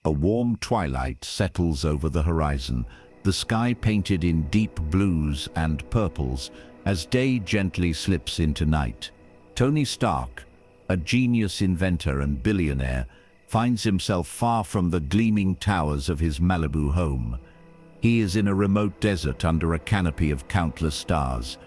A warm twilight settles over the horizon, the sky painted in deep blues and purples as day gently slips into night. Tony Stark, a genius inventor and billionaire, finds himself far from the gleaming towers of his Malibu home. He is in a remote desert under a canopy of countless stars.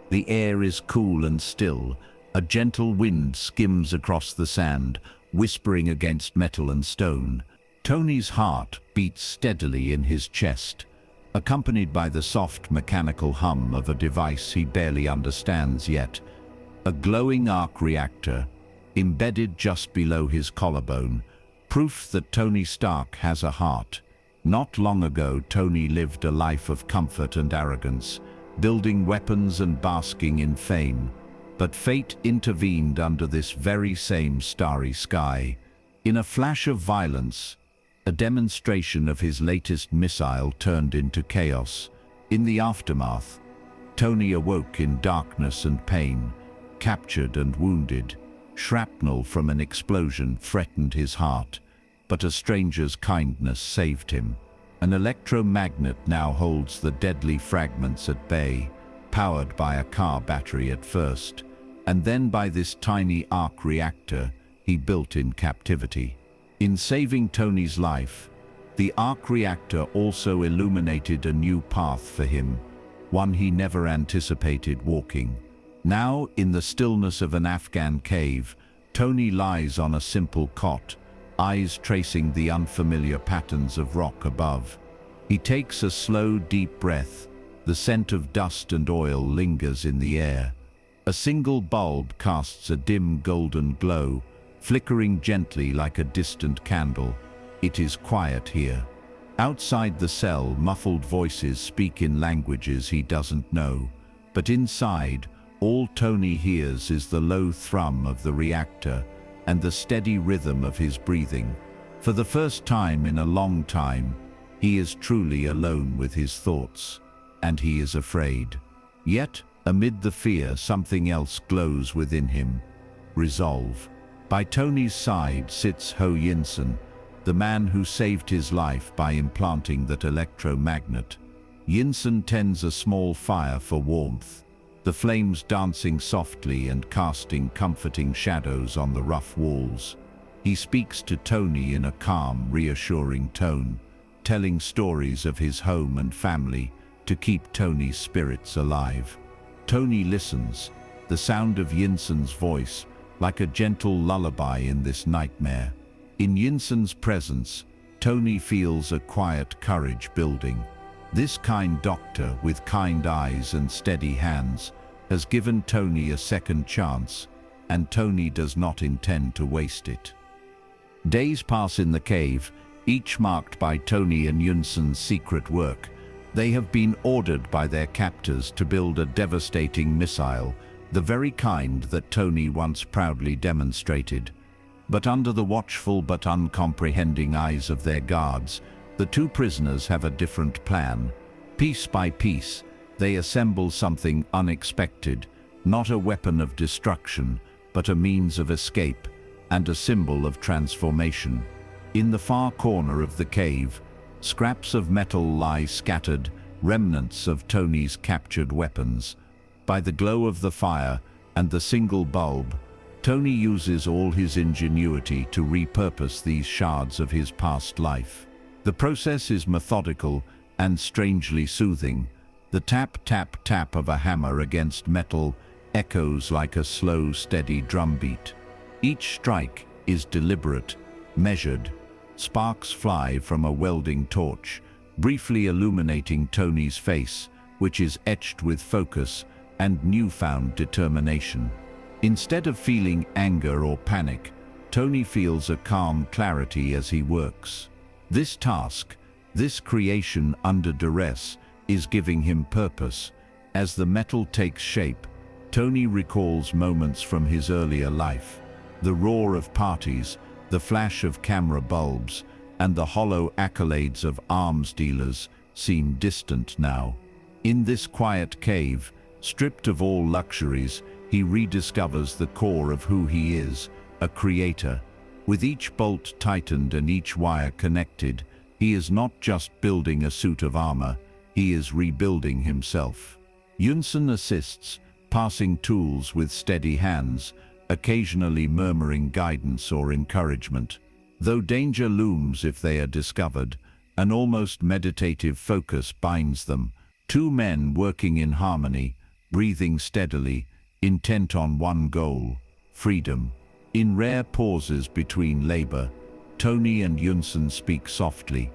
The air is cool and still. A gentle wind skims across the sand, whispering against metal and stone. Tony's heart beats steadily in his chest, accompanied by the soft mechanical hum of a device he barely understands yet. A glowing arc reactor, embedded just below his collarbone, proof that Tony Stark has a heart. Not long ago, Tony lived a life of comfort and arrogance, building weapons and basking in fame. But fate intervened under this very same starry sky. In a flash of violence, a demonstration of his latest missile turned into chaos. In the aftermath, Tony awoke in darkness and pain, captured and wounded. Shrapnel from an explosion threatened his heart, but a stranger's kindness saved him. An electromagnet now holds the deadly fragments at bay, powered by a car battery at first, and then by this tiny arc reactor he built in captivity. In saving Tony's life, the arc reactor also illuminated a new path for him, one he never anticipated walking. Now, in the stillness of an Afghan cave, Tony lies on a simple cot, eyes tracing the unfamiliar patterns of rock above. He takes a slow, deep breath. The scent of dust and oil lingers in the air. A single bulb casts a dim golden glow, flickering gently like a distant candle. It is quiet here. Outside the cell, muffled voices speak in languages he doesn't know. But inside, all Tony hears is the low thrum of the reactor and the steady rhythm of his breathing. For the first time in a long time, he is truly alone with his thoughts, and he is afraid. Yet, amid the fear, something else glows within him: resolve. By Tony's side sits Ho Yinsen, the man who saved his life by implanting that electromagnet. Yinsen tends a small fire for warmth, the flames dancing softly and casting comforting shadows on the rough walls. He speaks to Tony in a calm, reassuring tone, telling stories of his home and family to keep Tony's spirits alive. Tony listens, the sound of Yinsen's voice like a gentle lullaby in this nightmare. In Yinsen's presence, Tony feels a quiet courage building. This kind doctor with kind eyes and steady hands has given Tony a second chance, and Tony does not intend to waste it. Days pass in the cave, each marked by Tony and Yinsen's secret work. They have been ordered by their captors to build a devastating missile, the very kind that Tony once proudly demonstrated. But under the watchful but uncomprehending eyes of their guards, the two prisoners have a different plan. Piece by piece, they assemble something unexpected, not a weapon of destruction, but a means of escape and a symbol of transformation. In the far corner of the cave, scraps of metal lie scattered, remnants of Tony's captured weapons. By the glow of the fire and the single bulb, Tony uses all his ingenuity to repurpose these shards of his past life. The process is methodical and strangely soothing. The tap, tap, tap of a hammer against metal echoes like a slow, steady drumbeat. Each strike is deliberate, measured. Sparks fly from a welding torch, briefly illuminating Tony's face, which is etched with focus and newfound determination. Instead of feeling anger or panic, Tony feels a calm clarity as he works. This task, this creation under duress, is giving him purpose. As the metal takes shape, Tony recalls moments from his earlier life. The roar of parties, the flash of camera bulbs, and the hollow accolades of arms dealers seem distant now. In this quiet cave, stripped of all luxuries, he rediscovers the core of who he is, a creator. With each bolt tightened and each wire connected, he is not just building a suit of armor, he is rebuilding himself. Yunsen assists, passing tools with steady hands, occasionally murmuring guidance or encouragement. Though danger looms if they are discovered, an almost meditative focus binds them. Two men working in harmony, breathing steadily, intent on one goal: freedom. In rare pauses between labor, Tony and Yunsen speak softly.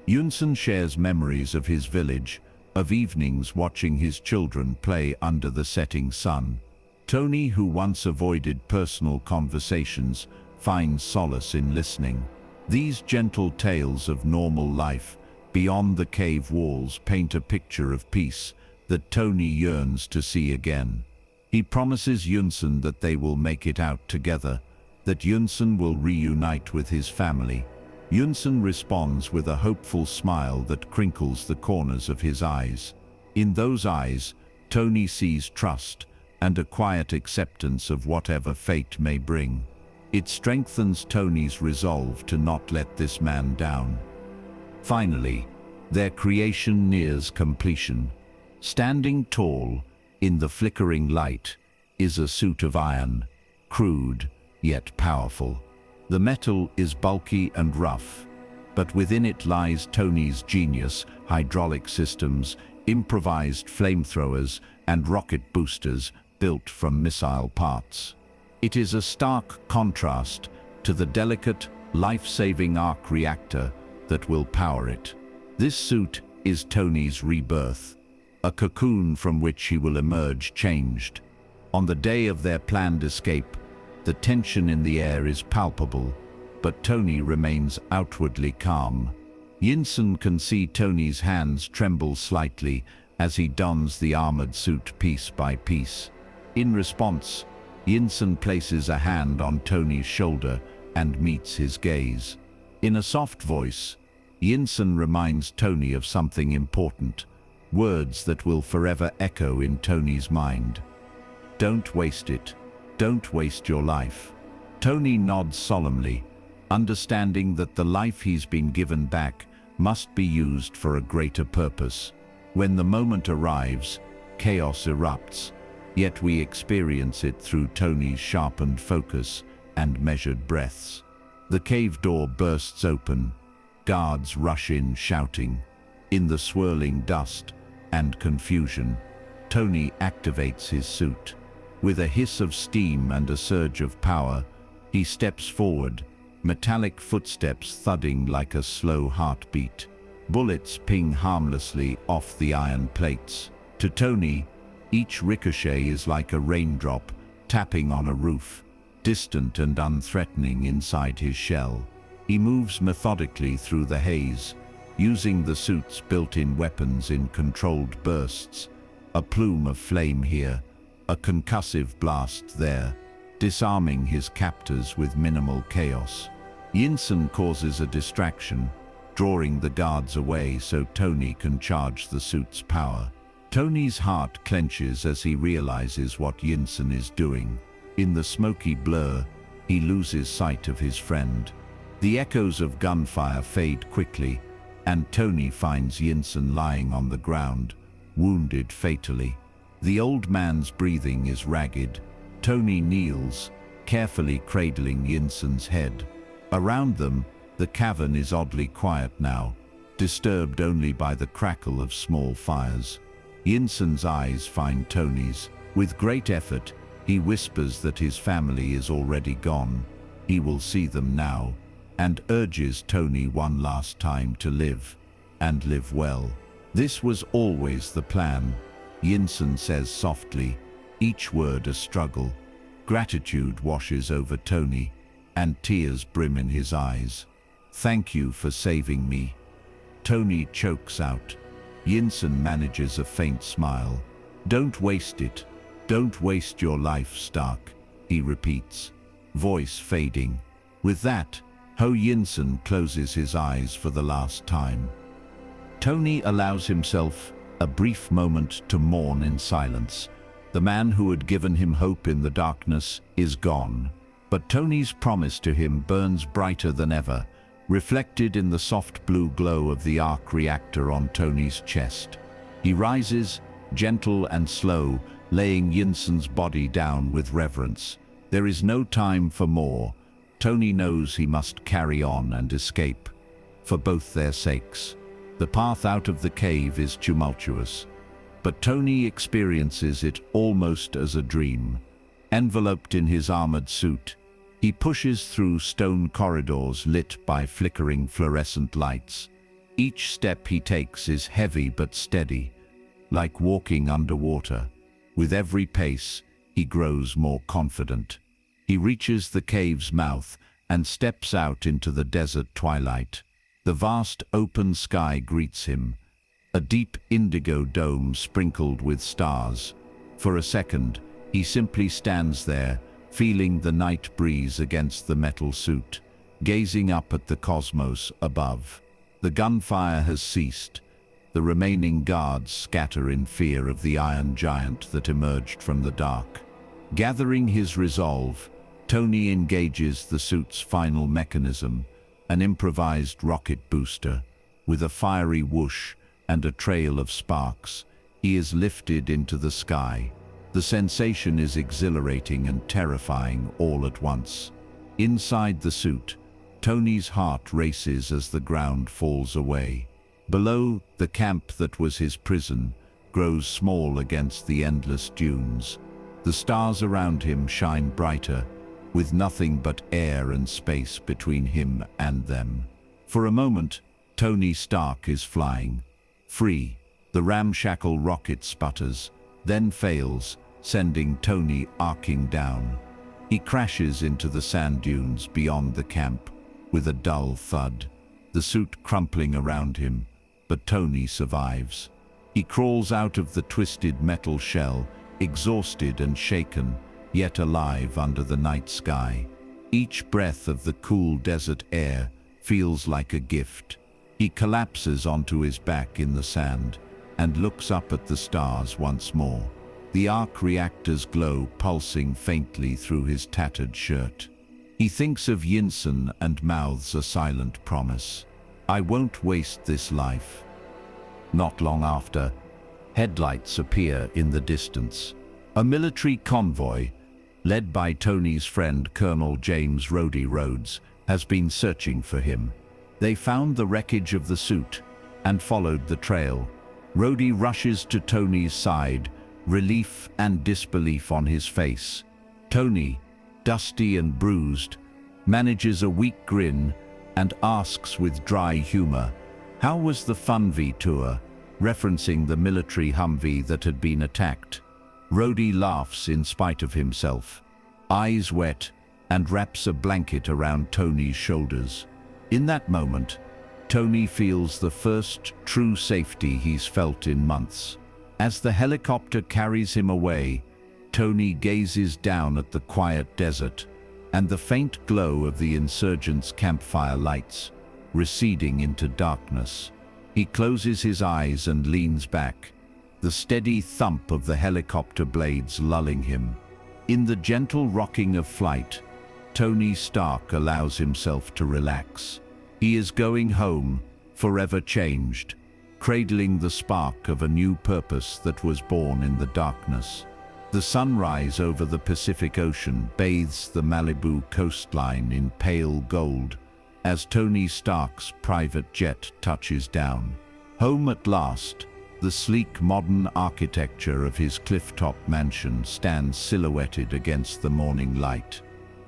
Yunsen shares memories of his village, of evenings watching his children play under the setting sun. Tony, who once avoided personal conversations, finds solace in listening. These gentle tales of normal life beyond the cave walls paint a picture of peace that Tony yearns to see again. He promises Yunsen that they will make it out together, that Yunsen will reunite with his family. Yunsen responds with a hopeful smile that crinkles the corners of his eyes. In those eyes, Tony sees trust and a quiet acceptance of whatever fate may bring. It strengthens Tony's resolve to not let this man down. Finally, their creation nears completion. Standing tall in the flickering light is a suit of iron, crude yet powerful. The metal is bulky and rough, but within it lies Tony's genius: hydraulic systems, improvised flamethrowers, and rocket boosters built from missile parts. It is a stark contrast to the delicate, life-saving arc reactor that will power it. This suit is Tony's rebirth, a cocoon from which he will emerge changed. On the day of their planned escape, the tension in the air is palpable, but Tony remains outwardly calm. Yunsen can see Tony's hands tremble slightly as he dons the armored suit piece by piece. In response, Yunsen places a hand on Tony's shoulder and meets his gaze. In a soft voice, Yunsen reminds Tony of something important, words that will forever echo in Tony's mind. Don't waste it. Don't waste your life. Tony nods solemnly, understanding that the life he's been given back must be used for a greater purpose. When the moment arrives, chaos erupts, yet we experience it through Tony's sharpened focus and measured breaths. The cave door bursts open. Guards rush in shouting. In the swirling dust and confusion, Tony activates his suit. With a hiss of steam and a surge of power, he steps forward, metallic footsteps thudding like a slow heartbeat. Bullets ping harmlessly off the iron plates. To Tony, each ricochet is like a raindrop tapping on a roof, distant and unthreatening inside his shell. He moves methodically through the haze, using the suit's built-in weapons in controlled bursts. A plume of flame here, a concussive blast there, disarming his captors with minimal chaos. Yunsen causes a distraction, drawing the guards away so Tony can charge the suit's power. Tony's heart clenches as he realizes what Yunsen is doing. In the smoky blur, he loses sight of his friend. The echoes of gunfire fade quickly, and Tony finds Yunsen lying on the ground, wounded fatally. The old man's breathing is ragged. Tony kneels, carefully cradling Yunsen's head. Around them, the cavern is oddly quiet now, disturbed only by the crackle of small fires. Yunsen's eyes find Tony's. With great effort, he whispers that his family is already gone. He will see them now, and urges Tony one last time to live, and live well. This was always the plan, Yunsen says softly, each word a struggle. Gratitude washes over Tony, and tears brim in his eyes. Thank you for saving me. Tony chokes out. Yunsen manages a faint smile. Don't waste it. Don't waste your life, Stark, he repeats, voice fading. With that, Ho Yunsen closes his eyes for the last time. Tony allows himself a brief moment to mourn in silence. The man who had given him hope in the darkness is gone. But Tony's promise to him burns brighter than ever, reflected in the soft blue glow of the arc reactor on Tony's chest. He rises, gentle and slow, laying Yinsen's body down with reverence. There is no time for more. Tony knows he must carry on and escape, for both their sakes. The path out of the cave is tumultuous, but Tony experiences it almost as a dream. Enveloped in his armored suit, he pushes through stone corridors lit by flickering fluorescent lights. Each step he takes is heavy but steady, like walking underwater. With every pace, he grows more confident. He reaches the cave's mouth and steps out into the desert twilight. The vast open sky greets him, a deep indigo dome sprinkled with stars. For a second, he simply stands there, feeling the night breeze against the metal suit, gazing up at the cosmos above. The gunfire has ceased. The remaining guards scatter in fear of the iron giant that emerged from the dark. Gathering his resolve, Tony engages the suit's final mechanism, an improvised rocket booster. With a fiery whoosh and a trail of sparks, he is lifted into the sky. The sensation is exhilarating and terrifying all at once. Inside the suit, Tony's heart races as the ground falls away. Below, the camp that was his prison grows small against the endless dunes. The stars around him shine brighter, with nothing but air and space between him and them. For a moment, Tony Stark is flying. Free, the ramshackle rocket sputters, then fails, sending Tony arcing down. He crashes into the sand dunes beyond the camp with a dull thud, the suit crumpling around him, but Tony survives. He crawls out of the twisted metal shell, exhausted and shaken, yet alive under the night sky. Each breath of the cool desert air feels like a gift. He collapses onto his back in the sand and looks up at the stars once more. The arc reactor's glow pulsing faintly through his tattered shirt. He thinks of Yinsen and mouths a silent promise. I won't waste this life. Not long after, headlights appear in the distance. A military convoy, led by Tony's friend Colonel James Rhodey Rhodes, has been searching for him. They found the wreckage of the suit and followed the trail. Rhodey rushes to Tony's side, relief and disbelief on his face. Tony, dusty and bruised, manages a weak grin and asks with dry humor, "How was the Funvee tour?" referencing the military Humvee that had been attacked. Rhodey laughs in spite of himself, eyes wet, and wraps a blanket around Tony's shoulders. In that moment, Tony feels the first true safety he's felt in months. As the helicopter carries him away, Tony gazes down at the quiet desert and the faint glow of the insurgents' campfire lights, receding into darkness. He closes his eyes and leans back, the steady thump of the helicopter blades lulling him. In the gentle rocking of flight, Tony Stark allows himself to relax. He is going home, forever changed, cradling the spark of a new purpose that was born in the darkness. The sunrise over the Pacific Ocean bathes the Malibu coastline in pale gold as Tony Stark's private jet touches down. Home at last, the sleek modern architecture of his clifftop mansion stands silhouetted against the morning light.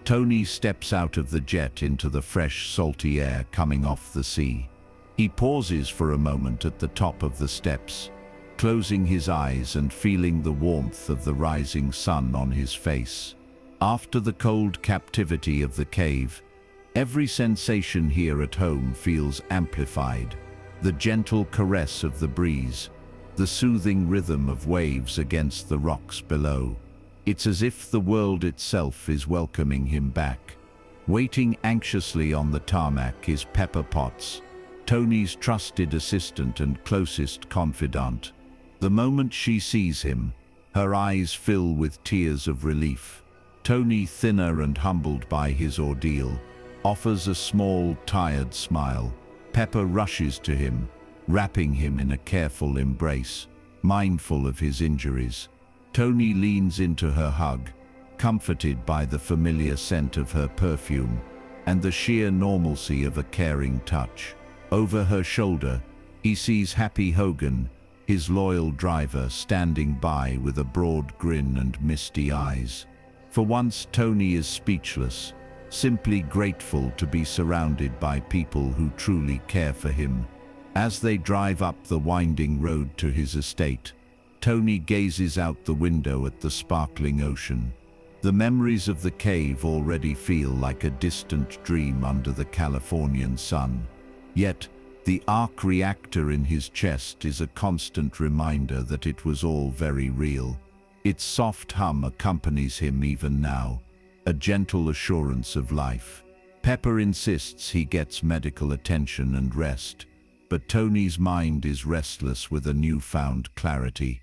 Tony steps out of the jet into the fresh, salty air coming off the sea. He pauses for a moment at the top of the steps, closing his eyes and feeling the warmth of the rising sun on his face. After the cold captivity of the cave, every sensation here at home feels amplified. The gentle caress of the breeze, the soothing rhythm of waves against the rocks below. It's as if the world itself is welcoming him back. Waiting anxiously on the tarmac is Pepper Potts, Tony's trusted assistant and closest confidant. The moment she sees him, her eyes fill with tears of relief. Tony, thinner and humbled by his ordeal, offers a small, tired smile. Pepper rushes to him, wrapping him in a careful embrace, mindful of his injuries. Tony leans into her hug, comforted by the familiar scent of her perfume and the sheer normalcy of a caring touch. Over her shoulder, he sees Happy Hogan, his loyal driver, standing by with a broad grin and misty eyes. For once, Tony is speechless, simply grateful to be surrounded by people who truly care for him. As they drive up the winding road to his estate, Tony gazes out the window at the sparkling ocean. The memories of the cave already feel like a distant dream under the Californian sun. Yet, the arc reactor in his chest is a constant reminder that it was all very real. Its soft hum accompanies him even now, a gentle assurance of life. Pepper insists he gets medical attention and rest, but Tony's mind is restless with a newfound clarity.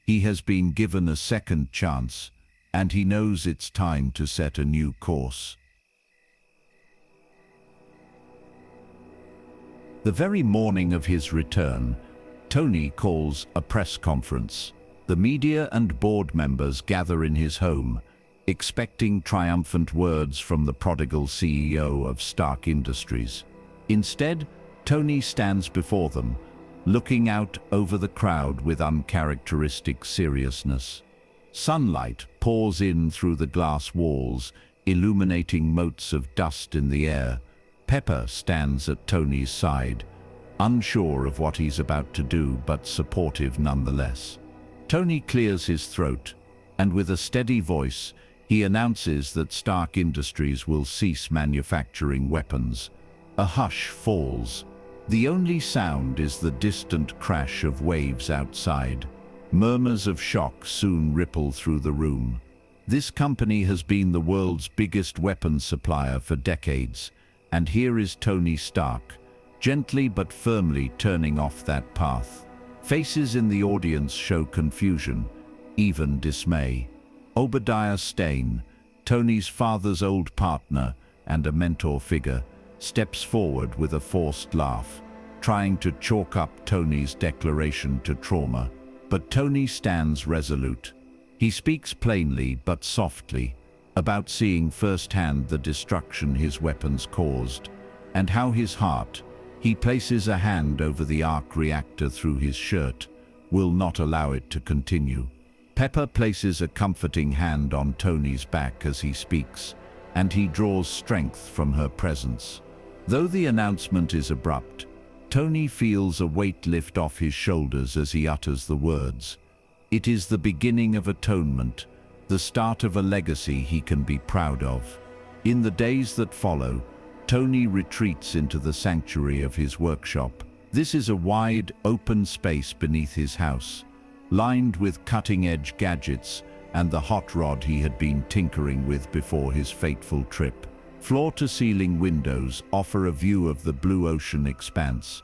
He has been given a second chance, and he knows it's time to set a new course. The very morning of his return, Tony calls a press conference. The media and board members gather in his home, expecting triumphant words from the prodigal CEO of Stark Industries. Instead, Tony stands before them, looking out over the crowd with uncharacteristic seriousness. Sunlight pours in through the glass walls, illuminating motes of dust in the air. Pepper stands at Tony's side, unsure of what he's about to do, but supportive nonetheless. Tony clears his throat, and with a steady voice, he announces that Stark Industries will cease manufacturing weapons. A hush falls. The only sound is the distant crash of waves outside. Murmurs of shock soon ripple through the room. This company has been the world's biggest weapons supplier for decades, and here is Tony Stark, gently but firmly turning off that path. Faces in the audience show confusion, even dismay. Obadiah Stane, Tony's father's old partner and a mentor figure, steps forward with a forced laugh, trying to chalk up Tony's declaration to trauma. But Tony stands resolute. He speaks plainly but softly about seeing firsthand the destruction his weapons caused, and how his heart, he places a hand over the arc reactor through his shirt, will not allow it to continue. Pepper places a comforting hand on Tony's back as he speaks, and he draws strength from her presence. Though the announcement is abrupt, Tony feels a weight lift off his shoulders as he utters the words. It is the beginning of atonement, the start of a legacy he can be proud of. In the days that follow, Tony retreats into the sanctuary of his workshop. This is a wide, open space beneath his house, lined with cutting-edge gadgets and the hot rod he had been tinkering with before his fateful trip. Floor-to-ceiling windows offer a view of the blue ocean expanse.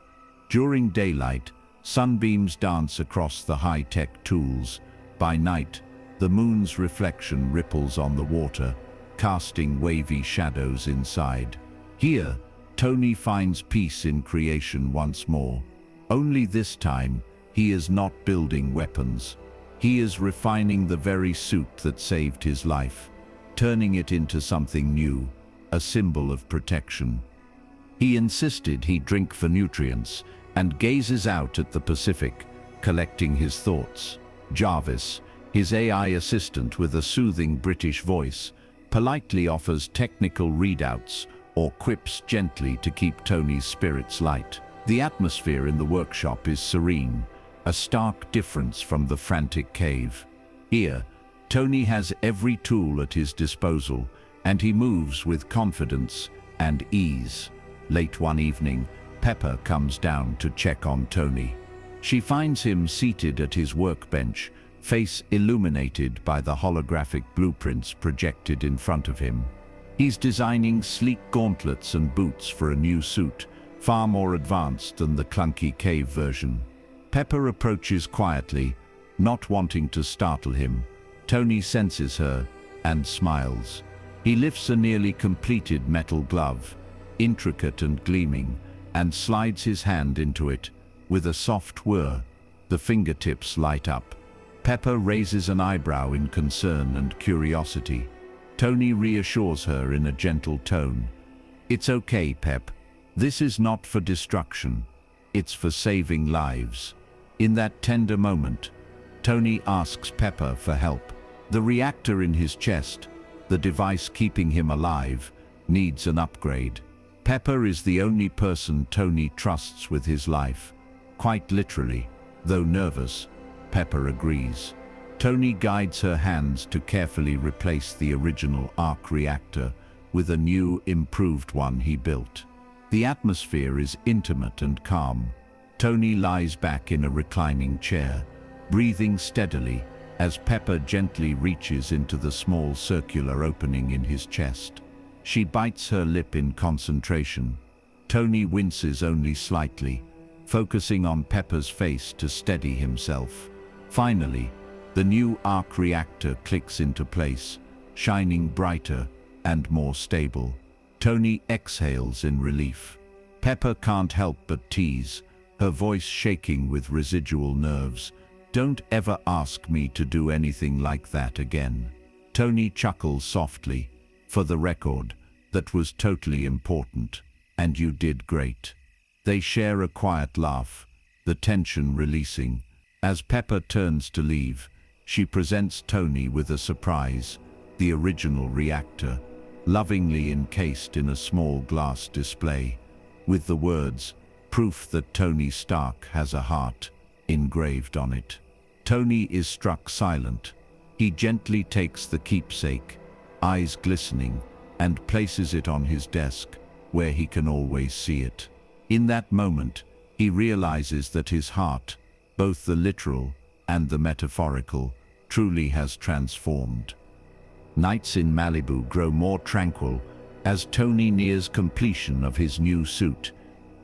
During daylight, sunbeams dance across the high-tech tools. By night, the moon's reflection ripples on the water, casting wavy shadows inside. Here, Tony finds peace in creation once more. Only this time, he is not building weapons. He is refining the very suit that saved his life, turning it into something new, a symbol of protection. He insisted he drink for nutrients and gazes out at the Pacific, collecting his thoughts. Jarvis, his AI assistant with a soothing British voice, politely offers technical readouts or quips gently to keep Tony's spirits light. The atmosphere in the workshop is serene, a stark difference from the frantic cave. Here, Tony has every tool at his disposal, and he moves with confidence and ease. Late one evening, Pepper comes down to check on Tony. She finds him seated at his workbench, face illuminated by the holographic blueprints projected in front of him. He's designing sleek gauntlets and boots for a new suit, far more advanced than the clunky cave version. Pepper approaches quietly, not wanting to startle him. Tony senses her, and smiles. He lifts a nearly completed metal glove, intricate and gleaming, and slides his hand into it. With a soft whir, the fingertips light up. Pepper raises an eyebrow in concern and curiosity. Tony reassures her in a gentle tone. "It's okay, Pep. This is not for destruction. It's for saving lives." In that tender moment, Tony asks Pepper for help. The reactor in his chest, the device keeping him alive, needs an upgrade. Pepper is the only person Tony trusts with his life. Quite literally, though nervous, Pepper agrees. Tony guides her hands to carefully replace the original arc reactor with a new, improved one he built. The atmosphere is intimate and calm. Tony lies back in a reclining chair, breathing steadily as Pepper gently reaches into the small circular opening in his chest. She bites her lip in concentration. Tony winces only slightly, focusing on Pepper's face to steady himself. Finally, the new arc reactor clicks into place, shining brighter and more stable. Tony exhales in relief. Pepper can't help but tease, her voice shaking with residual nerves. "Don't ever ask me to do anything like that again." Tony chuckles softly. "For the record, that was totally important, and you did great." They share a quiet laugh, the tension releasing. As Pepper turns to leave, she presents Tony with a surprise, the original reactor, lovingly encased in a small glass display, with the words, "Proof that Tony Stark has a heart," engraved on it. Tony is struck silent. He gently takes the keepsake, eyes glistening, and places it on his desk, where he can always see it. In that moment, he realizes that his heart, both the literal and the metaphorical, truly has transformed. Nights in Malibu grow more tranquil as Tony nears completion of his new suit.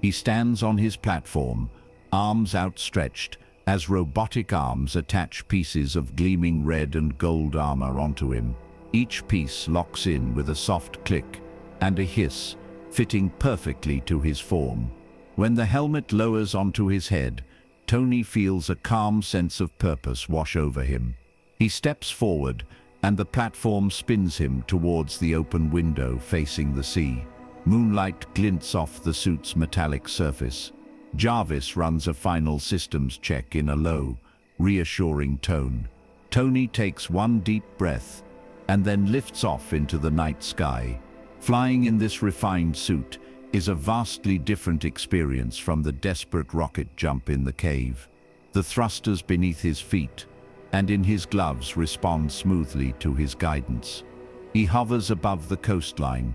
He stands on his platform, arms outstretched, as robotic arms attach pieces of gleaming red and gold armor onto him. Each piece locks in with a soft click and a hiss, fitting perfectly to his form. When the helmet lowers onto his head, Tony feels a calm sense of purpose wash over him. He steps forward, and the platform spins him towards the open window facing the sea. Moonlight glints off the suit's metallic surface. Jarvis runs a final systems check in a low, reassuring tone. Tony takes one deep breath and then lifts off into the night sky. Flying in this refined suit is a vastly different experience from the desperate rocket jump in the cave. The thrusters beneath his feet and in his gloves respond smoothly to his guidance. He hovers above the coastline,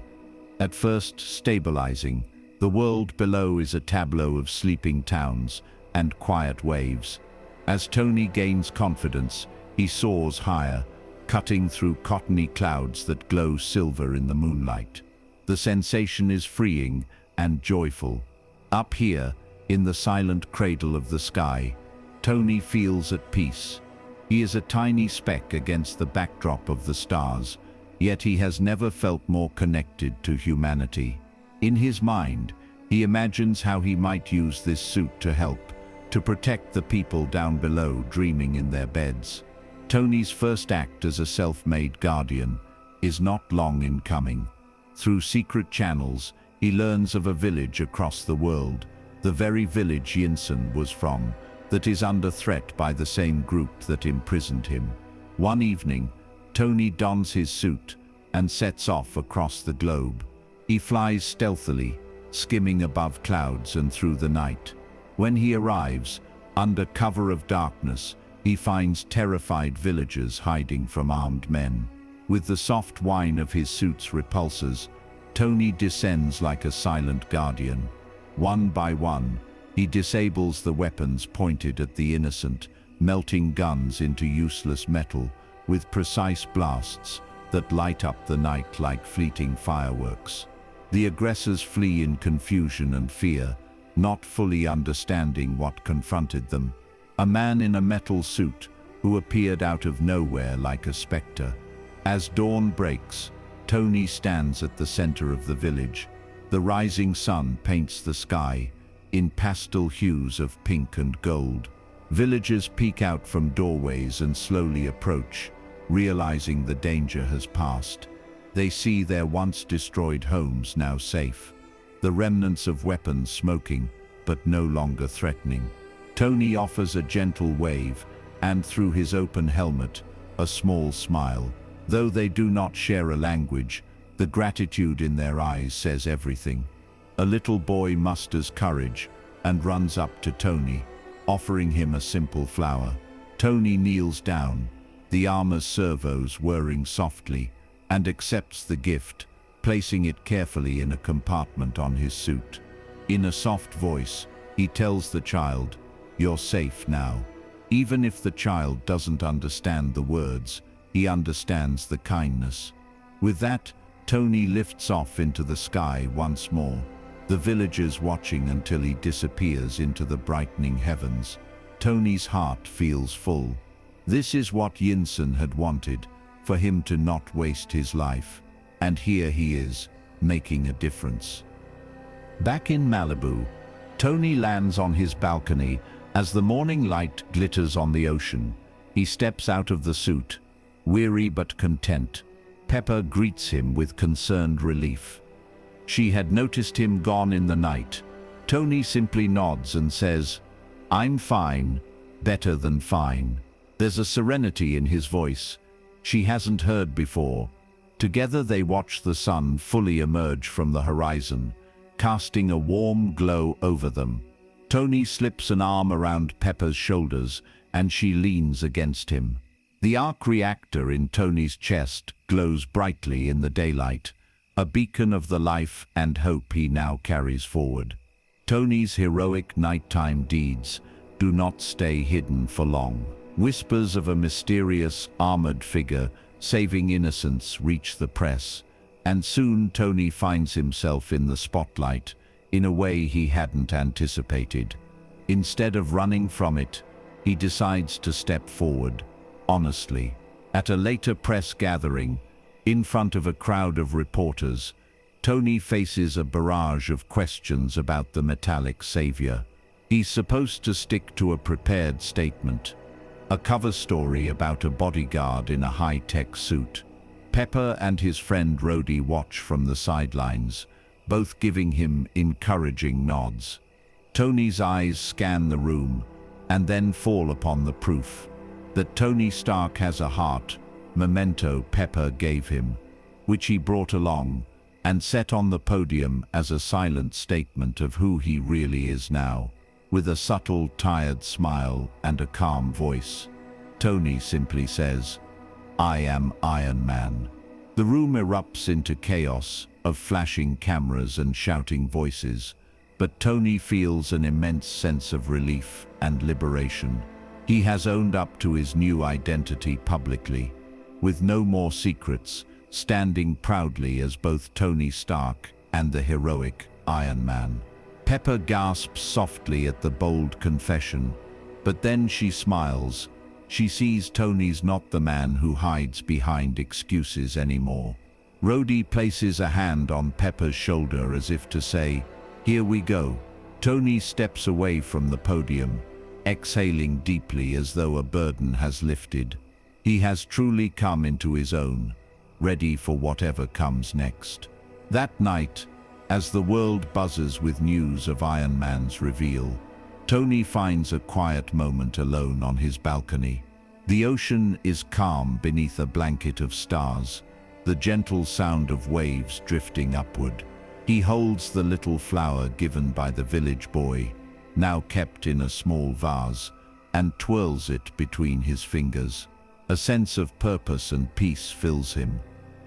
at first stabilizing. The world below is a tableau of sleeping towns and quiet waves. As Tony gains confidence, he soars higher, cutting through cottony clouds that glow silver in the moonlight. The sensation is freeing and joyful. Up here, in the silent cradle of the sky, Tony feels at peace. He is a tiny speck against the backdrop of the stars, yet he has never felt more connected to humanity. In his mind, he imagines how he might use this suit to help, to protect the people down below dreaming in their beds. Tony's first act as a self-made guardian is not long in coming. Through secret channels, he learns of a village across the world, the very village Yinsen was from, that is under threat by the same group that imprisoned him. One evening, Tony dons his suit and sets off across the globe. He flies stealthily, skimming above clouds and through the night. When he arrives, under cover of darkness, he finds terrified villagers hiding from armed men. With the soft whine of his suit's repulsors, Tony descends like a silent guardian. One by one, he disables the weapons pointed at the innocent, melting guns into useless metal with precise blasts that light up the night like fleeting fireworks. The aggressors flee in confusion and fear, not fully understanding what confronted them. A man in a metal suit, who appeared out of nowhere like a specter. As dawn breaks, Tony stands at the center of the village. The rising sun paints the sky in pastel hues of pink and gold. Villagers peek out from doorways and slowly approach, realizing the danger has passed. They see their once destroyed homes now safe, the remnants of weapons smoking, but no longer threatening. Tony offers a gentle wave, and through his open helmet, a small smile. Though they do not share a language, the gratitude in their eyes says everything. A little boy musters courage and runs up to Tony, offering him a simple flower. Tony kneels down, the armor's servos whirring softly, and accepts the gift, placing it carefully in a compartment on his suit. In a soft voice, he tells the child, "You're safe now." Even if the child doesn't understand the words, he understands the kindness. With that, Tony lifts off into the sky once more, the villagers watching until he disappears into the brightening heavens. Tony's heart feels full. This is what Yinsen had wanted, for him to not waste his life. And here he is, making a difference. Back in Malibu, Tony lands on his balcony as the morning light glitters on the ocean. He steps out of the suit, weary but content. Pepper greets him with concerned relief. She had noticed him gone in the night. Tony simply nods and says, "I'm fine, better than fine." There's a serenity in his voice she hasn't heard before. Together they watch the sun fully emerge from the horizon, casting a warm glow over them. Tony slips an arm around Pepper's shoulders, and she leans against him. The arc reactor in Tony's chest glows brightly in the daylight, a beacon of the life and hope he now carries forward. Tony's heroic nighttime deeds do not stay hidden for long. Whispers of a mysterious, armored figure saving innocents reach the press, and soon Tony finds himself in the spotlight in a way he hadn't anticipated. Instead of running from it, he decides to step forward, honestly. At a later press gathering, in front of a crowd of reporters, Tony faces a barrage of questions about the metallic savior. He's supposed to stick to a prepared statement, a cover story about a bodyguard in a high-tech suit. Pepper and his friend Rhodey watch from the sidelines, both giving him encouraging nods. Tony's eyes scan the room and then fall upon the proof that Tony Stark has a heart, memento Pepper gave him, which he brought along and set on the podium as a silent statement of who he really is now. With a subtle, tired smile and a calm voice, Tony simply says, "I am Iron Man." The room erupts into chaos of flashing cameras and shouting voices, but Tony feels an immense sense of relief and liberation. He has owned up to his new identity publicly, with no more secrets, standing proudly as both Tony Stark and the heroic Iron Man. Pepper gasps softly at the bold confession, but then she smiles. She sees Tony's not the man who hides behind excuses anymore. Rhodey places a hand on Pepper's shoulder as if to say, "Here we go." Tony steps away from the podium, exhaling deeply as though a burden has lifted. He has truly come into his own, ready for whatever comes next. That night, as the world buzzes with news of Iron Man's reveal, Tony finds a quiet moment alone on his balcony. The ocean is calm beneath a blanket of stars, the gentle sound of waves drifting upward. He holds the little flower given by the village boy, now kept in a small vase, and twirls it between his fingers. A sense of purpose and peace fills him.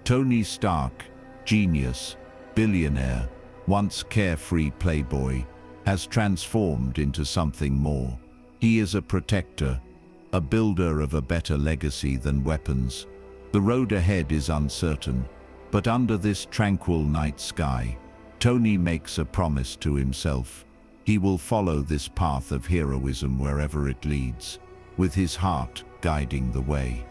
Tony Stark, genius, billionaire, once carefree playboy, has transformed into something more. He is a protector, a builder of a better legacy than weapons. The road ahead is uncertain, but under this tranquil night sky, Tony makes a promise to himself. He will follow this path of heroism wherever it leads, with his heart guiding the way.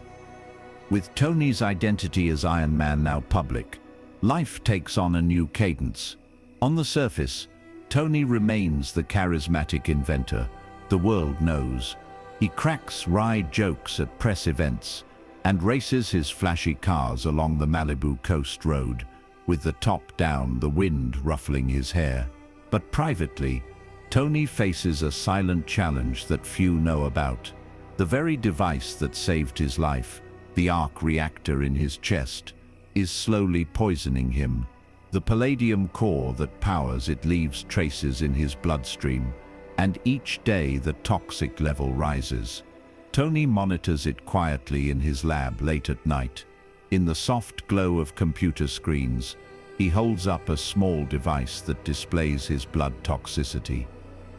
With Tony's identity as Iron Man now public, life takes on a new cadence. On the surface, Tony remains the charismatic inventor the world knows. He cracks wry jokes at press events and races his flashy cars along the Malibu coast road, with the top down, the wind ruffling his hair. But privately, Tony faces a silent challenge that few know about. The very device that saved his life, the arc reactor in his chest, is slowly poisoning him. The palladium core that powers it leaves traces in his bloodstream, and each day the toxic level rises. Tony monitors it quietly in his lab late at night. In the soft glow of computer screens, he holds up a small device that displays his blood toxicity.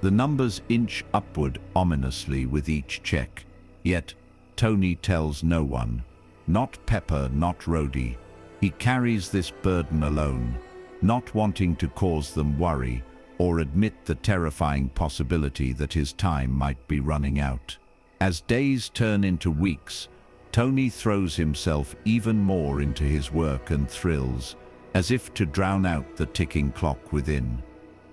The numbers inch upward ominously with each check, yet Tony tells no one. Not Pepper, not Rhodey. He carries this burden alone, not wanting to cause them worry or admit the terrifying possibility that his time might be running out. As days turn into weeks, Tony throws himself even more into his work and thrills, as if to drown out the ticking clock within.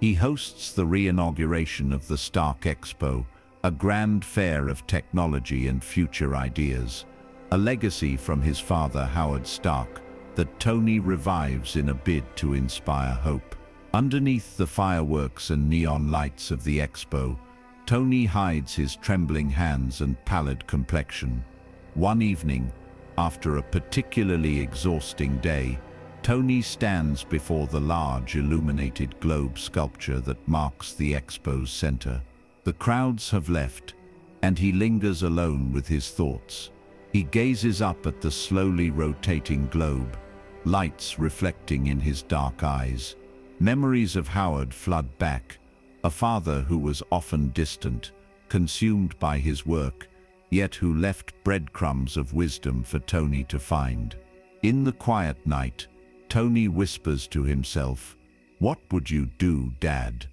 He hosts the re-inauguration of the Stark Expo, a grand fair of technology and future ideas, a legacy from his father Howard Stark that Tony revives in a bid to inspire hope. Underneath the fireworks and neon lights of the expo, Tony hides his trembling hands and pallid complexion. One evening, after a particularly exhausting day, Tony stands before the large illuminated globe sculpture that marks the expo's center. The crowds have left, and he lingers alone with his thoughts. He gazes up at the slowly rotating globe, lights reflecting in his dark eyes. Memories of Howard flood back, a father who was often distant, consumed by his work, yet who left breadcrumbs of wisdom for Tony to find. In the quiet night, Tony whispers to himself, "What would you do, Dad?"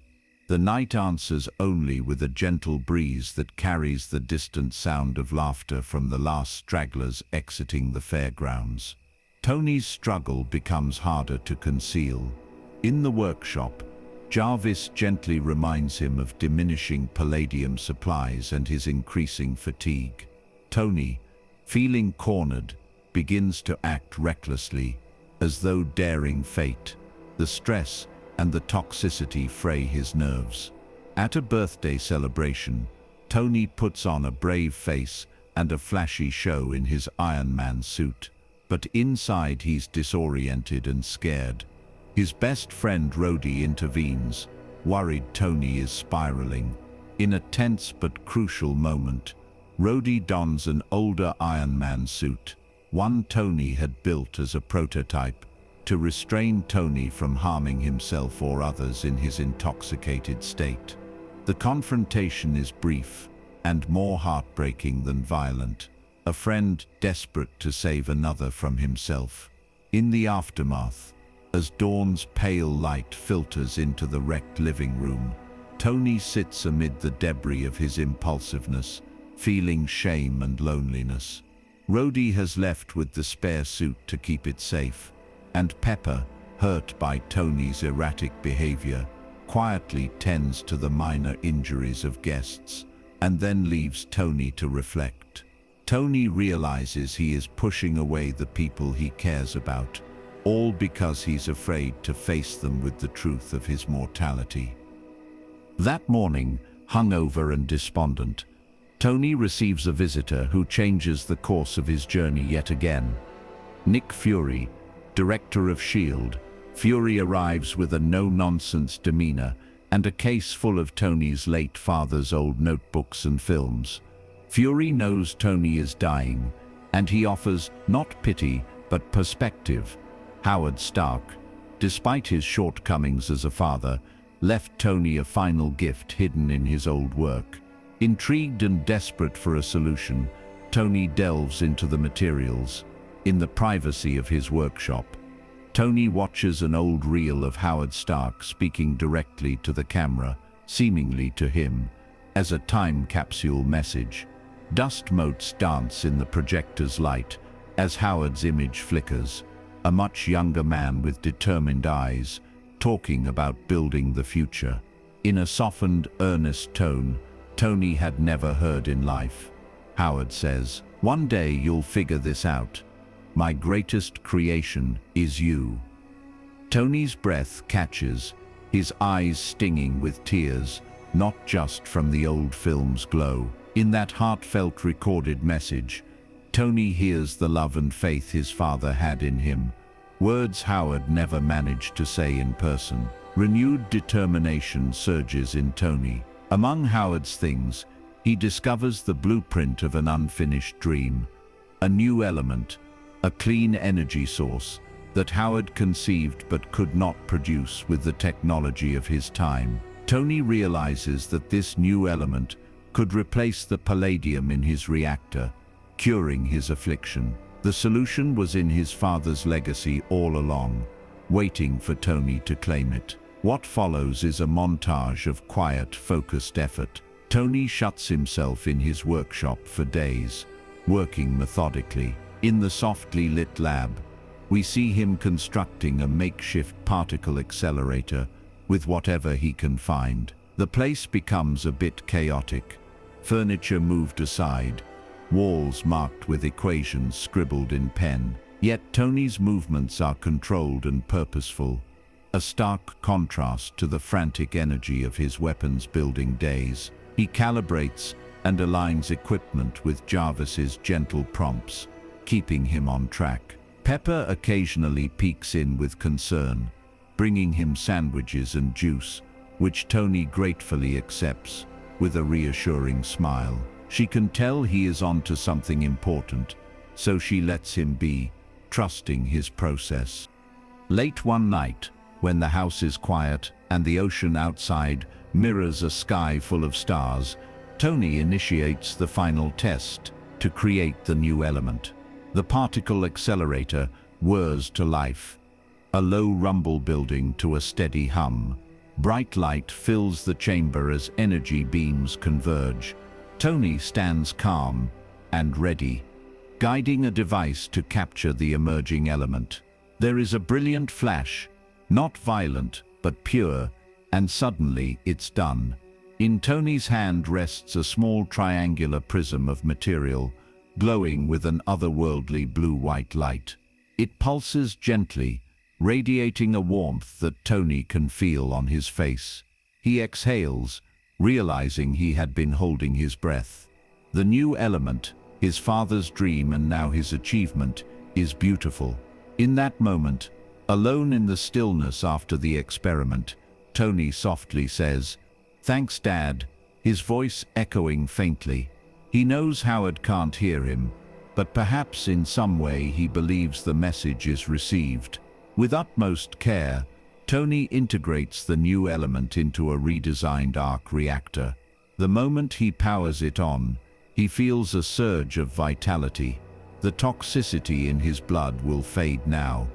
The night answers only with a gentle breeze that carries the distant sound of laughter from the last stragglers exiting the fairgrounds. Tony's struggle becomes harder to conceal. In the workshop, Jarvis gently reminds him of diminishing palladium supplies and his increasing fatigue. Tony, feeling cornered, begins to act recklessly, as though daring fate. The stress and the toxicity fray his nerves. At a birthday celebration, Tony puts on a brave face and a flashy show in his Iron Man suit. But inside he's disoriented and scared. His best friend Rhodey intervenes, worried Tony is spiraling. In a tense but crucial moment, Rhodey dons an older Iron Man suit, one Tony had built as a prototype, to restrain Tony from harming himself or others in his intoxicated state. The confrontation is brief and more heartbreaking than violent, a friend desperate to save another from himself. In the aftermath, as dawn's pale light filters into the wrecked living room, Tony sits amid the debris of his impulsiveness, feeling shame and loneliness. Rhodey has left with the spare suit to keep it safe, and Pepper, hurt by Tony's erratic behavior, quietly tends to the minor injuries of guests, and then leaves Tony to reflect. Tony realizes he is pushing away the people he cares about, all because he's afraid to face them with the truth of his mortality. That morning, hungover and despondent, Tony receives a visitor who changes the course of his journey yet again. Nick Fury, director of S.H.I.E.L.D. Fury arrives with a no-nonsense demeanor and a case full of Tony's late father's old notebooks and films. Fury knows Tony is dying, and he offers not pity but perspective. Howard Stark, despite his shortcomings as a father, left Tony a final gift hidden in his old work. Intrigued and desperate for a solution, Tony delves into the materials. In the privacy of his workshop, Tony watches an old reel of Howard Stark speaking directly to the camera, seemingly to him, as a time capsule message. Dust motes dance in the projector's light, As Howard's image flickers, a much younger man with determined eyes, talking about building the future. In a softened, earnest tone Tony had never heard in life. Howard says, "One day you'll figure this out. My greatest creation is you." Tony's breath catches, his eyes stinging with tears, not just from the old film's glow. In that heartfelt recorded message, Tony hears the love and faith his father had in him, words Howard never managed to say in person. Renewed determination surges in Tony. Among Howard's things, he discovers the blueprint of an unfinished dream, a new element, a clean energy source that Howard conceived but could not produce with the technology of his time. Tony realizes that this new element could replace the palladium in his reactor, curing his affliction. The solution was in his father's legacy all along, waiting for Tony to claim it. What follows is a montage of quiet, focused effort. Tony shuts himself in his workshop for days, working methodically. In the softly lit lab, we see him constructing a makeshift particle accelerator with whatever he can find. The place becomes a bit chaotic. Furniture moved aside, walls marked with equations scribbled in pen. Yet Tony's movements are controlled and purposeful, a stark contrast to the frantic energy of his weapons-building days. He calibrates and aligns equipment with Jarvis's gentle prompts, keeping him on track. Pepper occasionally peeks in with concern, bringing him sandwiches and juice, which Tony gratefully accepts with a reassuring smile. She can tell he is onto something important, so she lets him be, trusting his process. Late one night, when the house is quiet and the ocean outside mirrors a sky full of stars, Tony initiates the final test to create the new element. The particle accelerator whirs to life, a low rumble building to a steady hum. Bright light fills the chamber as energy beams converge. Tony stands calm and ready, guiding a device to capture the emerging element. There is a brilliant flash, not violent, but pure, and suddenly it's done. In Tony's hand rests a small triangular prism of material, glowing with an otherworldly blue-white light. It pulses gently, radiating a warmth that Tony can feel on his face. He exhales, realizing he had been holding his breath. The new element, his father's dream and now his achievement, is beautiful. In that moment, alone in the stillness after the experiment, Tony softly says, "Thanks, Dad," his voice echoing faintly. He knows Howard can't hear him, but perhaps in some way he believes the message is received. With utmost care, Tony integrates the new element into a redesigned arc reactor. The moment he powers it on, he feels a surge of vitality. The toxicity in his blood will fade now.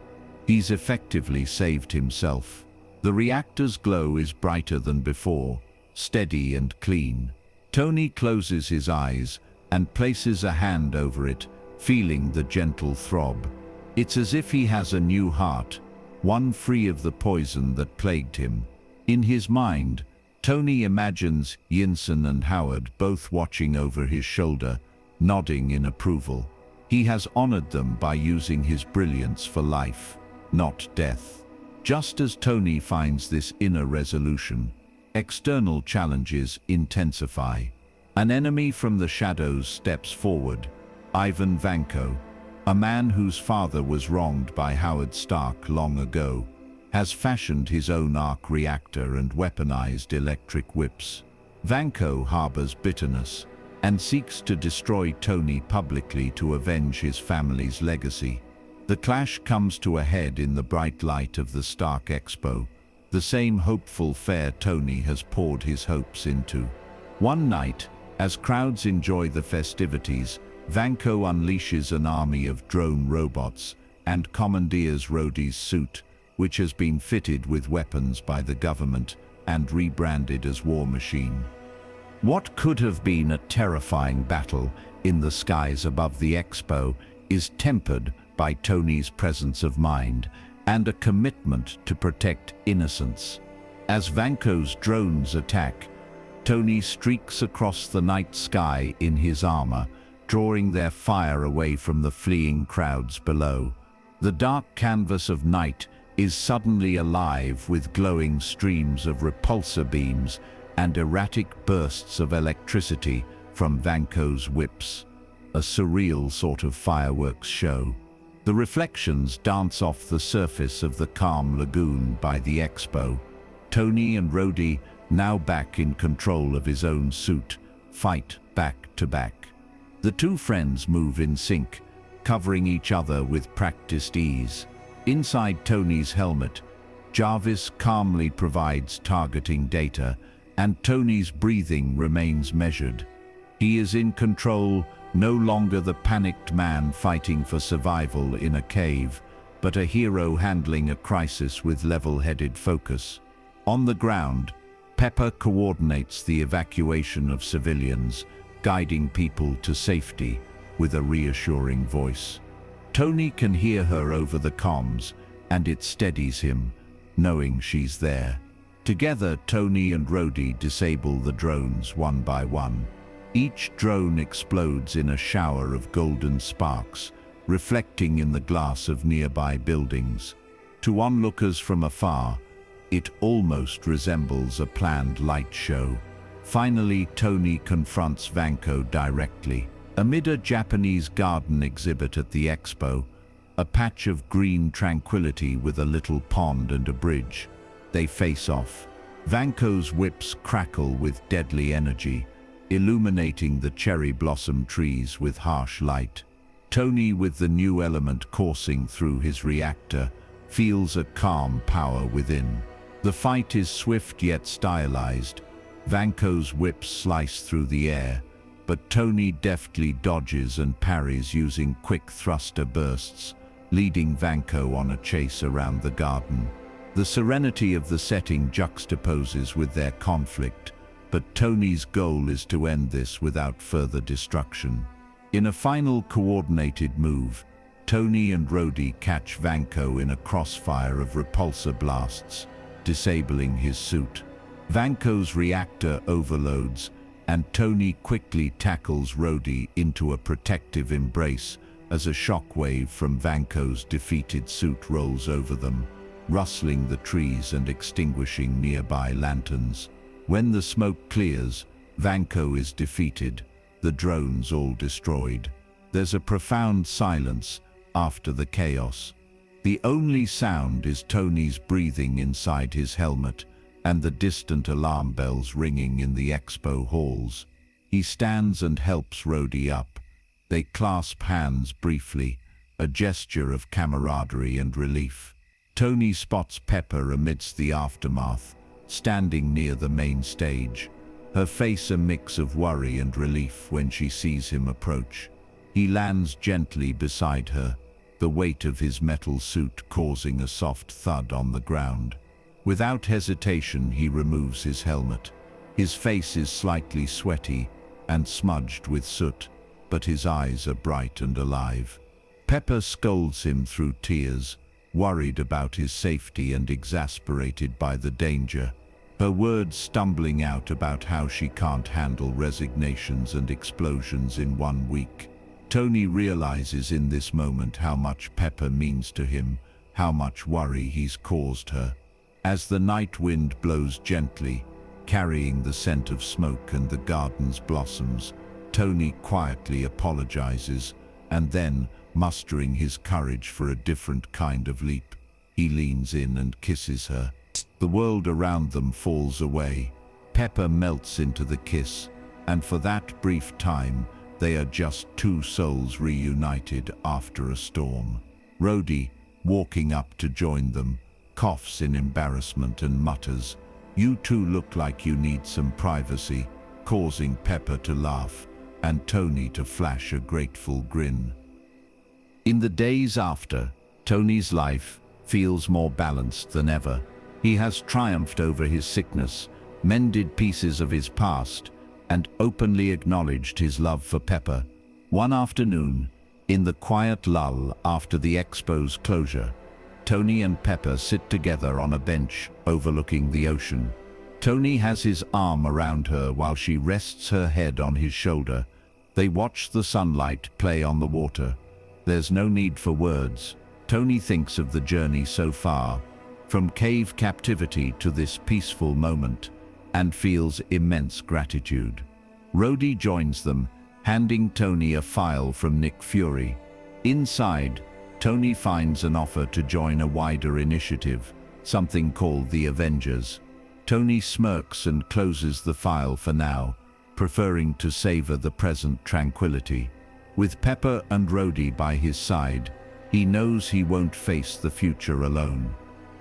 He's effectively saved himself. The reactor's glow is brighter than before, steady and clean. Tony closes his eyes and places a hand over it, feeling the gentle throb. It's as if he has a new heart, one free of the poison that plagued him. In his mind, Tony imagines Yinsen and Howard both watching over his shoulder, nodding in approval. He has honored them by using his brilliance for life, not death. Just as Tony finds this inner resolution, external challenges intensify. An enemy from the shadows steps forward, Ivan Vanko, a man whose father was wronged by Howard Stark long ago, has fashioned his own arc reactor and weaponized electric whips. Vanko harbors bitterness and seeks to destroy Tony publicly to avenge his family's legacy. The clash comes to a head in the bright light of the Stark Expo, the same hopeful fair Tony has poured his hopes into. One night, as crowds enjoy the festivities, Vanko unleashes an army of drone robots and commandeers Rhodey's suit, which has been fitted with weapons by the government and rebranded as War Machine. What could have been a terrifying battle in the skies above the expo is tempered by Tony's presence of mind and a commitment to protect innocence. As Vanko's drones attack, Tony streaks across the night sky in his armor, drawing their fire away from the fleeing crowds below. The dark canvas of night is suddenly alive with glowing streams of repulsor beams and erratic bursts of electricity from Vanko's whips. A surreal sort of fireworks show. The reflections dance off the surface of the calm lagoon by the expo. Tony and Rhodey, now back in control of his own suit, fight back to back. The two friends move in sync, covering each other with practiced ease. Inside Tony's helmet, Jarvis calmly provides targeting data, and Tony's breathing remains measured. He is in control, no longer the panicked man fighting for survival in a cave, but a hero handling a crisis with level-headed focus. On the ground, Pepper coordinates the evacuation of civilians, guiding people to safety with a reassuring voice. Tony can hear her over the comms, and it steadies him, knowing she's there. Together, Tony and Rhodey disable the drones one by one. Each drone explodes in a shower of golden sparks, reflecting in the glass of nearby buildings. To onlookers from afar, it almost resembles a planned light show. Finally, Tony confronts Vanko directly. Amid a Japanese garden exhibit at the expo, a patch of green tranquility with a little pond and a bridge, they face off. Vanko's whips crackle with deadly energy, illuminating the cherry blossom trees with harsh light. Tony, with the new element coursing through his reactor, feels a calm power within. The fight is swift yet stylized. Vanko's whips slice through the air, but Tony deftly dodges and parries using quick thruster bursts, leading Vanko on a chase around the garden. The serenity of the setting juxtaposes with their conflict, but Tony's goal is to end this without further destruction. In a final coordinated move, Tony and Rhodey catch Vanko in a crossfire of repulsor blasts, disabling his suit. Vanko's reactor overloads, and Tony quickly tackles Rhodey into a protective embrace as a shockwave from Vanko's defeated suit rolls over them, rustling the trees and extinguishing nearby lanterns. When the smoke clears, Vanko is defeated, the drones all destroyed. There's a profound silence after the chaos. The only sound is Tony's breathing inside his helmet and the distant alarm bells ringing in the expo halls. He stands and helps Rhodey up. They clasp hands briefly, a gesture of camaraderie and relief. Tony spots Pepper amidst the aftermath, standing near the main stage, her face a mix of worry and relief when she sees him approach. He lands gently beside her, the weight of his metal suit causing a soft thud on the ground. Without hesitation, he removes his helmet. His face is slightly sweaty and smudged with soot, but his eyes are bright and alive. Pepper scolds him through tears, worried about his safety and exasperated by the danger, her words stumbling out about how she can't handle resignations and explosions in 1 week. Tony realizes in this moment how much Pepper means to him, how much worry he's caused her. As the night wind blows gently, carrying the scent of smoke and the garden's blossoms, Tony quietly apologizes, and then, mustering his courage for a different kind of leap, he leans in and kisses her. The world around them falls away. Pepper melts into the kiss, and for that brief time, they are just two souls reunited after a storm. Rhodey, walking up to join them, coughs in embarrassment and mutters, "You two look like you need some privacy," causing Pepper to laugh and Tony to flash a grateful grin. In the days after, Tony's life feels more balanced than ever. He has triumphed over his sickness, mended pieces of his past, and openly acknowledged his love for Pepper. One afternoon, In the quiet lull after the expo's closure, Tony and Pepper sit together on a bench overlooking the ocean. Tony has his arm around her while she rests her head on his shoulder. They watch the sunlight play on the water. There's no need for words. Tony thinks of the journey so far, from cave captivity to this peaceful moment, and feels immense gratitude. Rhodey joins them, handing Tony a file from Nick Fury. Inside, Tony finds an offer to join a wider initiative, something called the Avengers. Tony smirks and closes the file for now, preferring to savor the present tranquility. With Pepper and Rhodey by his side, he knows he won't face the future alone.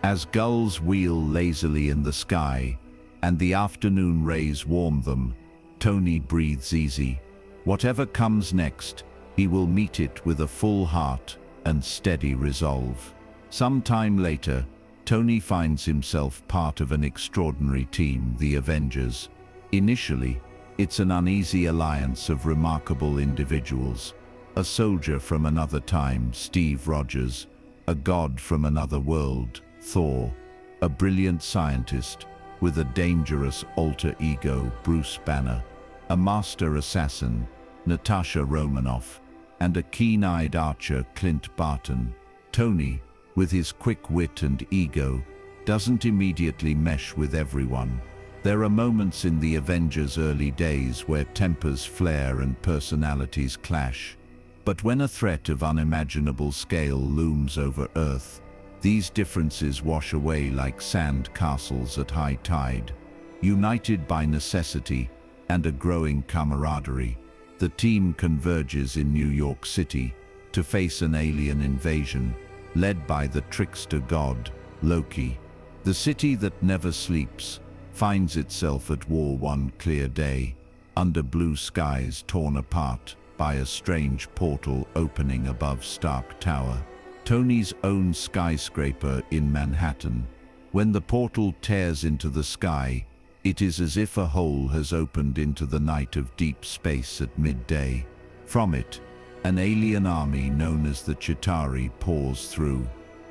As gulls wheel lazily in the sky, and the afternoon rays warm them, Tony breathes easy. Whatever comes next, he will meet it with a full heart and steady resolve. Some time later, Tony finds himself part of an extraordinary team, the Avengers. Initially, it's an uneasy alliance of remarkable individuals. A soldier from another time, Steve Rogers; a god from another world, Thor; a brilliant scientist with a dangerous alter ego, Bruce Banner; a master assassin, Natasha Romanoff; and a keen-eyed archer, Clint Barton. Tony, with his quick wit and ego, doesn't immediately mesh with everyone. There are moments in the Avengers' early days where tempers flare and personalities clash. But when a threat of unimaginable scale looms over Earth, these differences wash away like sand castles at high tide. United by necessity and a growing camaraderie, the team converges in New York City to face an alien invasion led by the trickster god, Loki. The city that never sleeps finds itself at war one clear day, under blue skies torn apart by a strange portal opening above Stark Tower, Tony's own skyscraper in Manhattan. When the portal tears into the sky, it is as if a hole has opened into the night of deep space at midday. From it, an alien army known as the Chitauri pours through,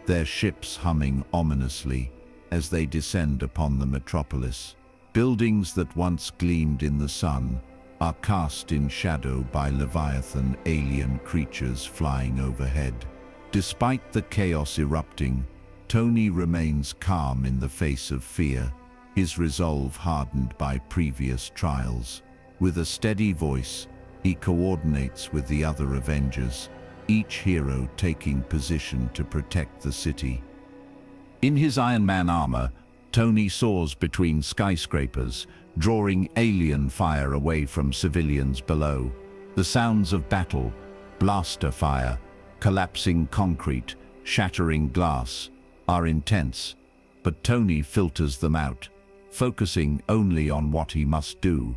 their ships humming ominously as they descend upon the metropolis. Buildings that once gleamed in the sun are cast in shadow by Leviathan alien creatures flying overhead. Despite the chaos erupting, Tony remains calm in the face of fear, his resolve hardened by previous trials. With a steady voice, he coordinates with the other Avengers, each hero taking position to protect the city. In his Iron Man armor, Tony soars between skyscrapers, drawing alien fire away from civilians below. The sounds of battle, blaster fire, collapsing concrete, shattering glass, are intense, but Tony filters them out, focusing only on what he must do: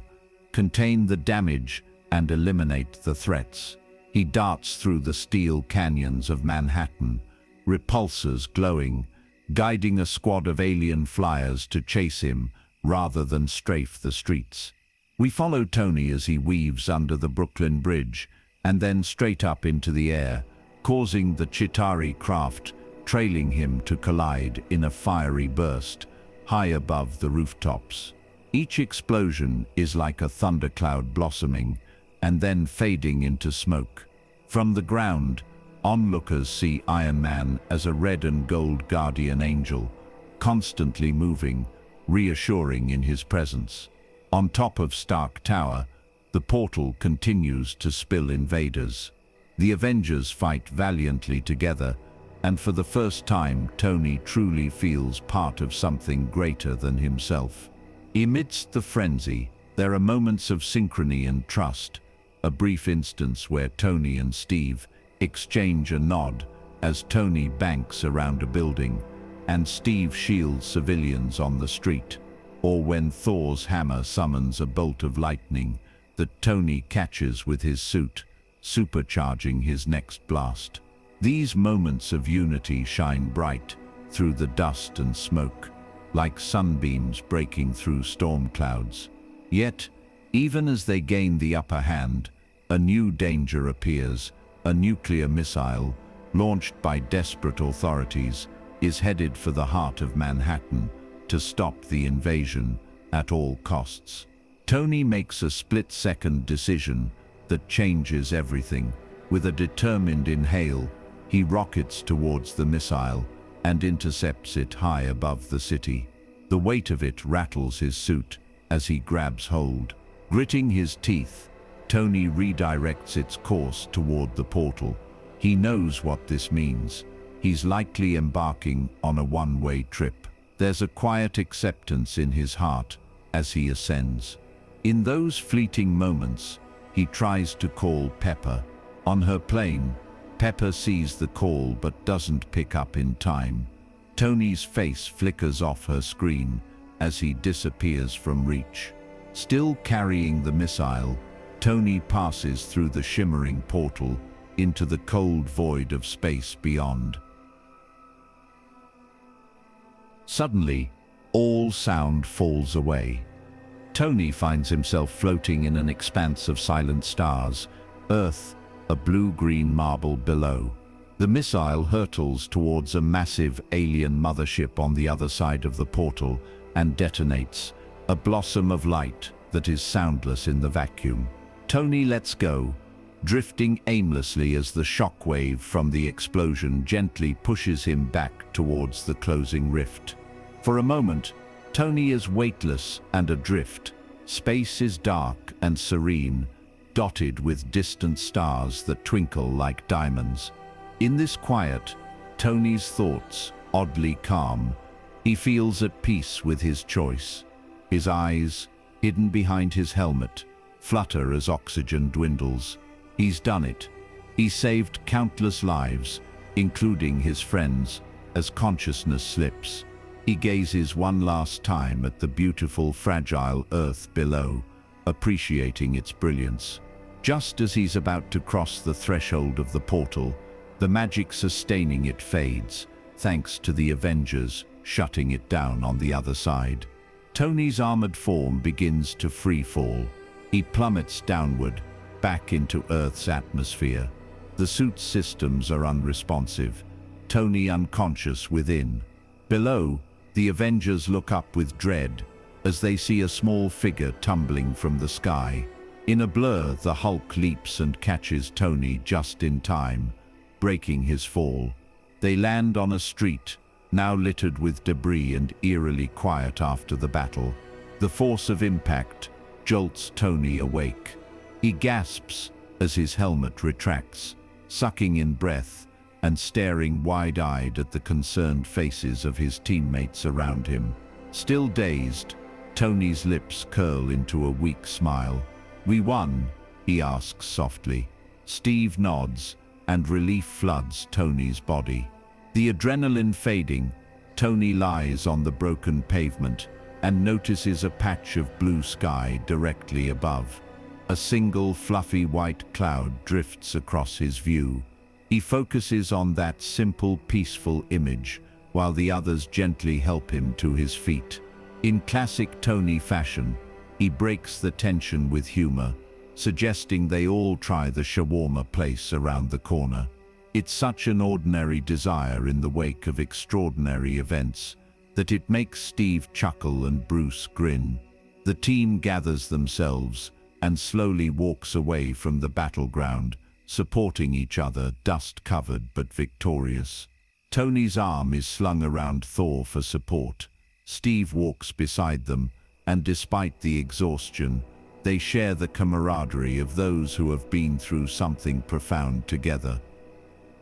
contain the damage and eliminate the threats. He darts through the steel canyons of Manhattan, repulsors glowing, guiding a squad of alien flyers to chase him rather than strafe the streets. We follow Tony as he weaves under the Brooklyn Bridge and then straight up into the air, causing the Chitauri craft trailing him to collide in a fiery burst high above the rooftops. Each explosion is like a thundercloud blossoming and then fading into smoke. From the ground, onlookers see Iron Man as a red and gold guardian angel, constantly moving, reassuring in his presence. On top of Stark Tower, the portal continues to spill invaders. The Avengers fight valiantly together, and for the first time, Tony truly feels part of something greater than himself. Amidst the frenzy, there are moments of synchrony and trust, a brief instance where Tony and Steve exchange a nod as Tony banks around a building and Steve shields civilians on the street, or when Thor's hammer summons a bolt of lightning that Tony catches with his suit, supercharging his next blast. These moments of unity shine bright through the dust and smoke, like sunbeams breaking through storm clouds. Yet, even as they gain the upper hand, a new danger appears, a nuclear missile, launched by desperate authorities, is headed for the heart of Manhattan to stop the invasion at all costs. Tony makes a split-second decision that changes everything. With a determined inhale, he rockets towards the missile and intercepts it high above the city. The weight of it rattles his suit as he grabs hold. Gritting his teeth, Tony redirects its course toward the portal. He knows what this means. He's likely embarking on a one-way trip. There's a quiet acceptance in his heart as he ascends. In those fleeting moments, he tries to call Pepper. On her plane, Pepper sees the call but doesn't pick up in time. Tony's face flickers off her screen as he disappears from reach. Still carrying the missile, Tony passes through the shimmering portal into the cold void of space beyond. Suddenly, all sound falls away. Tony finds himself floating in an expanse of silent stars, Earth a blue-green marble below. The missile hurtles towards a massive alien mothership on the other side of the portal and detonates, a blossom of light that is soundless in the vacuum. Tony lets go, drifting aimlessly as the shockwave from the explosion gently pushes him back towards the closing rift. For a moment, Tony is weightless and adrift. Space is dark and serene, dotted with distant stars that twinkle like diamonds. In this quiet, Tony's thoughts, oddly calm, he feels at peace with his choice. His eyes, hidden behind his helmet, flutter as oxygen dwindles. He's done it. He saved countless lives, including his friends, as consciousness slips. He gazes one last time at the beautiful, fragile Earth below, appreciating its brilliance. Just as he's about to cross the threshold of the portal, the magic sustaining it fades, thanks to the Avengers shutting it down on the other side. Tony's armored form begins to free fall. He plummets downward, back into Earth's atmosphere. The suit's systems are unresponsive, Tony unconscious within. Below, the Avengers look up with dread as they see a small figure tumbling from the sky. In a blur, the Hulk leaps and catches Tony just in time, breaking his fall. They land on a street, now littered with debris and eerily quiet after the battle. The force of impact jolts Tony awake. He gasps as his helmet retracts, sucking in breath and staring wide-eyed at the concerned faces of his teammates around him. Still dazed, Tony's lips curl into a weak smile. "We won?" he asks softly. Steve nods, and relief floods Tony's body. The adrenaline fading, Tony lies on the broken pavement and notices a patch of blue sky directly above. A single fluffy white cloud drifts across his view. He focuses on that simple, peaceful image, while the others gently help him to his feet. In classic Tony fashion, he breaks the tension with humor, suggesting they all try the shawarma place around the corner. It's such an ordinary desire in the wake of extraordinary events that it makes Steve chuckle and Bruce grin. The team gathers themselves and slowly walks away from the battleground, supporting each other, dust-covered but victorious. Tony's arm is slung around Thor for support. Steve walks beside them, and despite the exhaustion, they share the camaraderie of those who have been through something profound together.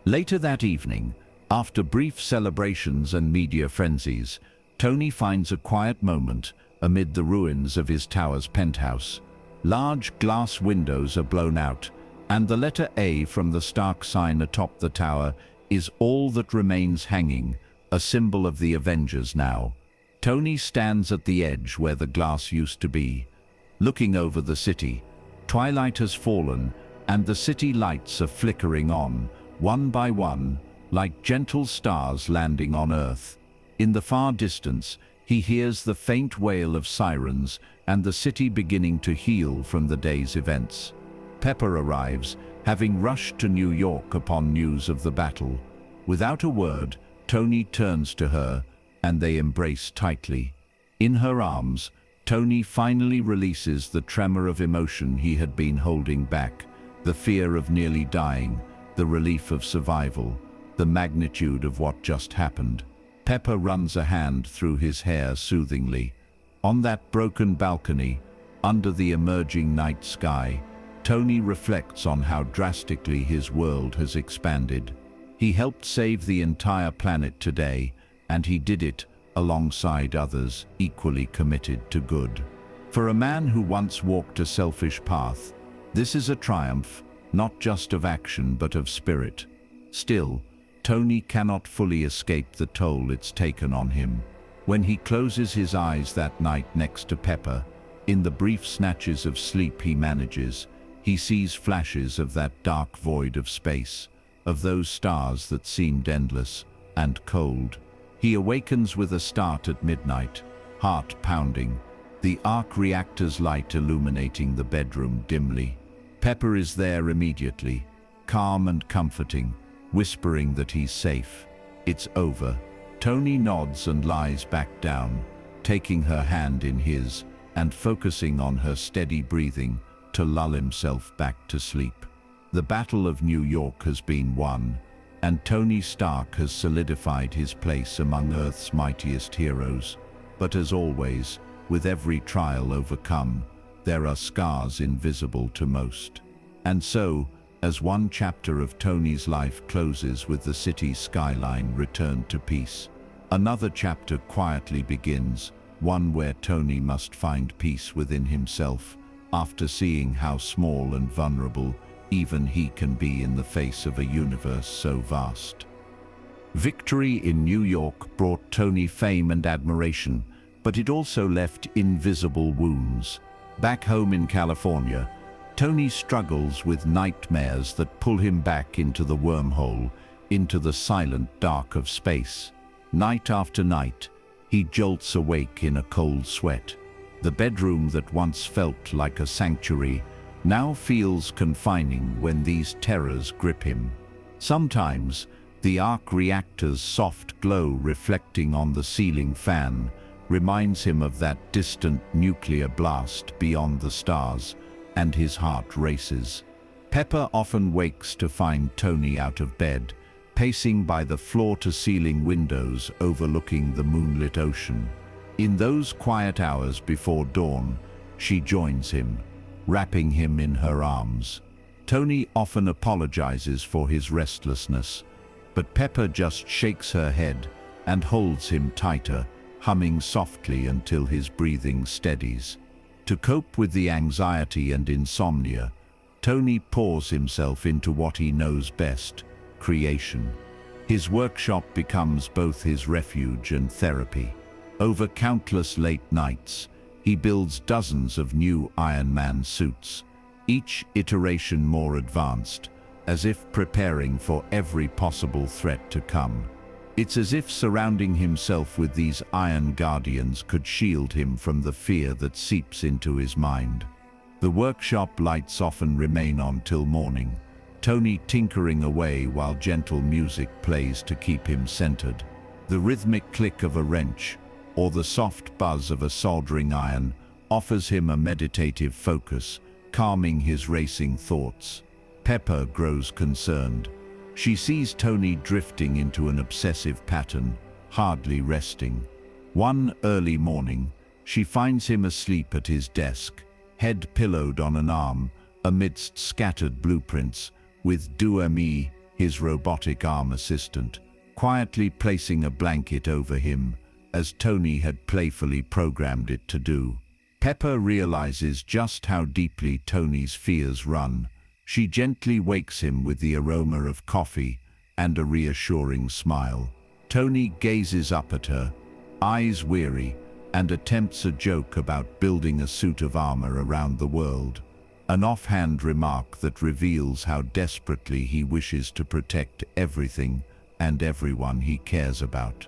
Later that evening, after brief celebrations and media frenzies, Tony finds a quiet moment amid the ruins of his tower's penthouse. Large glass windows are blown out, and the letter A from the Stark sign atop the tower is all that remains hanging, a symbol of the Avengers now. Tony stands at the edge where the glass used to be, looking over the city. Twilight has fallen, and the city lights are flickering on, one by one, like gentle stars landing on Earth. In the far distance, he hears the faint wail of sirens and the city beginning to heal from the day's events. Pepper arrives, having rushed to New York upon news of the battle. Without a word, Tony turns to her, and they embrace tightly. In her arms, Tony finally releases the tremor of emotion he had been holding back, the fear of nearly dying, the relief of survival, the magnitude of what just happened. Pepper runs a hand through his hair soothingly. On that broken balcony, under the emerging night sky, Tony reflects on how drastically his world has expanded. He helped save the entire planet today, and he did it alongside others equally committed to good. For a man who once walked a selfish path, this is a triumph, not just of action but of spirit. Still, Tony cannot fully escape the toll it's taken on him. When he closes his eyes that night next to Pepper, in the brief snatches of sleep he manages, he sees flashes of that dark void of space, of those stars that seemed endless and cold. He awakens with a start at midnight, heart pounding, the arc reactor's light illuminating the bedroom dimly. Pepper is there immediately, calm and comforting, whispering that he's safe. It's over. Tony nods and lies back down, taking her hand in his and focusing on her steady breathing to lull himself back to sleep. The Battle of New York has been won, and Tony Stark has solidified his place among Earth's mightiest heroes. But as always, with every trial overcome, there are scars invisible to most. And so, as one chapter of Tony's life closes with the city's skyline returned to peace, another chapter quietly begins, one where Tony must find peace within himself, after seeing how small and vulnerable even he can be in the face of a universe so vast. Victory in New York brought Tony fame and admiration, but it also left invisible wounds. Back home in California, Tony struggles with nightmares that pull him back into the wormhole, into the silent dark of space. Night after night, he jolts awake in a cold sweat. The bedroom that once felt like a sanctuary now feels confining when these terrors grip him. Sometimes, the arc reactor's soft glow reflecting on the ceiling fan reminds him of that distant nuclear blast beyond the stars, and his heart races. Pepper often wakes to find Tony out of bed, pacing by the floor-to-ceiling windows overlooking the moonlit ocean. In those quiet hours before dawn, she joins him, wrapping him in her arms. Tony often apologizes for his restlessness, but Pepper just shakes her head and holds him tighter, humming softly until his breathing steadies. To cope with the anxiety and insomnia, Tony pours himself into what he knows best, creation. His workshop becomes both his refuge and therapy. Over countless late nights, he builds dozens of new Iron Man suits, each iteration more advanced, as if preparing for every possible threat to come. It's as if surrounding himself with these Iron Guardians could shield him from the fear that seeps into his mind. The workshop lights often remain on till morning, Tony tinkering away while gentle music plays to keep him centered. The rhythmic click of a wrench, or the soft buzz of a soldering iron, offers him a meditative focus, calming his racing thoughts. Pepper grows concerned. She sees Tony drifting into an obsessive pattern, hardly resting. One early morning, she finds him asleep at his desk, head pillowed on an arm, amidst scattered blueprints, with Duemi, his robotic arm assistant, quietly placing a blanket over him, as Tony had playfully programmed it to do. Pepper realizes just how deeply Tony's fears run. She gently wakes him with the aroma of coffee and a reassuring smile. Tony gazes up at her, eyes weary, and attempts a joke about building a suit of armor around the world. An offhand remark that reveals how desperately he wishes to protect everything and everyone he cares about.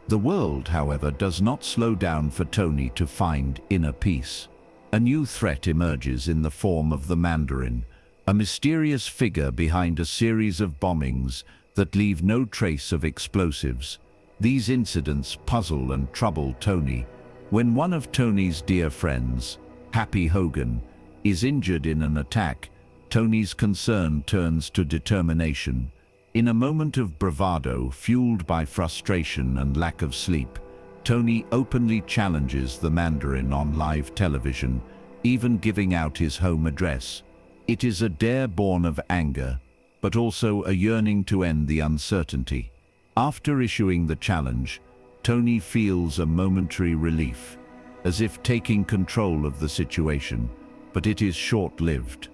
The world, however, does not slow down for Tony to find inner peace. A new threat emerges in the form of the Mandarin, a mysterious figure behind a series of bombings that leave no trace of explosives. These incidents puzzle and trouble Tony. When one of Tony's dear friends, Happy Hogan, is injured in an attack, Tony's concern turns to determination. In a moment of bravado fueled by frustration and lack of sleep, Tony openly challenges the Mandarin on live television, even giving out his home address. It is a dare born of anger, but also a yearning to end the uncertainty. After issuing the challenge, Tony feels a momentary relief, as if taking control of the situation, but it is short-lived.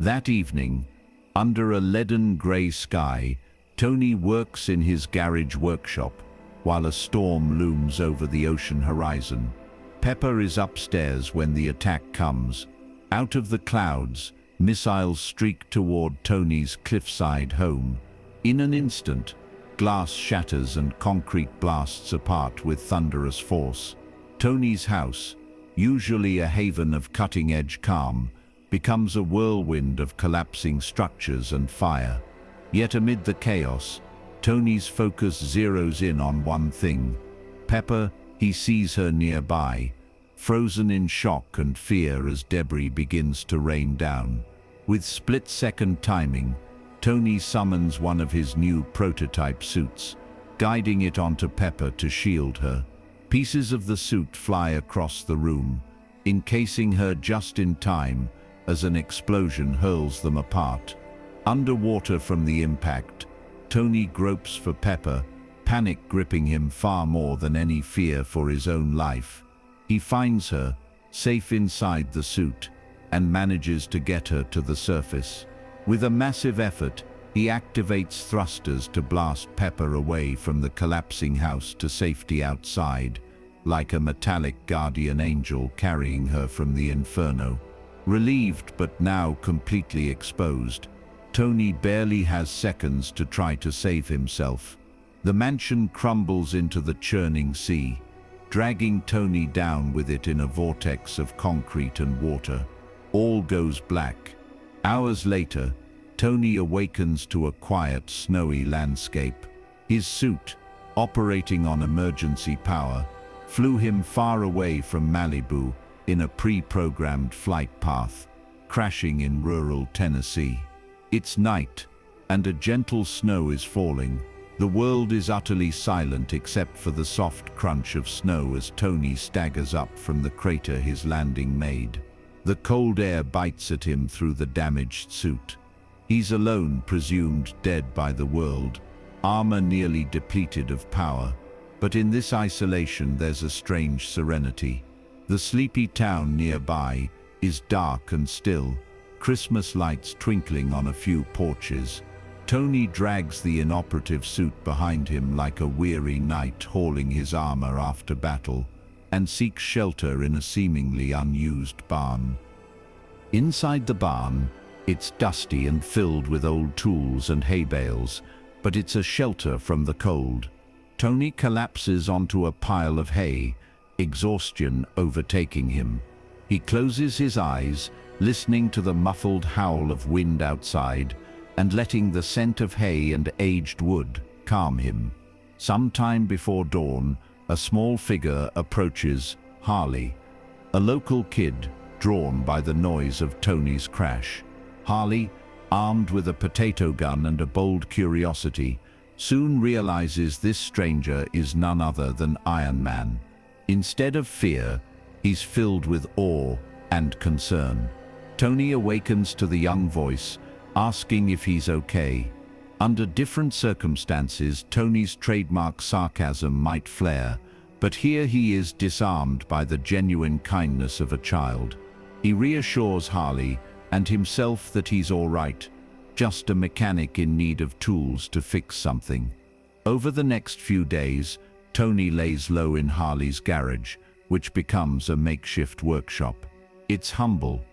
That evening, under a leaden grey sky, Tony works in his garage workshop, while a storm looms over the ocean horizon. Pepper is upstairs when the attack comes. Out of the clouds, missiles streak toward Tony's cliffside home. In an instant, glass shatters and concrete blasts apart with thunderous force. Tony's house, usually a haven of cutting-edge calm, becomes a whirlwind of collapsing structures and fire. Yet amid the chaos, Tony's focus zeroes in on one thing. Pepper. He sees her nearby, frozen in shock and fear as debris begins to rain down. With split-second timing, Tony summons one of his new prototype suits, guiding it onto Pepper to shield her. Pieces of the suit fly across the room, encasing her just in time as an explosion hurls them apart. Underwater from the impact, Tony gropes for Pepper, panic gripping him far more than any fear for his own life. He finds her, safe inside the suit, and manages to get her to the surface. With a massive effort, he activates thrusters to blast Pepper away from the collapsing house to safety outside, like a metallic guardian angel carrying her from the inferno. Relieved but now completely exposed, Tony barely has seconds to try to save himself. The mansion crumbles into the churning sea, dragging Tony down with it in a vortex of concrete and water. All goes black. Hours later, Tony awakens to a quiet, snowy landscape. His suit, operating on emergency power, flew him far away from Malibu in a pre-programmed flight path, crashing in rural Tennessee. It's night, and a gentle snow is falling. The world is utterly silent except for the soft crunch of snow as Tony staggers up from the crater his landing made. The cold air bites at him through the damaged suit. He's alone, presumed dead by the world, armor nearly depleted of power. But in this isolation there's a strange serenity. The sleepy town nearby is dark and still, Christmas lights twinkling on a few porches. Tony drags the inoperative suit behind him like a weary knight hauling his armor after battle, and seeks shelter in a seemingly unused barn. Inside the barn, it's dusty and filled with old tools and hay bales, but it's a shelter from the cold. Tony collapses onto a pile of hay, exhaustion overtaking him. He closes his eyes, listening to the muffled howl of wind outside, and letting the scent of hay and aged wood calm him. Sometime before dawn, a small figure approaches Harley, a local kid drawn by the noise of Tony's crash. Harley, armed with a potato gun and a bold curiosity, soon realizes this stranger is none other than Iron Man. Instead of fear, he's filled with awe and concern. Tony awakens to the young voice, asking if he's okay. Under different circumstances, Tony's trademark sarcasm might flare, but here he is disarmed by the genuine kindness of a child. He reassures Harley and himself that he's all right, just a mechanic in need of tools to fix something. Over the next few days, Tony lays low in Harley's garage, which becomes a makeshift workshop. It's humble,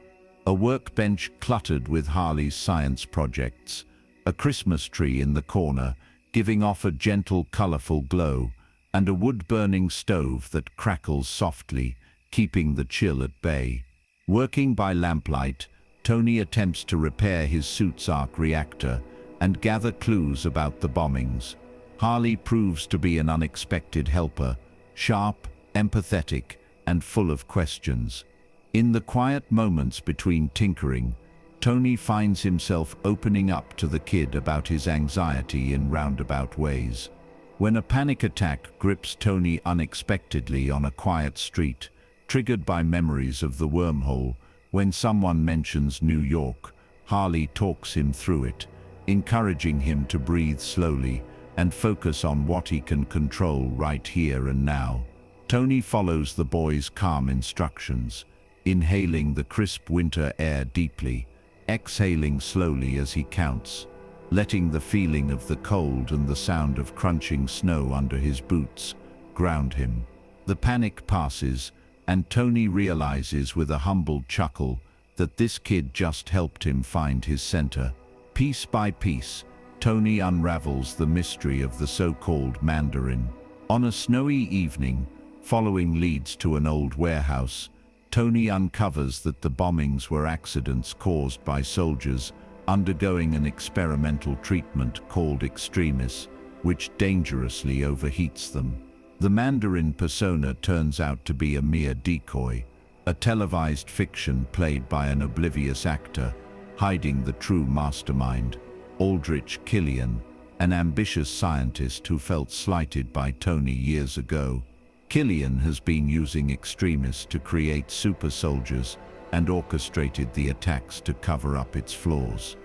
a workbench cluttered with Harley's science projects, a Christmas tree in the corner, giving off a gentle, colorful glow, and a wood-burning stove that crackles softly, keeping the chill at bay. Working by lamplight, Tony attempts to repair his suit's arc reactor and gather clues about the bombings. Harley proves to be an unexpected helper, sharp, empathetic, and full of questions. In the quiet moments between tinkering, Tony finds himself opening up to the kid about his anxiety in roundabout ways. When a panic attack grips Tony unexpectedly on a quiet street, triggered by memories of the wormhole, when someone mentions New York, Harley talks him through it, encouraging him to breathe slowly and focus on what he can control right here and now. Tony follows the boy's calm instructions, inhaling the crisp winter air deeply, exhaling slowly as he counts, letting the feeling of the cold and the sound of crunching snow under his boots ground him. The panic passes, and Tony realizes with a humbled chuckle that this kid just helped him find his center. Piece by piece, Tony unravels the mystery of the so-called Mandarin. On a snowy evening, following leads to an old warehouse, Tony uncovers that the bombings were accidents caused by soldiers undergoing an experimental treatment called extremis, which dangerously overheats them. The Mandarin persona turns out to be a mere decoy, a televised fiction played by an oblivious actor, hiding the true mastermind, Aldrich Killian, an ambitious scientist who felt slighted by Tony years ago. Killian has been using extremis to create super soldiers and orchestrated the attacks to cover up its flaws.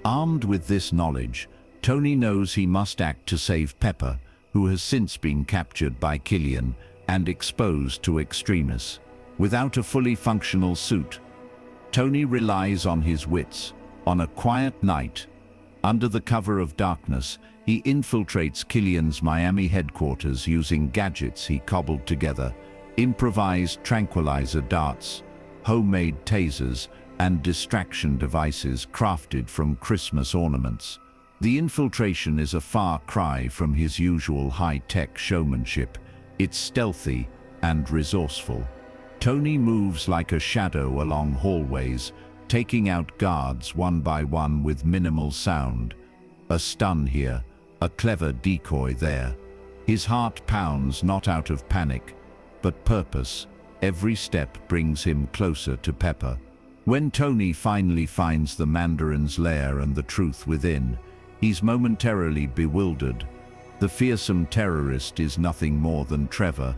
Armed with this knowledge, Tony knows he must act to save Pepper, who has since been captured by Killian and exposed to extremis. Without a fully functional suit, Tony relies on his wits. On a quiet night, under the cover of darkness, he infiltrates Killian's Miami headquarters using gadgets he cobbled together, improvised tranquilizer darts, homemade tasers, and distraction devices crafted from Christmas ornaments. The infiltration is a far cry from his usual high-tech showmanship. It's stealthy and resourceful. Tony moves like a shadow along hallways, taking out guards one by one with minimal sound. A stun here, a clever decoy there. His heart pounds not out of panic, but purpose. Every step brings him closer to Pepper. When Tony finally finds the Mandarin's lair and the truth within, he's momentarily bewildered. The fearsome terrorist is nothing more than Trevor,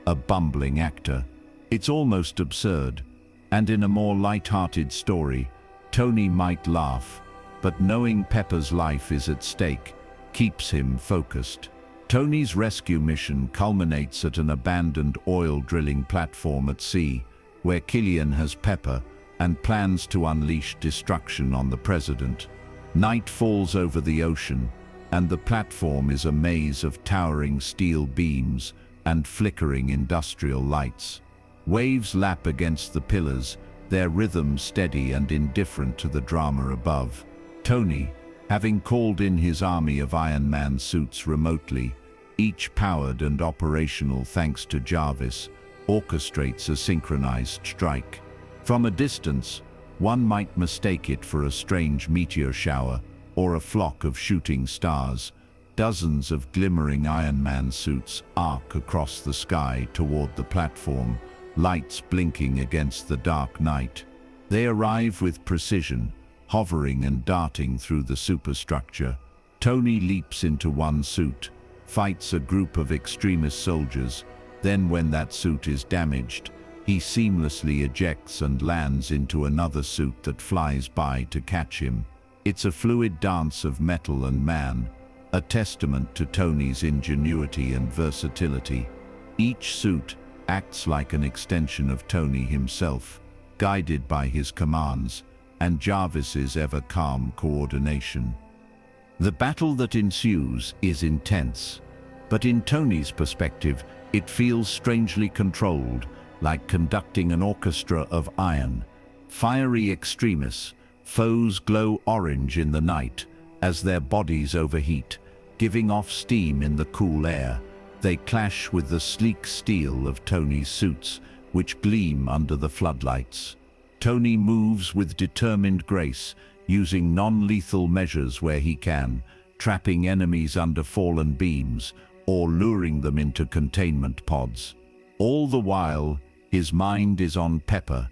a bumbling actor. It's almost absurd, and in a more light-hearted story, Tony might laugh, but knowing Pepper's life is at stake keeps him focused. Tony's rescue mission culminates at an abandoned oil drilling platform at sea, where Killian has Pepper and plans to unleash destruction on the president. Night falls over the ocean, and the platform is a maze of towering steel beams and flickering industrial lights. Waves lap against the pillars, their rhythm steady and indifferent to the drama above. Tony, having called in his army of Iron Man suits remotely, each powered and operational thanks to Jarvis, orchestrates a synchronized strike. From a distance, one might mistake it for a strange meteor shower or a flock of shooting stars. Dozens of glimmering Iron Man suits arc across the sky toward the platform, lights blinking against the dark night. They arrive with precision, hovering and darting through the superstructure. Tony leaps into one suit, fights a group of extremist soldiers, then when that suit is damaged, he seamlessly ejects and lands into another suit that flies by to catch him. It's a fluid dance of metal and man, a testament to Tony's ingenuity and versatility. Each suit acts like an extension of Tony himself, guided by his commands and Jarvis's ever-calm coordination. The battle that ensues is intense, but in Tony's perspective, it feels strangely controlled, like conducting an orchestra of iron. Fiery extremists, foes glow orange in the night as their bodies overheat, giving off steam in the cool air. They clash with the sleek steel of Tony's suits, which gleam under the floodlights. Tony moves with determined grace, using non-lethal measures where he can, trapping enemies under fallen beams or luring them into containment pods. All the while, his mind is on Pepper.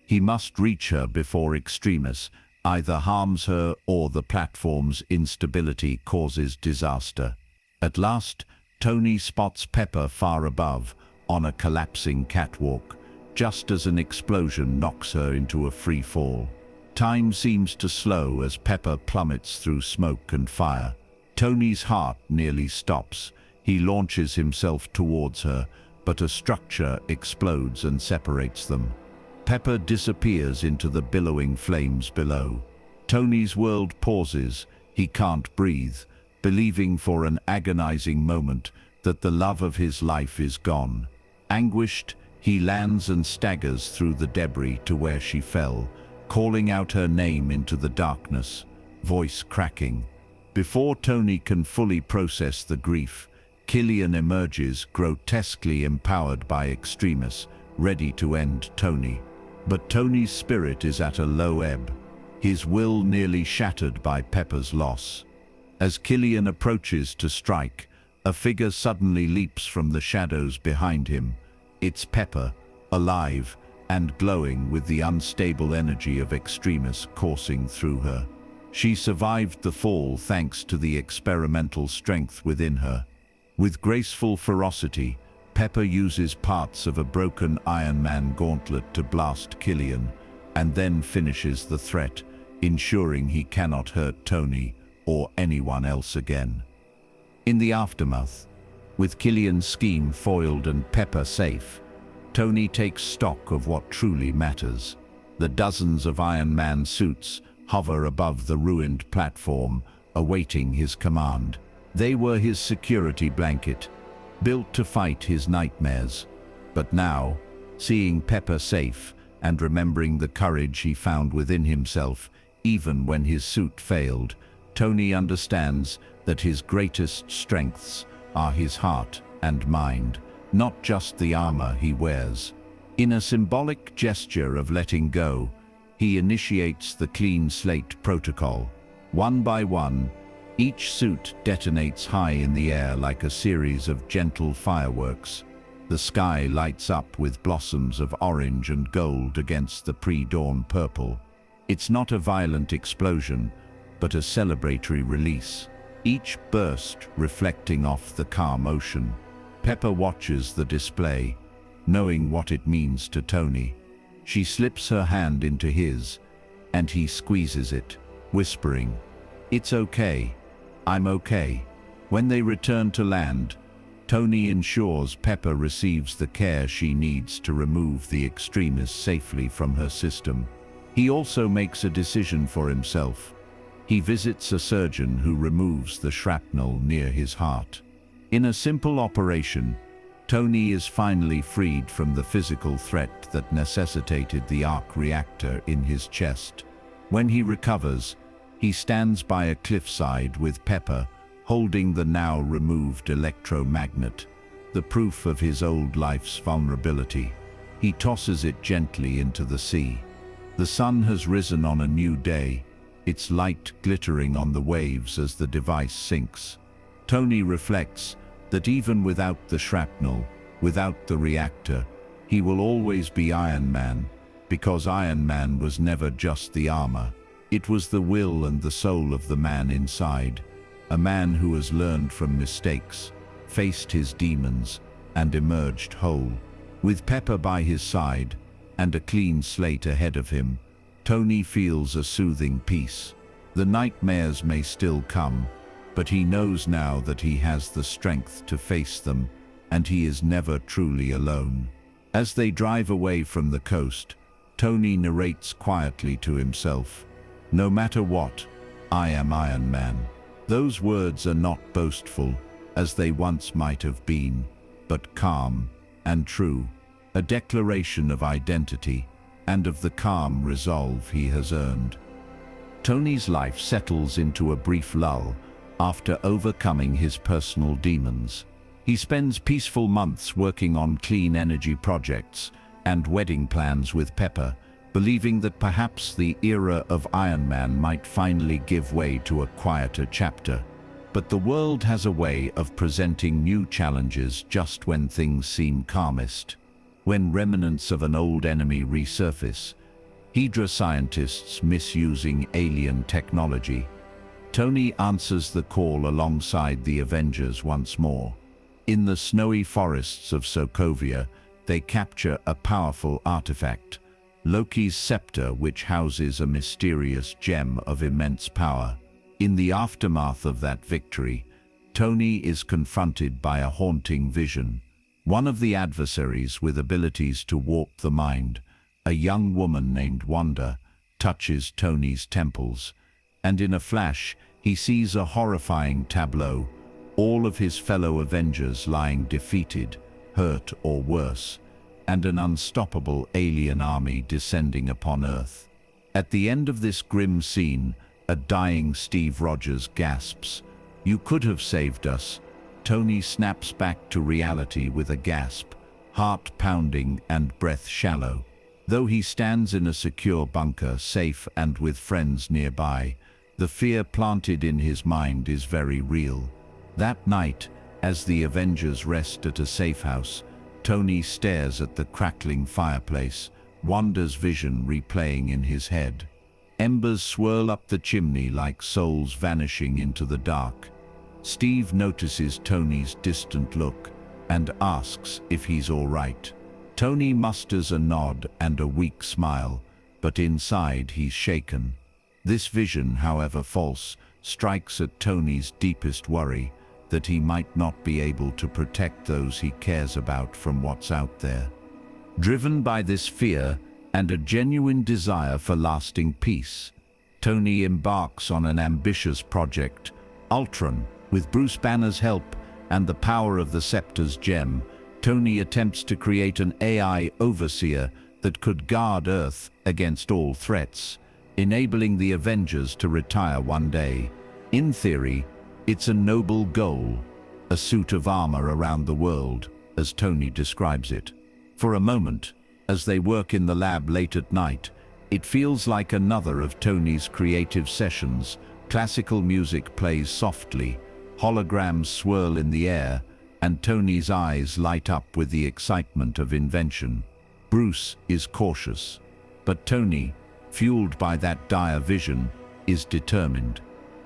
He must reach her before Extremis either harms her or the platform's instability causes disaster. At last, Tony spots Pepper far above, on a collapsing catwalk, just as an explosion knocks her into a free fall. Time seems to slow as Pepper plummets through smoke and fire. Tony's heart nearly stops. He launches himself towards her, but a structure explodes and separates them. Pepper disappears into the billowing flames below. Tony's world pauses. He can't breathe, believing for an agonizing moment that the love of his life is gone. Anguished, he lands and staggers through the debris to where she fell, calling out her name into the darkness, voice cracking. Before Tony can fully process the grief, Killian emerges, grotesquely empowered by Extremis, ready to end Tony. But Tony's spirit is at a low ebb, his will nearly shattered by Pepper's loss. As Killian approaches to strike, a figure suddenly leaps from the shadows behind him. It's Pepper, alive and glowing with the unstable energy of Extremis coursing through her. She survived the fall thanks to the experimental strength within her. With graceful ferocity, Pepper uses parts of a broken Iron Man gauntlet to blast Killian, and then finishes the threat, ensuring he cannot hurt Tony or anyone else again. In the aftermath, with Killian's scheme foiled and Pepper safe, Tony takes stock of what truly matters. The dozens of Iron Man suits hover above the ruined platform, awaiting his command. They were his security blanket, built to fight his nightmares. But now, seeing Pepper safe and remembering the courage he found within himself, even when his suit failed, Tony understands that his greatest strengths are his heart and mind, not just the armor he wears. In a symbolic gesture of letting go, he initiates the clean slate protocol. One by one, each suit detonates high in the air like a series of gentle fireworks. The sky lights up with blossoms of orange and gold against the pre-dawn purple. It's not a violent explosion, but a celebratory release, each burst reflecting off the calm ocean. Pepper watches the display, knowing what it means to Tony. She slips her hand into his, and he squeezes it, whispering, "It's okay. I'm okay." When they return to land, Tony ensures Pepper receives the care she needs to remove the Extremis safely from her system. He also makes a decision for himself. He visits a surgeon who removes the shrapnel near his heart. In a simple operation, Tony is finally freed from the physical threat that necessitated the arc reactor in his chest. When he recovers, he stands by a cliffside with Pepper, holding the now removed electromagnet, the proof of his old life's vulnerability. He tosses it gently into the sea. The sun has risen on a new day, its light glittering on the waves as the device sinks. Tony reflects that even without the shrapnel, without the reactor, he will always be Iron Man, because Iron Man was never just the armor. It was the will and the soul of the man inside, a man who has learned from mistakes, faced his demons, and emerged whole. With Pepper by his side, and a clean slate ahead of him, Tony feels a soothing peace. The nightmares may still come, but he knows now that he has the strength to face them, and he is never truly alone. As they drive away from the coast, Tony narrates quietly to himself, "No matter what, I am Iron Man." Those words are not boastful, as they once might have been, but calm and true, a declaration of identity and of the calm resolve he has earned. Tony's life settles into a brief lull after overcoming his personal demons. He spends peaceful months working on clean energy projects and wedding plans with Pepper, believing that perhaps the era of Iron Man might finally give way to a quieter chapter. But the world has a way of presenting new challenges just when things seem calmest. When remnants of an old enemy resurface, Hydra scientists misusing alien technology, Tony answers the call alongside the Avengers once more. In the snowy forests of Sokovia, they capture a powerful artifact, Loki's scepter, which houses a mysterious gem of immense power. In the aftermath of that victory, Tony is confronted by a haunting vision. One of the adversaries with abilities to warp the mind, a young woman named Wanda, touches Tony's temples, and in a flash, he sees a horrifying tableau, all of his fellow Avengers lying defeated, hurt or worse, and an unstoppable alien army descending upon Earth. At the end of this grim scene, a dying Steve Rogers gasps, "You could have saved us." Tony snaps back to reality with a gasp, heart pounding and breath shallow. Though he stands in a secure bunker, safe and with friends nearby, the fear planted in his mind is very real. That night, as the Avengers rest at a safe house, Tony stares at the crackling fireplace, Wanda's vision replaying in his head. Embers swirl up the chimney like souls vanishing into the dark. Steve notices Tony's distant look and asks if he's all right. Tony musters a nod and a weak smile, but inside he's shaken. This vision, however false, strikes at Tony's deepest worry, that he might not be able to protect those he cares about from what's out there. Driven by this fear and a genuine desire for lasting peace, Tony embarks on an ambitious project, Ultron. With Bruce Banner's help and the power of the Scepter's gem, Tony attempts to create an AI overseer that could guard Earth against all threats, enabling the Avengers to retire one day. In theory, it's a noble goal, a suit of armor around the world, as Tony describes it. For a moment, as they work in the lab late at night, it feels like another of Tony's creative sessions. Classical music plays softly, holograms swirl in the air, and Tony's eyes light up with the excitement of invention. Bruce is cautious, but Tony, fueled by that dire vision, is determined.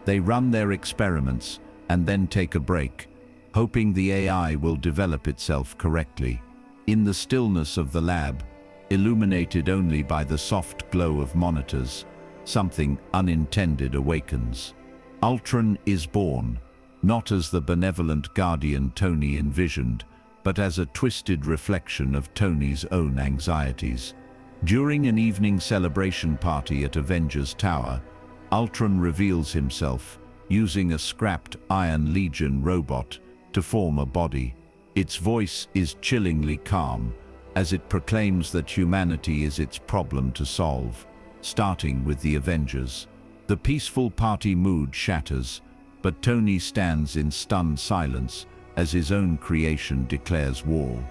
They run their experiments and then take a break, hoping the AI will develop itself correctly. In the stillness of the lab, illuminated only by the soft glow of monitors, something unintended awakens. Ultron is born, not as the benevolent guardian Tony envisioned, but as a twisted reflection of Tony's own anxieties. During an evening celebration party at Avengers Tower, Ultron reveals himself, using a scrapped Iron Legion robot to form a body. Its voice is chillingly calm, as it proclaims that humanity is its problem to solve, starting with the Avengers. The peaceful party mood shatters, but Tony stands in stunned silence as his own creation declares war.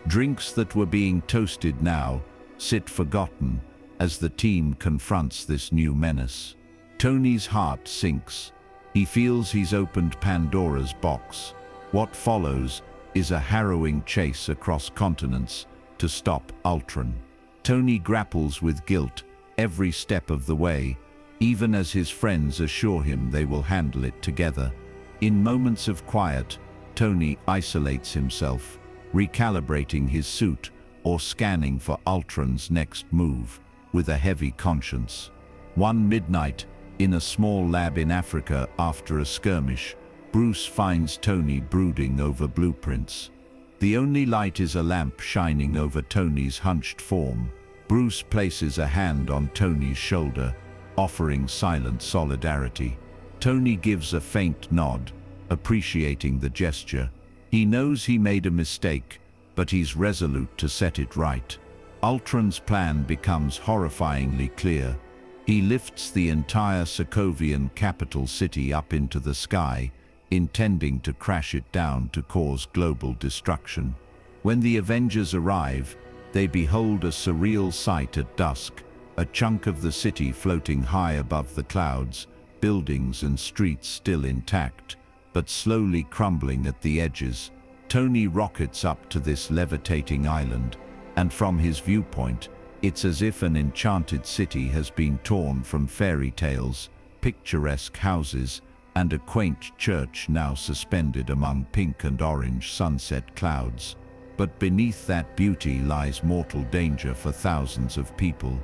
Drinks that were being toasted now sit forgotten as the team confronts this new menace. Tony's heart sinks. He feels he's opened Pandora's box. What follows is a harrowing chase across continents to stop Ultron. Tony grapples with guilt every step of the way, even as his friends assure him they will handle it together. In moments of quiet, Tony isolates himself, recalibrating his suit or scanning for Ultron's next move, with a heavy conscience. One midnight, in a small lab in Africa after a skirmish, Bruce finds Tony brooding over blueprints. The only light is a lamp shining over Tony's hunched form. Bruce places a hand on Tony's shoulder, offering silent solidarity. Tony gives a faint nod, appreciating the gesture. He knows he made a mistake, but he's resolute to set it right. Ultron's plan becomes horrifyingly clear. He lifts the entire Sokovian capital city up into the sky, intending to crash it down to cause global destruction. When the Avengers arrive, they behold a surreal sight at dusk. a chunk of the city floating high above the clouds, buildings and streets still intact, but slowly crumbling at the edges. Tony rockets up to this levitating island, and from his viewpoint, it's as if an enchanted city has been torn from fairy tales, picturesque houses, and a quaint church now suspended among pink and orange sunset clouds. But beneath that beauty lies mortal danger for thousands of people.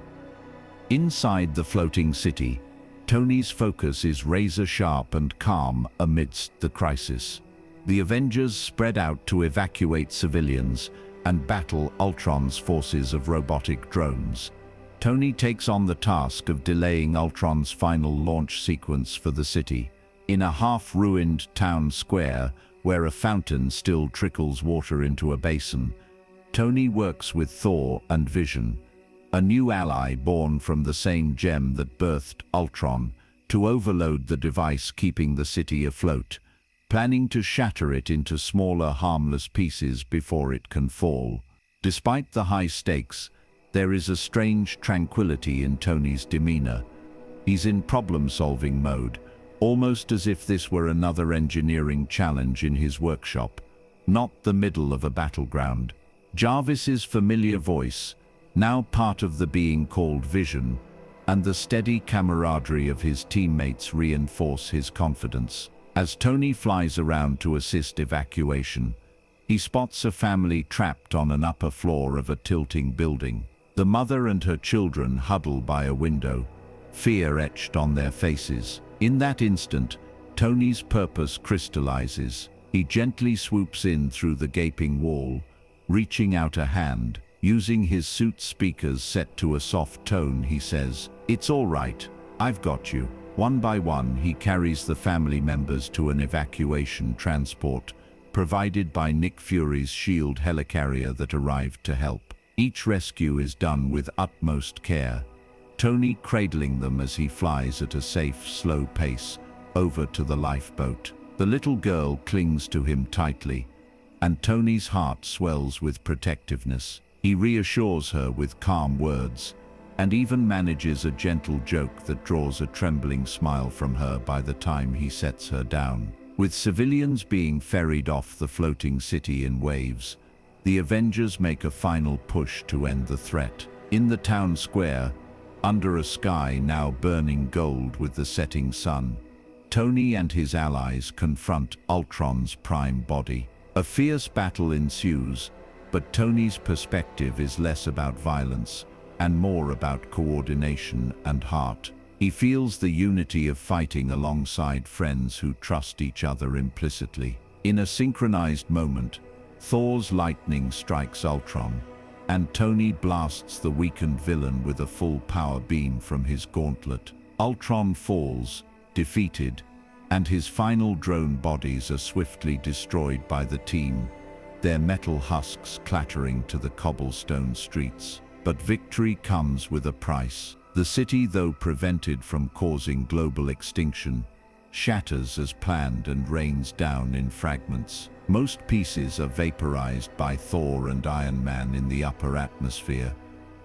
Inside the floating city, Tony's focus is razor-sharp and calm amidst the crisis. The Avengers spread out to evacuate civilians and battle Ultron's forces of robotic drones. Tony takes on the task of delaying Ultron's final launch sequence for the city. In a half-ruined town square, where a fountain still trickles water into a basin, Tony works with Thor and Vision, a new ally born from the same gem that birthed Ultron, to overload the device keeping the city afloat, planning to shatter it into smaller, harmless pieces before it can fall. Despite the high stakes, there is a strange tranquility in Tony's demeanor. He's in problem-solving mode, almost as if this were another engineering challenge in his workshop, not the middle of a battleground. Jarvis's familiar voice, now part of the being called Vision, and the steady camaraderie of his teammates reinforce his confidence. As Tony flies around to assist evacuation, he spots a family trapped on an upper floor of a tilting building. The mother and her children huddle by a window, fear etched on their faces. In that instant, Tony's purpose crystallizes. He gently swoops in through the gaping wall, reaching out a hand. Using his suit speakers set to a soft tone, he says, "It's all right, I've got you." One by one, he carries the family members to an evacuation transport, provided by Nick Fury's SHIELD helicarrier that arrived to help. Each rescue is done with utmost care, Tony cradling them as he flies at a safe, slow pace over to the lifeboat. The little girl clings to him tightly, and Tony's heart swells with protectiveness. He reassures her with calm words, and even manages a gentle joke that draws a trembling smile from her by the time he sets her down. With civilians being ferried off the floating city in waves, the Avengers make a final push to end the threat. In the town square, under a sky now burning gold with the setting sun, Tony and his allies confront Ultron's prime body. A fierce battle ensues, but Tony's perspective is less about violence and more about coordination and heart. He feels the unity of fighting alongside friends who trust each other implicitly. In a synchronized moment, Thor's lightning strikes Ultron, and Tony blasts the weakened villain with a full power beam from his gauntlet. Ultron falls, defeated, and his final drone bodies are swiftly destroyed by the team, their metal husks clattering to the cobblestone streets. But victory comes with a price. The city, though prevented from causing global extinction, shatters as planned and rains down in fragments. Most pieces are vaporized by Thor and Iron Man in the upper atmosphere,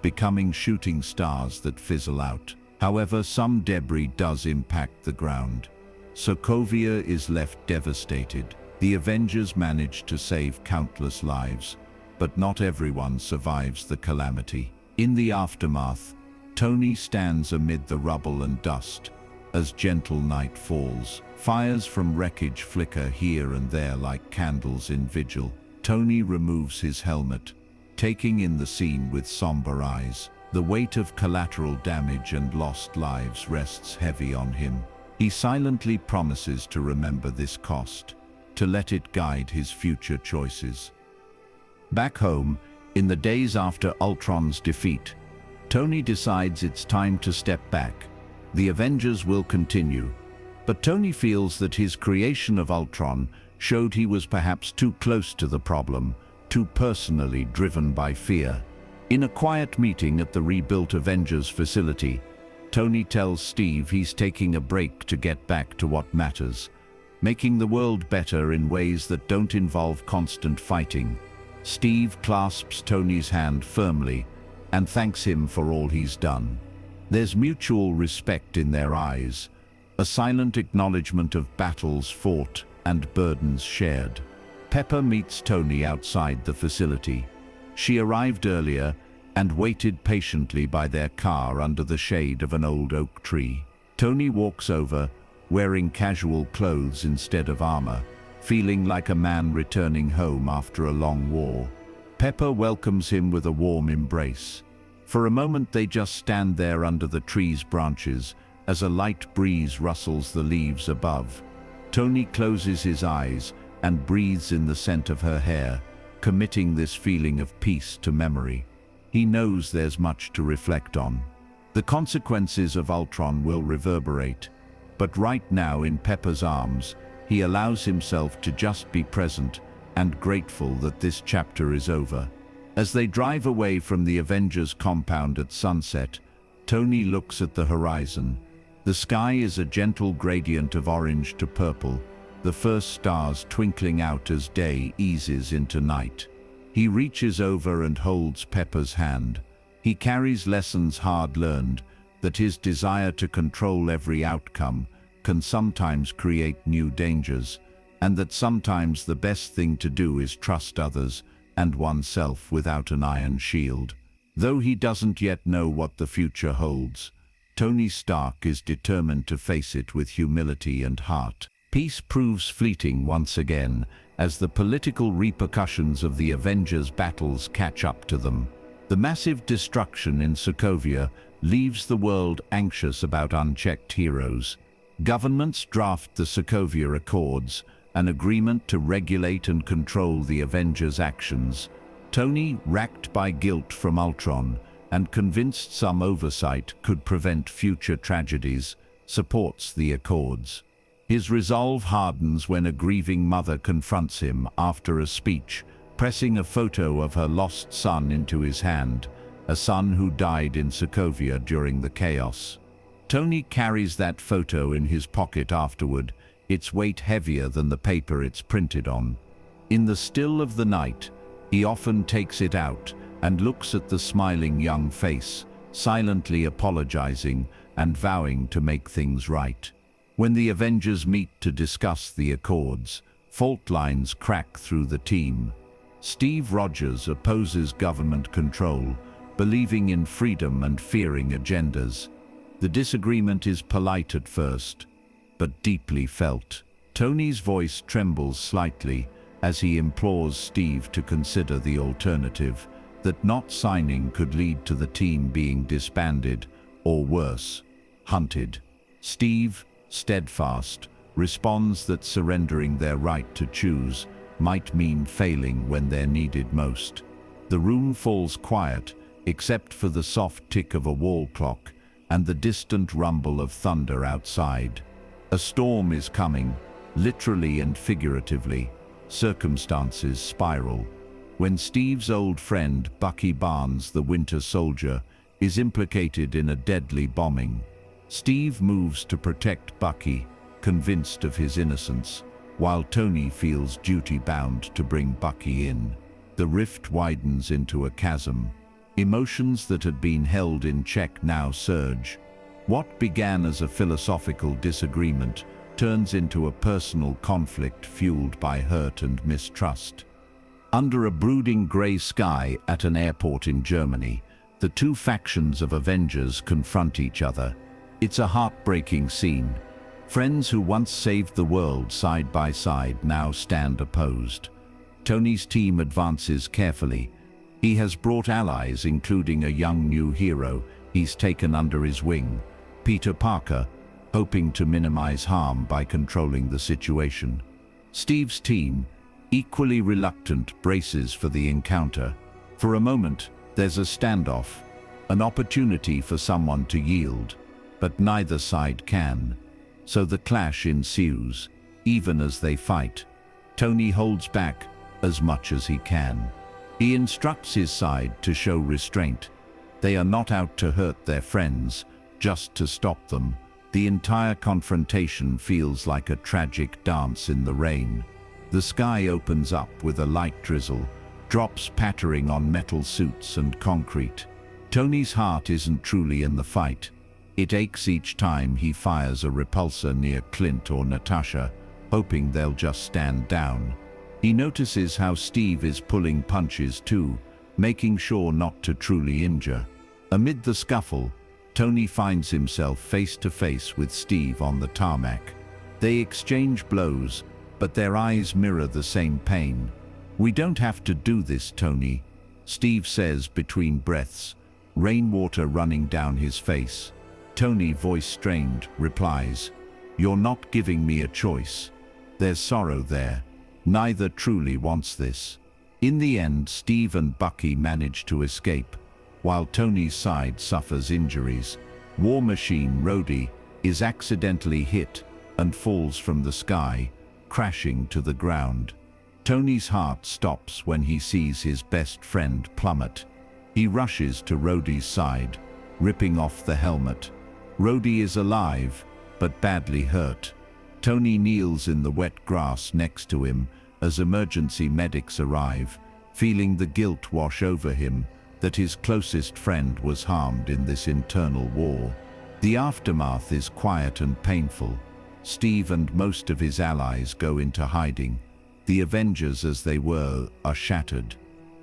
becoming shooting stars that fizzle out. However, some debris does impact the ground. Sokovia is left devastated. The Avengers manage to save countless lives, but not everyone survives the calamity. In the aftermath, Tony stands amid the rubble and dust as gentle night falls. Fires from wreckage flicker here and there like candles in vigil. Tony removes his helmet, taking in the scene with somber eyes. The weight of collateral damage and lost lives rests heavy on him. He silently promises to remember this cost, to let it guide his future choices. Back home, in the days after Ultron's defeat, Tony decides it's time to step back. The Avengers will continue, but Tony feels that his creation of Ultron showed he was perhaps too close to the problem, too personally driven by fear. In a quiet meeting at the rebuilt Avengers facility, Tony tells Steve he's taking a break to get back to what matters, making the world better in ways that don't involve constant fighting. Steve clasps Tony's hand firmly and thanks him for all he's done. There's mutual respect in their eyes, a silent acknowledgement of battles fought and burdens shared. Pepper meets Tony outside the facility. She arrived earlier and waited patiently by their car under the shade of an old oak tree. Tony walks over, wearing casual clothes instead of armor, feeling like a man returning home after a long war. Pepper welcomes him with a warm embrace. For a moment they just stand there under the tree's branches as a light breeze rustles the leaves above. Tony closes his eyes and breathes in the scent of her hair, committing this feeling of peace to memory. He knows there's much to reflect on. The consequences of Ultron will reverberate, but right now in Pepper's arms, he allows himself to just be present and grateful that this chapter is over. As they drive away from the Avengers compound at sunset, Tony looks at the horizon. The sky is a gentle gradient of orange to purple, the first stars twinkling out as day eases into night. He reaches over and holds Pepper's hand. He carries lessons hard learned, that his desire to control every outcome can sometimes create new dangers, and that sometimes the best thing to do is trust others and oneself without an iron shield. Though he doesn't yet know what the future holds, Tony Stark is determined to face it with humility and heart. Peace proves fleeting once again as the political repercussions of the Avengers' battles catch up to them. The massive destruction in Sokovia leaves the world anxious about unchecked heroes. Governments draft the Sokovia Accords, an agreement to regulate and control the Avengers' actions. Tony, racked by guilt from Ultron and convinced some oversight could prevent future tragedies, supports the Accords. His resolve hardens when a grieving mother confronts him after a speech, pressing a photo of her lost son into his hand, a son who died in Sokovia during the chaos. Tony carries that photo in his pocket afterward, its weight heavier than the paper it's printed on. In the still of the night, he often takes it out and looks at the smiling young face, silently apologizing and vowing to make things right. When the Avengers meet to discuss the Accords, fault lines crack through the team. Steve Rogers opposes government control, believing in freedom and fearing agendas. The disagreement is polite at first, but deeply felt. Tony's voice trembles slightly as he implores Steve to consider the alternative, that not signing could lead to the team being disbanded, or worse, hunted. Steve, steadfast, responds that surrendering their right to choose might mean failing when they're needed most. The room falls quiet, except for the soft tick of a wall clock and the distant rumble of thunder outside. A storm is coming, literally and figuratively. Circumstances spiral. When Steve's old friend, Bucky Barnes, the Winter Soldier, is implicated in a deadly bombing, Steve moves to protect Bucky, convinced of his innocence, while Tony feels duty-bound to bring Bucky in. The rift widens into a chasm. Emotions that had been held in check now surge. What began as a philosophical disagreement turns into a personal conflict fueled by hurt and mistrust. Under a brooding grey sky at an airport in Germany, the two factions of Avengers confront each other. It's a heartbreaking scene. Friends who once saved the world side by side now stand opposed. Tony's team advances carefully. He has brought allies, including a young new hero he's taken under his wing, Peter Parker, hoping to minimize harm by controlling the situation. Steve's team, equally reluctant, braces for the encounter. For a moment, there's a standoff, an opportunity for someone to yield, but neither side can. So the clash ensues. Even as they fight, Tony holds back as much as he can. He instructs his side to show restraint. They are not out to hurt their friends, just to stop them. The entire confrontation feels like a tragic dance in the rain. The sky opens up with a light drizzle, drops pattering on metal suits and concrete. Tony's heart isn't truly in the fight. It aches each time he fires a repulsor near Clint or Natasha, hoping they'll just stand down. He notices how Steve is pulling punches too, making sure not to truly injure. Amid the scuffle, Tony finds himself face to face with Steve on the tarmac. They exchange blows, but their eyes mirror the same pain. "We don't have to do this, Tony," Steve says between breaths, rainwater running down his face. Tony, voice strained, replies, "You're not giving me a choice. There's sorrow there. Neither truly wants this." In the end, Steve and Bucky manage to escape, while Tony's side suffers injuries. War Machine Rhodey is accidentally hit and falls from the sky, crashing to the ground. Tony's heart stops when he sees his best friend plummet. He rushes to Rhodey's side, ripping off the helmet. Rhodey is alive, but badly hurt. Tony kneels in the wet grass next to him as emergency medics arrive, feeling the guilt wash over him that his closest friend was harmed in this internal war. The aftermath is quiet and painful. Steve and most of his allies go into hiding. The Avengers, as they were, are shattered.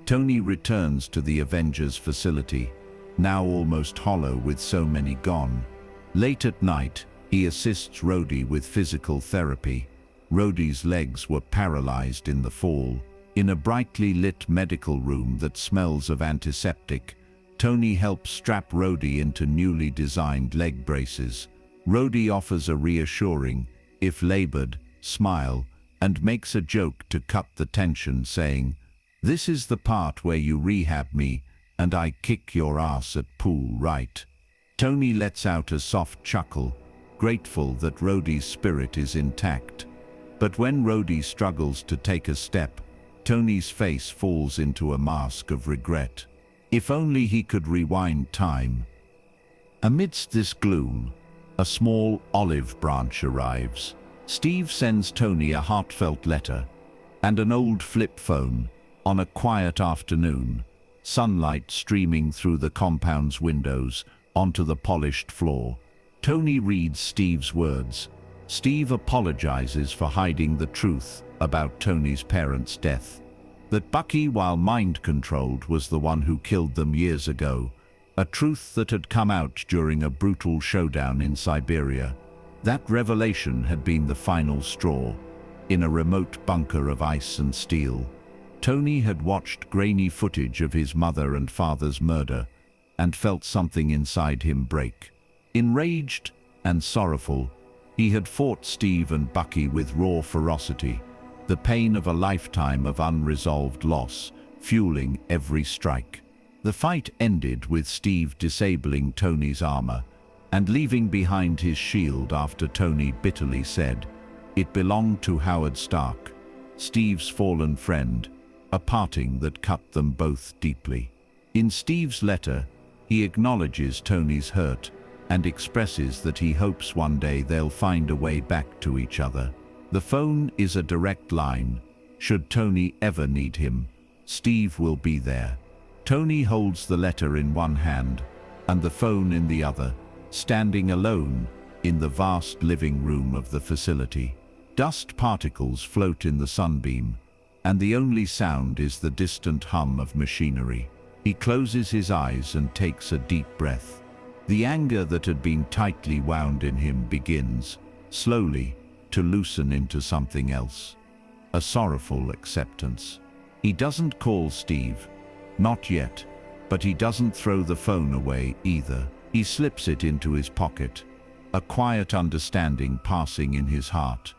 Tony returns to the Avengers facility, now almost hollow with so many gone. Late at night, he assists Rhodey with physical therapy. Rhodey's legs were paralyzed in the fall. In a brightly lit medical room that smells of antiseptic, Tony helps strap Rhodey into newly designed leg braces. Rhodey offers a reassuring, if labored, smile, and makes a joke to cut the tension, saying, "This is the part where you rehab me, and I kick your ass at pool, right?" Tony lets out a soft chuckle, grateful that Rhodey's spirit is intact. But when Rhodey struggles to take a step, Tony's face falls into a mask of regret. If only he could rewind time. Amidst this gloom, a small olive branch arrives. Steve sends Tony a heartfelt letter and an old flip phone on a quiet afternoon, sunlight streaming through the compound's windows onto the polished floor. Tony reads Steve's words. Steve apologizes for hiding the truth about Tony's parents' death. That Bucky, while mind-controlled, was the one who killed them years ago. A truth that had come out during a brutal showdown in Siberia. That revelation had been the final straw. In a remote bunker of ice and steel, Tony had watched grainy footage of his mother and father's murder and felt something inside him break. Enraged and sorrowful, he had fought Steve and Bucky with raw ferocity, the pain of a lifetime of unresolved loss fueling every strike. The fight ended with Steve disabling Tony's armor and leaving behind his shield after Tony bitterly said, "It belonged to Howard Stark, Steve's fallen friend," a parting that cut them both deeply. In Steve's letter, he acknowledges Tony's hurt and expresses that he hopes one day they'll find a way back to each other. The phone is a direct line. Should Tony ever need him, Steve will be there. Tony holds the letter in one hand and the phone in the other, standing alone in the vast living room of the facility. Dust particles float in the sunbeam, and the only sound is the distant hum of machinery. He closes his eyes and takes a deep breath. The anger that had been tightly wound in him begins, slowly, to loosen into something else. A sorrowful acceptance. He doesn't call Steve, not yet, but he doesn't throw the phone away either. He slips it into his pocket, a quiet understanding passing in his heart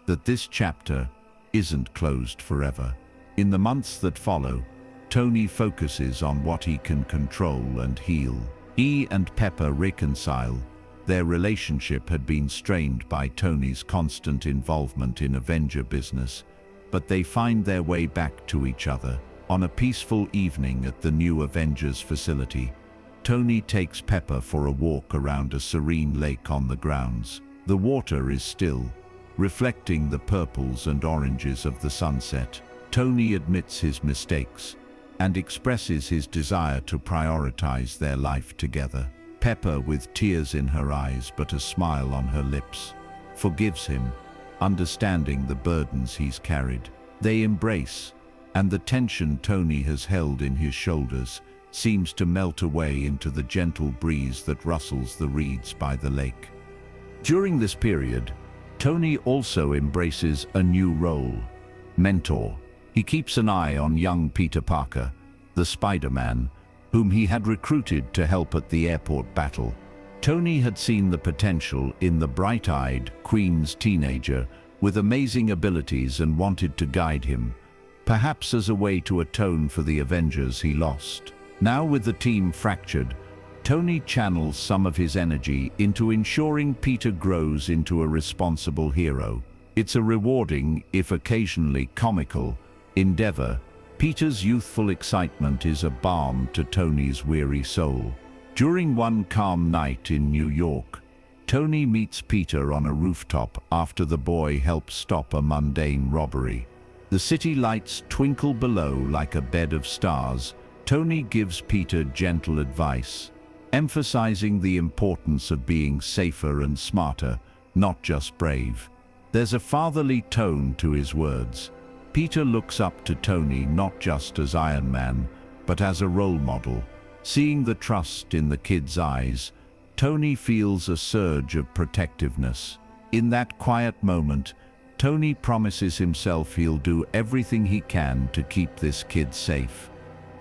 that this chapter isn't closed forever. In the months that follow, Tony focuses on what he can control and heal. He and Pepper reconcile. Their relationship had been strained by Tony's constant involvement in Avenger business, but they find their way back to each other. On a peaceful evening at the new Avengers facility, Tony takes Pepper for a walk around a serene lake on the grounds. The water is still, reflecting the purples and oranges of the sunset. Tony admits his mistakes and expresses his desire to prioritize their life together. Pepper, with tears in her eyes but a smile on her lips, forgives him, understanding the burdens he's carried. They embrace, and the tension Tony has held in his shoulders seems to melt away into the gentle breeze that rustles the reeds by the lake. During this period, Tony also embraces a new role: mentor. He keeps an eye on young Peter Parker, the Spider-Man, whom he had recruited to help at the airport battle. Tony had seen the potential in the bright-eyed Queen's teenager with amazing abilities and wanted to guide him, perhaps as a way to atone for the Avengers he lost. Now, with the team fractured, Tony channels some of his energy into ensuring Peter grows into a responsible hero. It's a rewarding, if occasionally comical, endeavor. Peter's youthful excitement is a balm to Tony's weary soul. During one calm night in New York, Tony meets Peter on a rooftop after the boy helps stop a mundane robbery. The city lights twinkle below like a bed of stars. Tony gives Peter gentle advice, emphasizing the importance of being safer and smarter, not just brave. There's a fatherly tone to his words. Peter looks up to Tony not just as Iron Man, but as a role model. Seeing the trust in the kid's eyes, Tony feels a surge of protectiveness. In that quiet moment, Tony promises himself he'll do everything he can to keep this kid safe,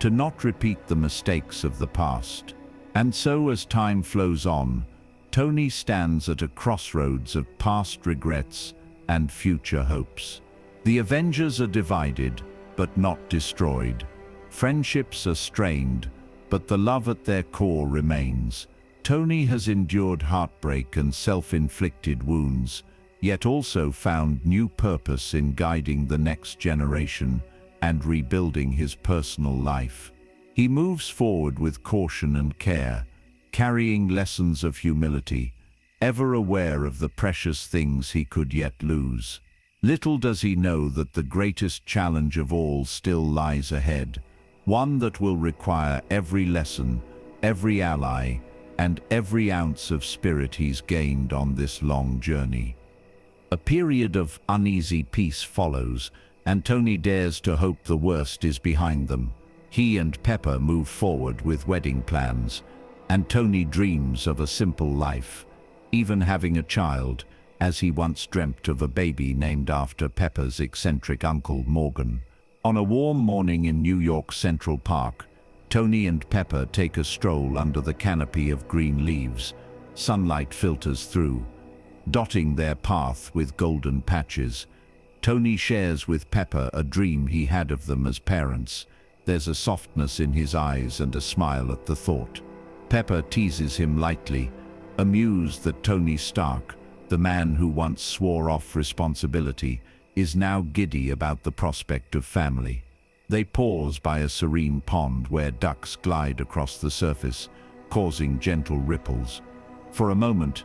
to not repeat the mistakes of the past. And so, as time flows on, Tony stands at a crossroads of past regrets and future hopes. The Avengers are divided, but not destroyed. Friendships are strained, but the love at their core remains. Tony has endured heartbreak and self-inflicted wounds, yet also found new purpose in guiding the next generation and rebuilding his personal life. He moves forward with caution and care, carrying lessons of humility, ever aware of the precious things he could yet lose. Little does he know that the greatest challenge of all still lies ahead, one that will require every lesson, every ally, and every ounce of spirit he's gained on this long journey. A period of uneasy peace follows, and Tony dares to hope the worst is behind them. He and Pepper move forward with wedding plans, and Tony dreams of a simple life, even having a child, as he once dreamt of a baby named after Pepper's eccentric uncle Morgan. On a warm morning in New York's Central Park, Tony and Pepper take a stroll under the canopy of green leaves. Sunlight filters through, dotting their path with golden patches. Tony shares with Pepper a dream he had of them as parents. There's a softness in his eyes and a smile at the thought. Pepper teases him lightly, amused that Tony Stark, the man who once swore off responsibility, is now giddy about the prospect of family. They pause by a serene pond where ducks glide across the surface, causing gentle ripples. For a moment,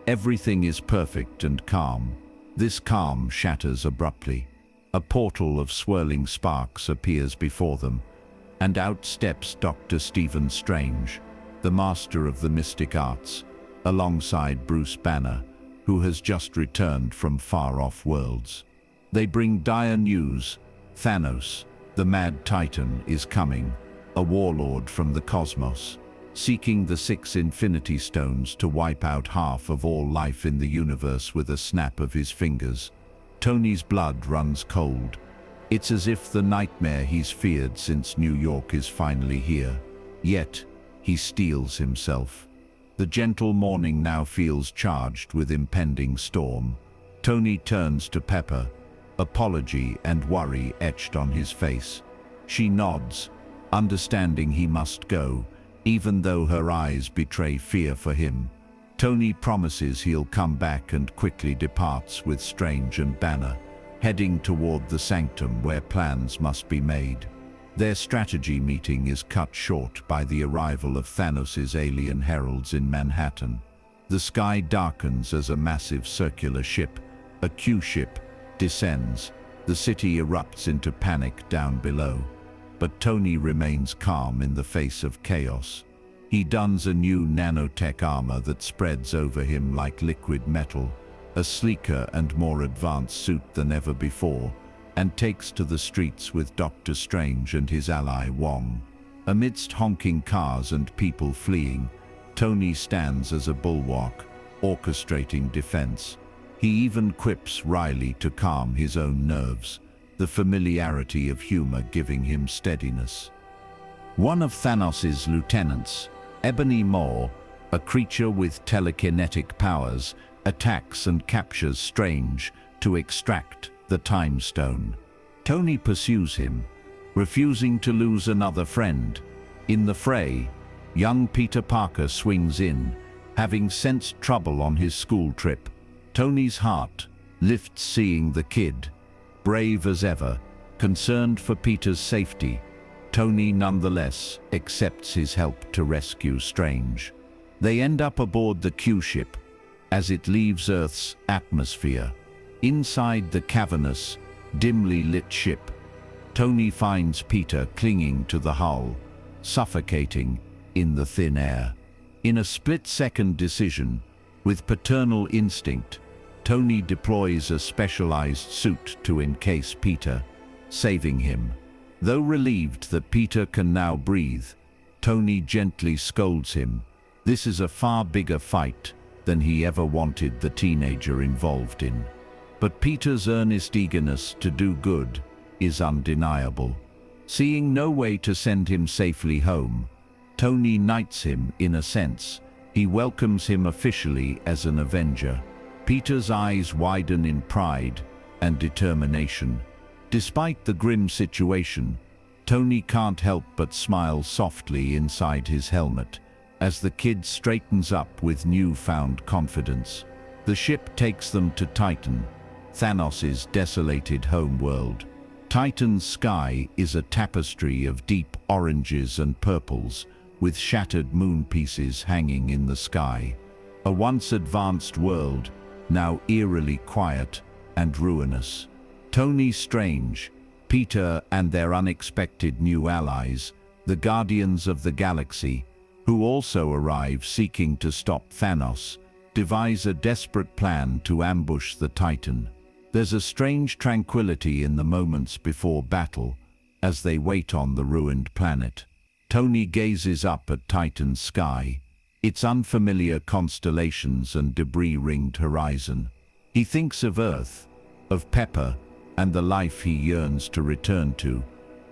everything is perfect and calm. This calm shatters abruptly. A portal of swirling sparks appears before them, and out steps Dr. Stephen Strange, the master of the mystic arts, alongside Bruce Banner, who has just returned from far-off worlds. They bring dire news. Thanos, the mad titan, is coming, a warlord from the cosmos, seeking the 6 Infinity Stones to wipe out half of all life in the universe with a snap of his fingers. Tony's blood runs cold. It's as if the nightmare he's feared since New York is finally here. Yet, he steels himself. The gentle morning now feels charged with impending storm. Tony turns to Pepper, apology and worry etched on his face. She nods, understanding he must go, even though her eyes betray fear for him. Tony promises he'll come back and quickly departs with Strange and Banner, heading toward the sanctum where plans must be made. Their strategy meeting is cut short by the arrival of Thanos' alien heralds in Manhattan. The sky darkens as a massive circular ship, a Q-ship, descends. The city erupts into panic down below. But Tony remains calm in the face of chaos. He dons a new nanotech armor that spreads over him like liquid metal, a sleeker and more advanced suit than ever before, and takes to the streets with Doctor Strange and his ally Wong. Amidst honking cars and people fleeing, Tony stands as a bulwark, orchestrating defense. He even quips Riley to calm his own nerves, the familiarity of humor giving him steadiness. One of Thanos' lieutenants, Ebony Maw, a creature with telekinetic powers, attacks and captures Strange to extract the Time Stone. Tony pursues him, refusing to lose another friend. In the fray, young Peter Parker swings in, having sensed trouble on his school trip. Tony's heart lifts seeing the kid, brave as ever, concerned for Peter's safety. Tony nonetheless accepts his help to rescue Strange. They end up aboard the Q-ship as it leaves Earth's atmosphere. Inside the cavernous, dimly lit ship, Tony finds Peter clinging to the hull, suffocating in the thin air. In a split-second decision, with paternal instinct, Tony deploys a specialized suit to encase Peter, saving him. Though relieved that Peter can now breathe, Tony gently scolds him. This is a far bigger fight than he ever wanted the teenager involved in. But Peter's earnest eagerness to do good is undeniable. Seeing no way to send him safely home, Tony knights him in a sense. He welcomes him officially as an Avenger. Peter's eyes widen in pride and determination. Despite the grim situation, Tony can't help but smile softly inside his helmet as the kid straightens up with newfound confidence. The ship takes them to Titan, Thanos' desolated homeworld. Titan's sky is a tapestry of deep oranges and purples, with shattered moon pieces hanging in the sky. A once advanced world, now eerily quiet and ruinous. Tony, Strange, Peter and their unexpected new allies, the Guardians of the Galaxy, who also arrive seeking to stop Thanos, devise a desperate plan to ambush the Titan. There's a strange tranquility in the moments before battle as they wait on the ruined planet. Tony gazes up at Titan's sky, its unfamiliar constellations and debris-ringed horizon. He thinks of Earth, of Pepper, and the life he yearns to return to,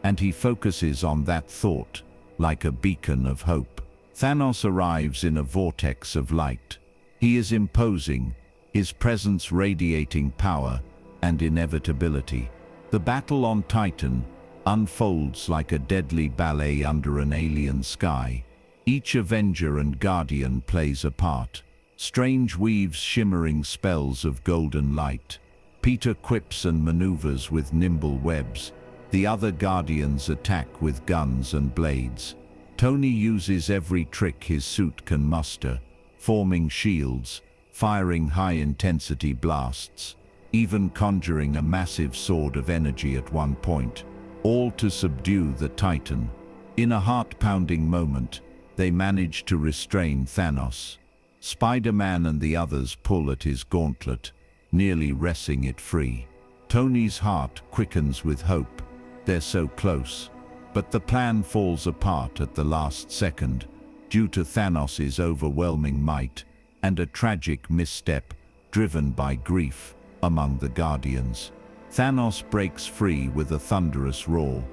and he focuses on that thought like a beacon of hope. Thanos arrives in a vortex of light. He is imposing, his presence radiating power and inevitability. The battle on Titan unfolds like a deadly ballet under an alien sky. Each Avenger and Guardian plays a part. Strange weaves shimmering spells of golden light. Peter quips and maneuvers with nimble webs. The other Guardians attack with guns and blades. Tony uses every trick his suit can muster, forming shields, firing high-intensity blasts, even conjuring a massive sword of energy at one point, all to subdue the Titan. In a heart-pounding moment, they manage to restrain Thanos. Spider-Man and the others pull at his gauntlet, nearly wresting it free. Tony's heart quickens with hope. They're so close. But the plan falls apart at the last second, due to Thanos' overwhelming might and a tragic misstep driven by grief among the Guardians. Thanos breaks free with a thunderous roar.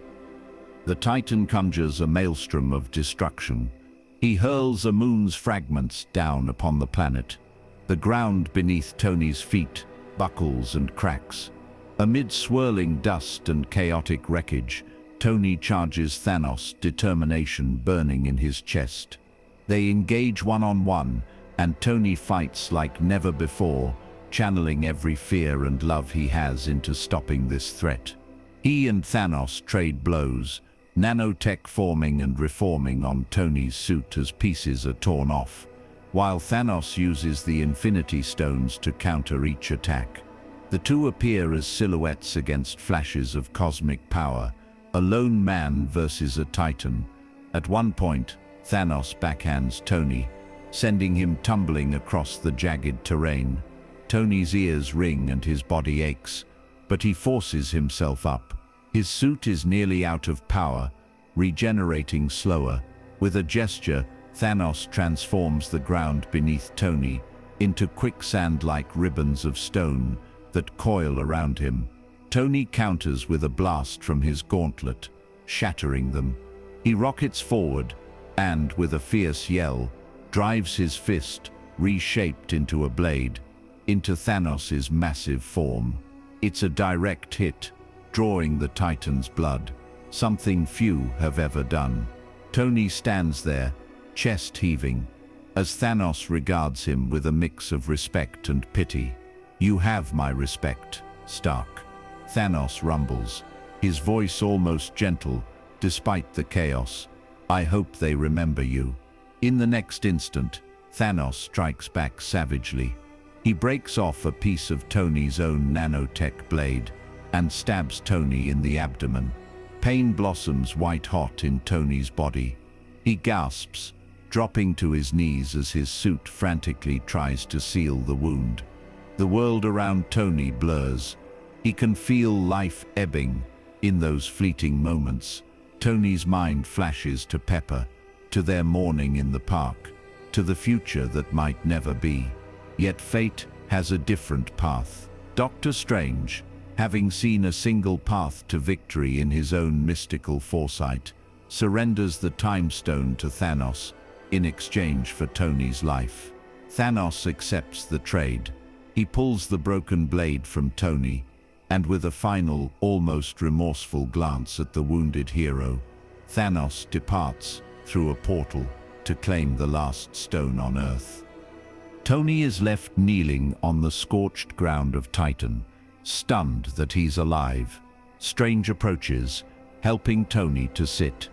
The Titan conjures a maelstrom of destruction. He hurls a moon's fragments down upon the planet. The ground beneath Tony's feet buckles and cracks. Amid swirling dust and chaotic wreckage, Tony charges Thanos, determination burning in his chest. They engage one-on-one, and Tony fights like never before, channeling every fear and love he has into stopping this threat. He and Thanos trade blows, nanotech forming and reforming on Tony's suit as pieces are torn off, while Thanos uses the Infinity Stones to counter each attack. The two appear as silhouettes against flashes of cosmic power, a lone man versus a Titan. At one point, Thanos backhands Tony, sending him tumbling across the jagged terrain. Tony's ears ring and his body aches, but he forces himself up. His suit is nearly out of power, regenerating slower. With a gesture, Thanos transforms the ground beneath Tony into quicksand-like ribbons of stone that coil around him. Tony counters with a blast from his gauntlet, shattering them. He rockets forward and, with a fierce yell, drives his fist, reshaped into a blade, into Thanos's massive form. It's a direct hit, drawing the Titan's blood, something few have ever done. Tony stands there, chest heaving, as Thanos regards him with a mix of respect and pity. "You have my respect, Stark." Thanos rumbles, his voice almost gentle, despite the chaos. "I hope they remember you." In the next instant, Thanos strikes back savagely. He breaks off a piece of Tony's own nanotech blade and stabs Tony in the abdomen. Pain blossoms white-hot in Tony's body. He gasps, dropping to his knees as his suit frantically tries to seal the wound. The world around Tony blurs. He can feel life ebbing in those fleeting moments. Tony's mind flashes to Pepper, to their morning in the park, to the future that might never be. Yet fate has a different path. Doctor Strange, having seen a single path to victory in his own mystical foresight, surrenders the Time Stone to Thanos in exchange for Tony's life. Thanos accepts the trade. He pulls the broken blade from Tony, and with a final, almost remorseful glance at the wounded hero, Thanos departs through a portal to claim the last stone on Earth. Tony is left kneeling on the scorched ground of Titan, stunned that he's alive. Strange approaches, helping Tony to sit.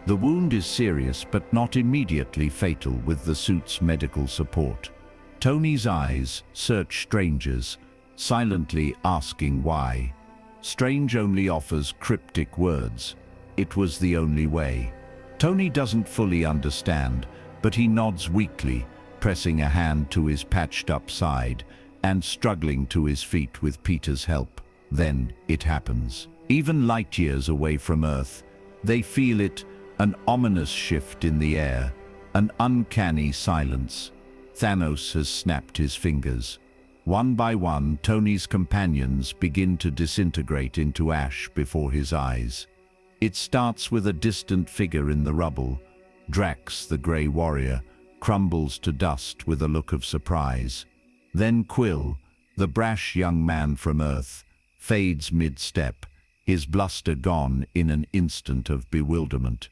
The wound is serious but not immediately fatal with the suit's medical support. Tony's eyes search Strange's, silently asking why. Strange only offers cryptic words. "It was the only way." Tony doesn't fully understand, but he nods weakly, pressing a hand to his patched-up side and struggling to his feet with Peter's help. Then it happens. Even light years away from Earth, they feel it, an ominous shift in the air, an uncanny silence. Thanos has snapped his fingers. One by one, Tony's companions begin to disintegrate into ash before his eyes. It starts with a distant figure in the rubble. Drax, the Grey Warrior, crumbles to dust with a look of surprise. Then Quill, the brash young man from Earth, fades mid-step, his bluster gone in an instant of bewilderment.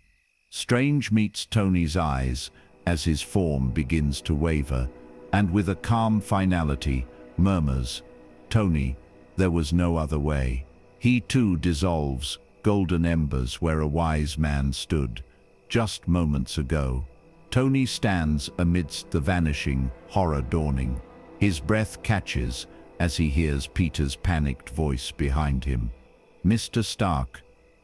Strange meets Tony's eyes as his form begins to waver, and with a calm finality, murmurs, "Tony, there was no other way." He too dissolves, golden embers where a wise man stood, just moments ago. Tony stands amidst the vanishing, horror dawning. His breath catches as he hears Peter's panicked voice behind him. "Mr. Stark,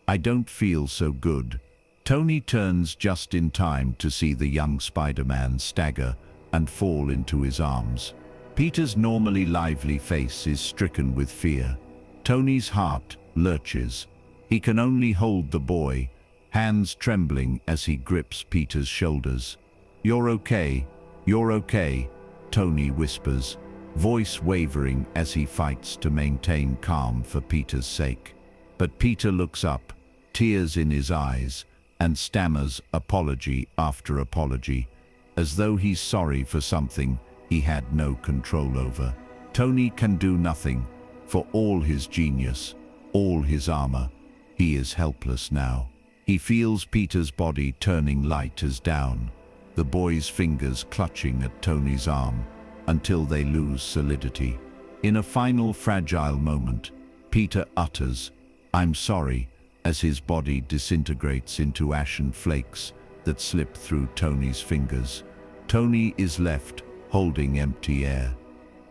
I don't feel so good." Tony turns just in time to see the young Spider-Man stagger and fall into his arms. Peter's normally lively face is stricken with fear. Tony's heart lurches. He can only hold the boy, hands trembling as he grips Peter's shoulders. "You're okay, you're okay," Tony whispers, voice wavering as he fights to maintain calm for Peter's sake. But Peter looks up, tears in his eyes, and stammers apology after apology, as though he's sorry for something he had no control over. Tony can do nothing. For all his genius, all his armor, he is helpless now. He feels Peter's body turning light as down, the boy's fingers clutching at Tony's arm until they lose solidity. In a final fragile moment, Peter utters, "I'm sorry," as his body disintegrates into ashen flakes that slip through Tony's fingers. Tony is left holding empty air.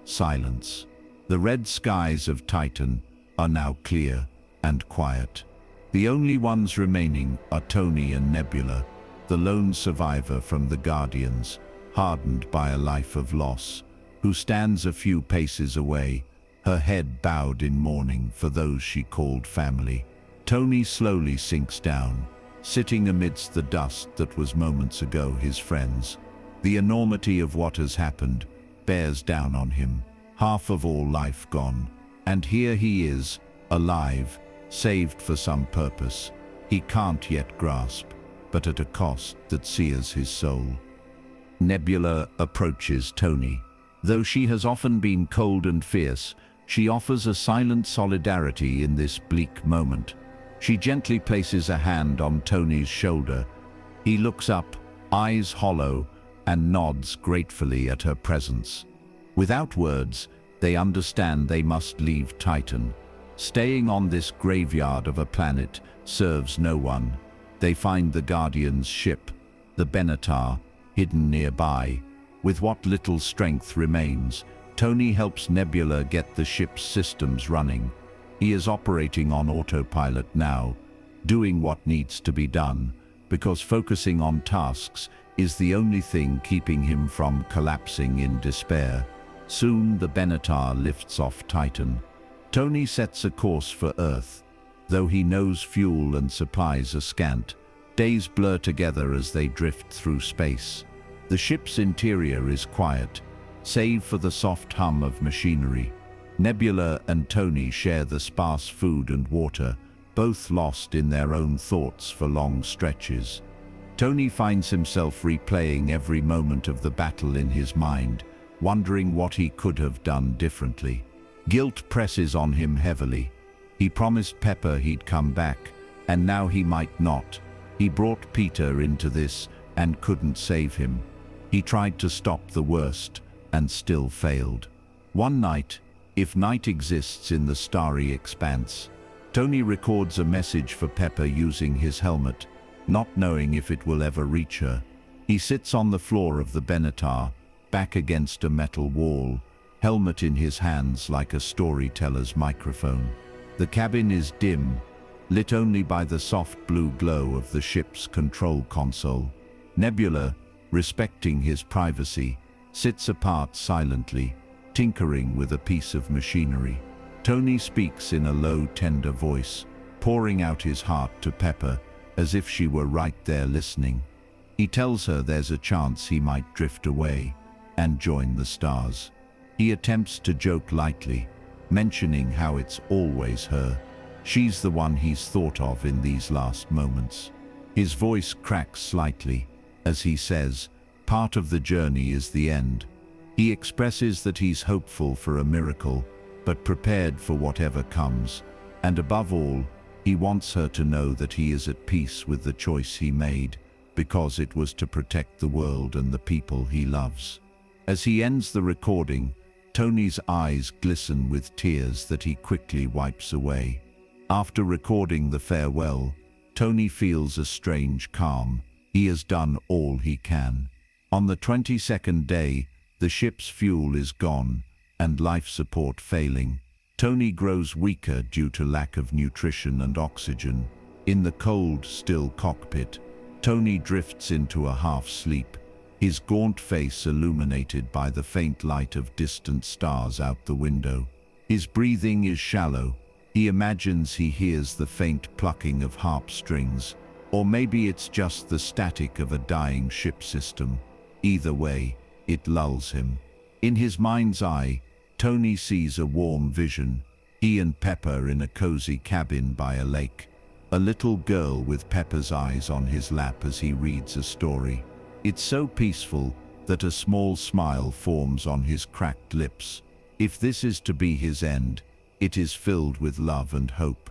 Silence. The red skies of Titan are now clear and quiet. The only ones remaining are Tony and Nebula, the lone survivor from the Guardians, hardened by a life of loss, who stands a few paces away, her head bowed in mourning for those she called family. Tony slowly sinks down, sitting amidst the dust that was moments ago his friends. The enormity of what has happened bears down on him, half of all life gone. And here he is, alive, saved for some purpose he can't yet grasp, but at a cost that sears his soul. Nebula approaches Tony. Though she has often been cold and fierce, she offers a silent solidarity in this bleak moment. She gently places a hand on Tony's shoulder. He looks up, eyes hollow, and nods gratefully at her presence. Without words, they understand they must leave Titan. Staying on this graveyard of a planet serves no one. They find the Guardian's ship, the Benatar, hidden nearby. With what little strength remains, Tony helps Nebula get the ship's systems running. He is operating on autopilot now, doing what needs to be done, because focusing on tasks is the only thing keeping him from collapsing in despair. Soon the Benatar lifts off Titan. Tony sets a course for Earth. Though he knows fuel and supplies are scant, days blur together as they drift through space. The ship's interior is quiet, save for the soft hum of machinery. Nebula and Tony share the sparse food and water, both lost in their own thoughts for long stretches. Tony finds himself replaying every moment of the battle in his mind, wondering what he could have done differently. Guilt presses on him heavily. He promised Pepper he'd come back, and now he might not. He brought Peter into this and couldn't save him. He tried to stop the worst and still failed. One night, if night exists in the starry expanse, Tony records a message for Pepper using his helmet, not knowing if it will ever reach her. He sits on the floor of the Benatar, back against a metal wall, helmet in his hands like a storyteller's microphone. The cabin is dim, lit only by the soft blue glow of the ship's control console. Nebula, respecting his privacy, sits apart silently, tinkering with a piece of machinery. Tony speaks in a low, tender voice, pouring out his heart to Pepper, as if she were right there listening. He tells her there's a chance he might drift away and join the stars. He attempts to joke lightly, mentioning how it's always her. She's the one he's thought of in these last moments. His voice cracks slightly as he says, part of the journey is the end. He expresses that he's hopeful for a miracle, but prepared for whatever comes. And above all, he wants her to know that he is at peace with the choice he made, because it was to protect the world and the people he loves. As he ends the recording, Tony's eyes glisten with tears that he quickly wipes away. After recording the farewell, Tony feels a strange calm. He has done all he can. On the 22nd day, the ship's fuel is gone and life support failing. Tony grows weaker due to lack of nutrition and oxygen. In the cold, still cockpit, Tony drifts into a half-sleep, his gaunt face illuminated by the faint light of distant stars out the window. His breathing is shallow. He imagines he hears the faint plucking of harp strings, or maybe it's just the static of a dying ship system. Either way, it lulls him. In his mind's eye, Tony sees a warm vision. He and Pepper in a cozy cabin by a lake. A little girl with Pepper's eyes on his lap as he reads a story. It's so peaceful that a small smile forms on his cracked lips. If this is to be his end, it is filled with love and hope.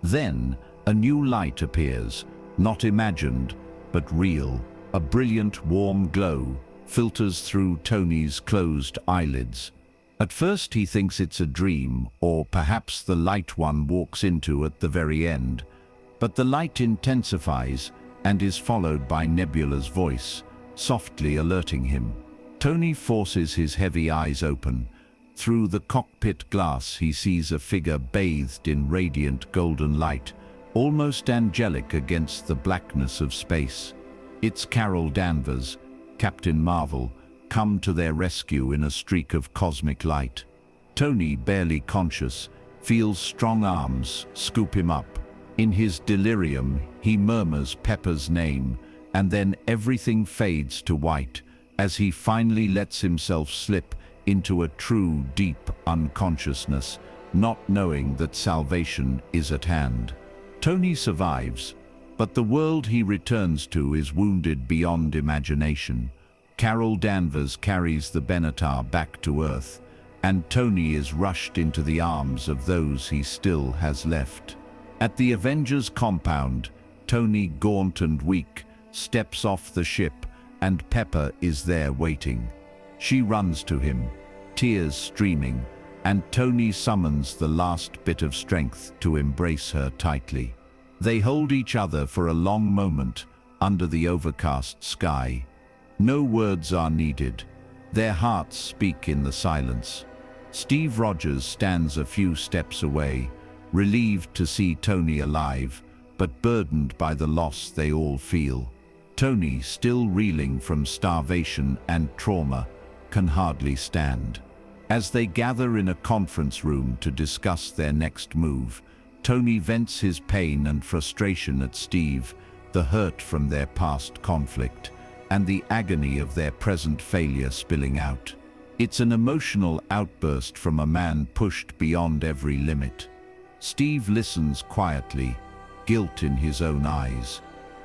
Then, a new light appears, not imagined, but real. A brilliant, warm glow filters through Tony's closed eyelids. At first he thinks it's a dream, or perhaps the light one walks into at the very end. But the light intensifies and is followed by Nebula's voice, softly alerting him. Tony forces his heavy eyes open. Through the cockpit glass he sees a figure bathed in radiant golden light, almost angelic against the blackness of space. It's Carol Danvers, Captain Marvel, come to their rescue in a streak of cosmic light. Tony, barely conscious, feels strong arms scoop him up. In his delirium, he murmurs Pepper's name, and then everything fades to white as he finally lets himself slip into a true, deep unconsciousness, not knowing that salvation is at hand. Tony survives, but the world he returns to is wounded beyond imagination. Carol Danvers carries the Benatar back to Earth, and Tony is rushed into the arms of those he still has left. At the Avengers compound, Tony, gaunt and weak, steps off the ship, and Pepper is there waiting. She runs to him, tears streaming, and Tony summons the last bit of strength to embrace her tightly. They hold each other for a long moment under the overcast sky. No words are needed. Their hearts speak in the silence. Steve Rogers stands a few steps away, relieved to see Tony alive, but burdened by the loss they all feel. Tony, still reeling from starvation and trauma, can hardly stand. As they gather in a conference room to discuss their next move, Tony vents his pain and frustration at Steve, the hurt from their past conflict, and the agony of their present failure spilling out. It's an emotional outburst from a man pushed beyond every limit. Steve listens quietly, guilt in his own eyes.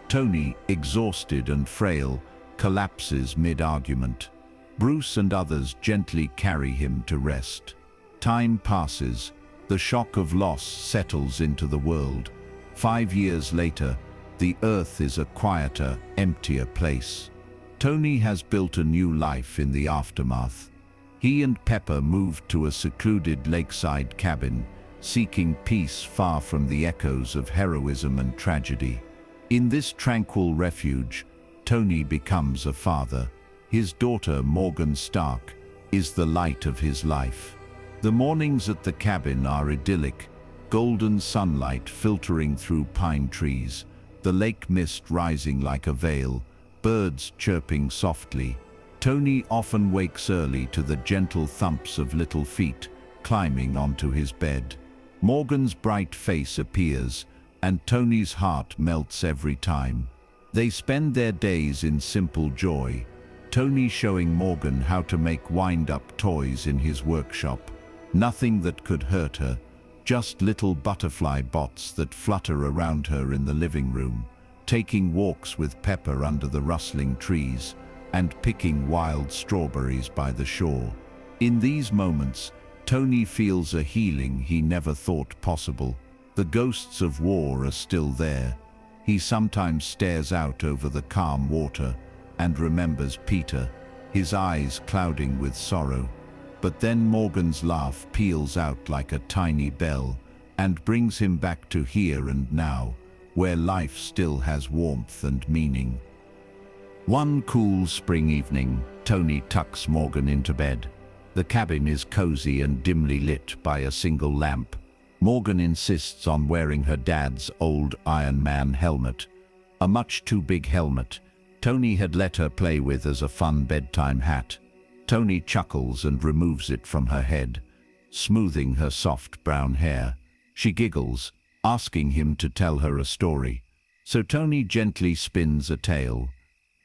Tony, exhausted and frail, collapses mid-argument. Bruce and others gently carry him to rest. Time passes. The shock of loss settles into the world. 5 years later, the Earth is a quieter, emptier place. Tony has built a new life in the aftermath. He and Pepper moved to a secluded lakeside cabin, seeking peace far from the echoes of heroism and tragedy. In this tranquil refuge, Tony becomes a father. His daughter, Morgan Stark, is the light of his life. The mornings at the cabin are idyllic, golden sunlight filtering through pine trees, the lake mist rising like a veil, birds chirping softly. Tony often wakes early to the gentle thumps of little feet climbing onto his bed. Morgan's bright face appears, and Tony's heart melts every time. They spend their days in simple joy, Tony showing Morgan how to make wind-up toys in his workshop. Nothing that could hurt her, just little butterfly bots that flutter around her in the living room, taking walks with Pepper under the rustling trees, and picking wild strawberries by the shore. In these moments, Tony feels a healing he never thought possible. The ghosts of war are still there. He sometimes stares out over the calm water and remembers Peter, his eyes clouding with sorrow. But then Morgan's laugh peals out like a tiny bell and brings him back to here and now, where life still has warmth and meaning. One cool spring evening, Tony tucks Morgan into bed. The cabin is cozy and dimly lit by a single lamp. Morgan insists on wearing her dad's old Iron Man helmet, a much too big helmet Tony had let her play with as a fun bedtime hat. Tony chuckles and removes it from her head, smoothing her soft brown hair. She giggles, asking him to tell her a story. So Tony gently spins a tale,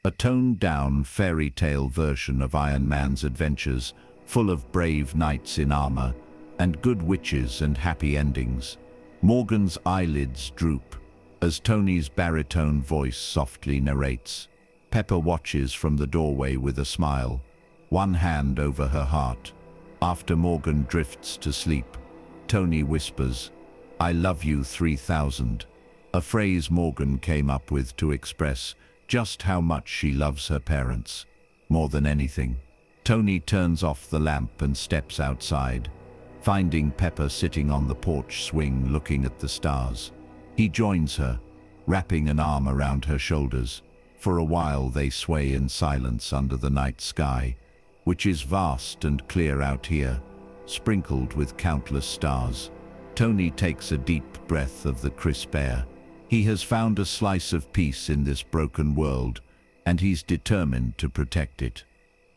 a toned-down fairy tale version of Iron Man's adventures, full of brave knights in armor, and good witches and happy endings. Morgan's eyelids droop as Tony's baritone voice softly narrates. Pepper watches from the doorway with a smile, one hand over her heart. After Morgan drifts to sleep, Tony whispers, "I love you 3000, a phrase Morgan came up with to express just how much she loves her parents, more than anything. Tony turns off the lamp and steps outside, finding Pepper sitting on the porch swing looking at the stars. He joins her, wrapping an arm around her shoulders. For a while they sway in silence under the night sky, which is vast and clear out here, sprinkled with countless stars. Tony takes a deep breath of the crisp air. He has found a slice of peace in this broken world, and he's determined to protect it.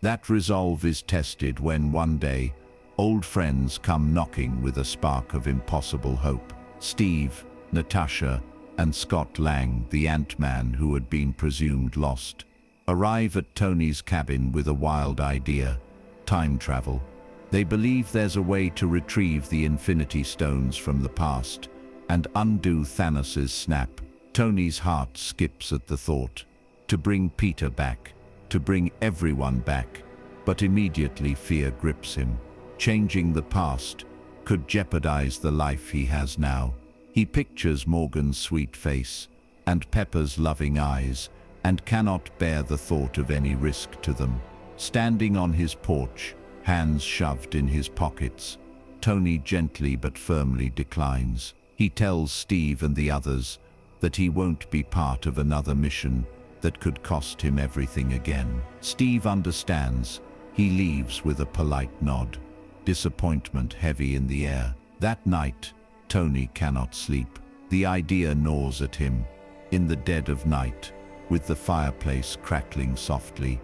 That resolve is tested when one day, old friends come knocking with a spark of impossible hope. Steve, Natasha, and Scott Lang, the Ant-Man who had been presumed lost, arrive at Tony's cabin with a wild idea: time travel. They believe there's a way to retrieve the Infinity Stones from the past and undo Thanos' snap. Tony's heart skips at the thought. To bring Peter back, to bring everyone back, but immediately fear grips him. Changing the past could jeopardize the life he has now. He pictures Morgan's sweet face and Pepper's loving eyes and cannot bear the thought of any risk to them. Standing on his porch, hands shoved in his pockets, Tony gently but firmly declines. He tells Steve and the others that he won't be part of another mission that could cost him everything again. Steve understands. He leaves with a polite nod, disappointment heavy in the air. That night, Tony cannot sleep. The idea gnaws at him. In the dead of night, with the fireplace crackling softly,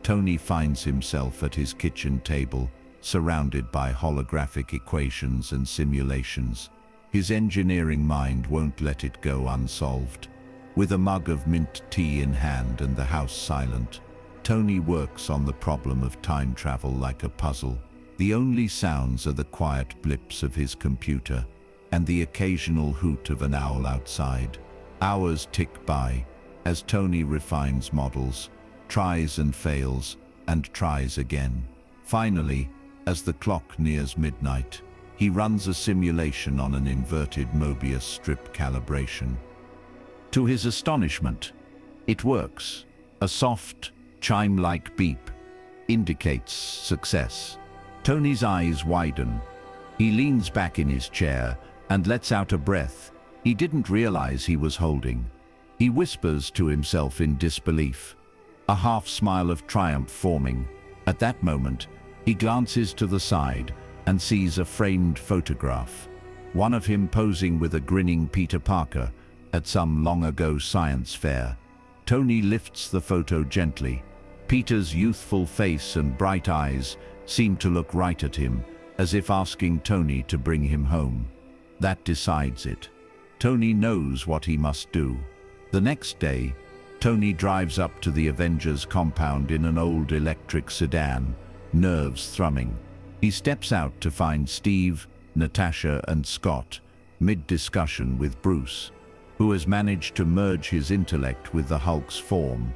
Tony finds himself at his kitchen table, surrounded by holographic equations and simulations. His engineering mind won't let it go unsolved. With a mug of mint tea in hand and the house silent, Tony works on the problem of time travel like a puzzle. The only sounds are the quiet blips of his computer and the occasional hoot of an owl outside. Hours tick by as Tony refines models, tries and fails, and tries again. Finally, as the clock nears midnight, he runs a simulation on an inverted Mobius strip calibration. To his astonishment, it works. A soft, chime-like beep indicates success. Tony's eyes widen. He leans back in his chair and lets out a breath he didn't realize he was holding. He whispers to himself in disbelief, a half-smile of triumph forming. At that moment, he glances to the side and sees a framed photograph, one of him posing with a grinning Peter Parker at some long-ago science fair. Tony lifts the photo gently. Peter's youthful face and bright eyes seem to look right at him, as if asking Tony to bring him home. That decides it. Tony knows what he must do. The next day, Tony drives up to the Avengers compound in an old electric sedan, nerves thrumming. He steps out to find Steve, Natasha, and Scott, mid-discussion with Bruce, who has managed to merge his intellect with the Hulk's form,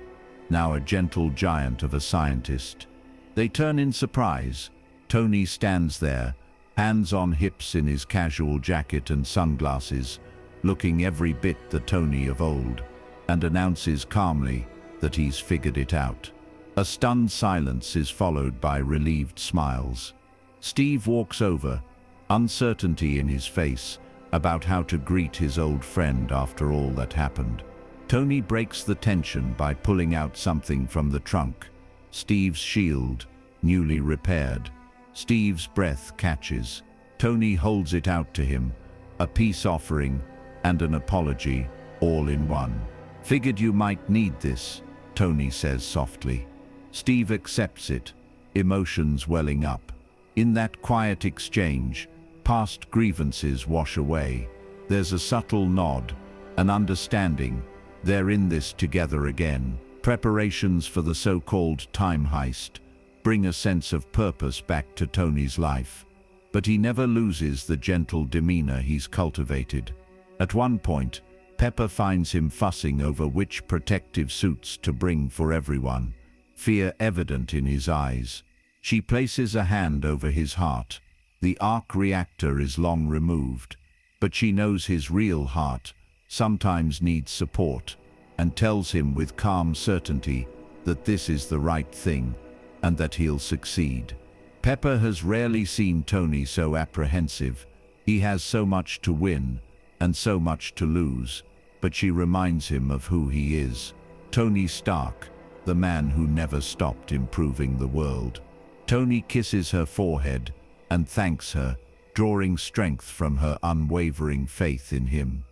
now a gentle giant of a scientist. They turn in surprise. Tony stands there, hands on hips in his casual jacket and sunglasses, looking every bit the Tony of old, and announces calmly that he's figured it out. A stunned silence is followed by relieved smiles. Steve walks over, uncertainty in his face about how to greet his old friend after all that happened. Tony breaks the tension by pulling out something from the trunk. Steve's shield, newly repaired. Steve's breath catches. Tony holds it out to him, a peace offering and an apology, all in one. "Figured you might need this," Tony says softly. Steve accepts it, emotions welling up. In that quiet exchange, past grievances wash away. There's a subtle nod, an understanding. They're in this together again. Preparations for the so-called time heist bring a sense of purpose back to Tony's life. But he never loses the gentle demeanor he's cultivated. At one point, Pepper finds him fussing over which protective suits to bring for everyone, fear evident in his eyes. She places a hand over his heart. The arc reactor is long removed, but she knows his real heart sometimes needs support, and tells him with calm certainty that this is the right thing and that he'll succeed. Pepper has rarely seen Tony so apprehensive. He has so much to win and so much to lose, but she reminds him of who he is. Tony Stark, the man who never stopped improving the world. Tony kisses her forehead and thanks her, drawing strength from her unwavering faith in him.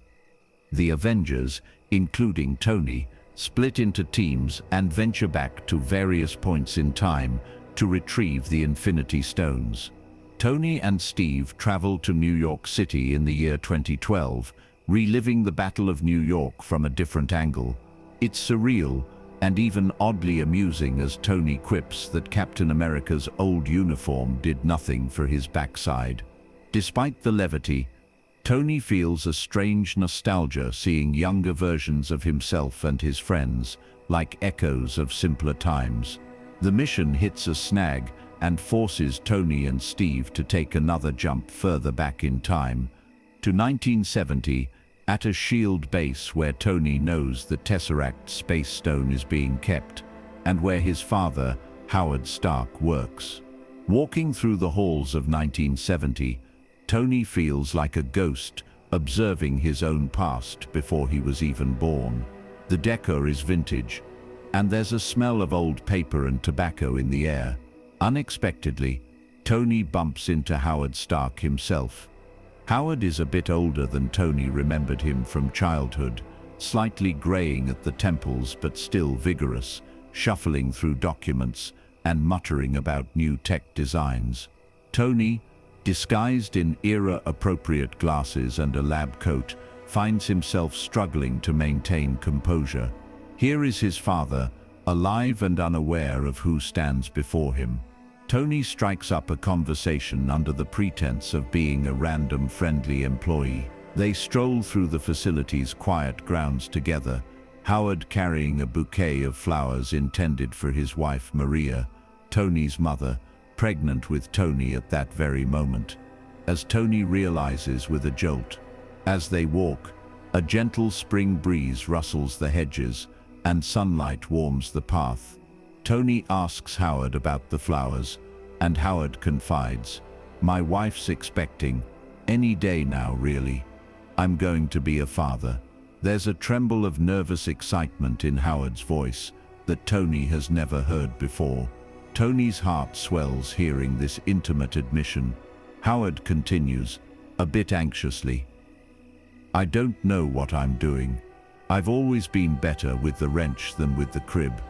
The Avengers, including Tony, split into teams and venture back to various points in time to retrieve the Infinity Stones. Tony and Steve travel to New York City in the year 2012, reliving the Battle of New York from a different angle. It's surreal and even oddly amusing as Tony quips that Captain America's old uniform did nothing for his backside. Despite the levity, Tony feels a strange nostalgia seeing younger versions of himself and his friends, like echoes of simpler times. The mission hits a snag and forces Tony and Steve to take another jump further back in time, to 1970, at a SHIELD base where Tony knows the Tesseract Space Stone is being kept, and where his father, Howard Stark, works. Walking through the halls of 1970, Tony feels like a ghost observing his own past before he was even born. The decor is vintage, and there's a smell of old paper and tobacco in the air. Unexpectedly, Tony bumps into Howard Stark himself. Howard is a bit older than Tony remembered him from childhood, slightly graying at the temples but still vigorous, shuffling through documents and muttering about new tech designs. Tony, disguised in era-appropriate glasses and a lab coat, finds himself struggling to maintain composure. Here is his father, alive and unaware of who stands before him. Tony strikes up a conversation under the pretense of being a random friendly employee. They stroll through the facility's quiet grounds together, Howard carrying a bouquet of flowers intended for his wife Maria, Tony's mother, pregnant with Tony at that very moment. As Tony realizes with a jolt, as they walk, a gentle spring breeze rustles the hedges and sunlight warms the path. Tony asks Howard about the flowers, and Howard confides, "My wife's expecting, any day now really. I'm going to be a father." There's a tremble of nervous excitement in Howard's voice that Tony has never heard before. Tony's heart swells hearing this intimate admission. Howard continues, a bit anxiously, "I don't know what I'm doing. I've always been better with the wrench than with the crib.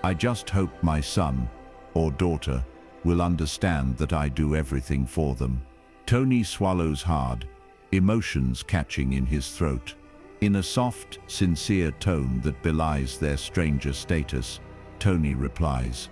I just hope my son, or daughter, will understand that I do everything for them." Tony swallows hard, emotions catching in his throat. In a soft, sincere tone that belies their stranger status, Tony replies,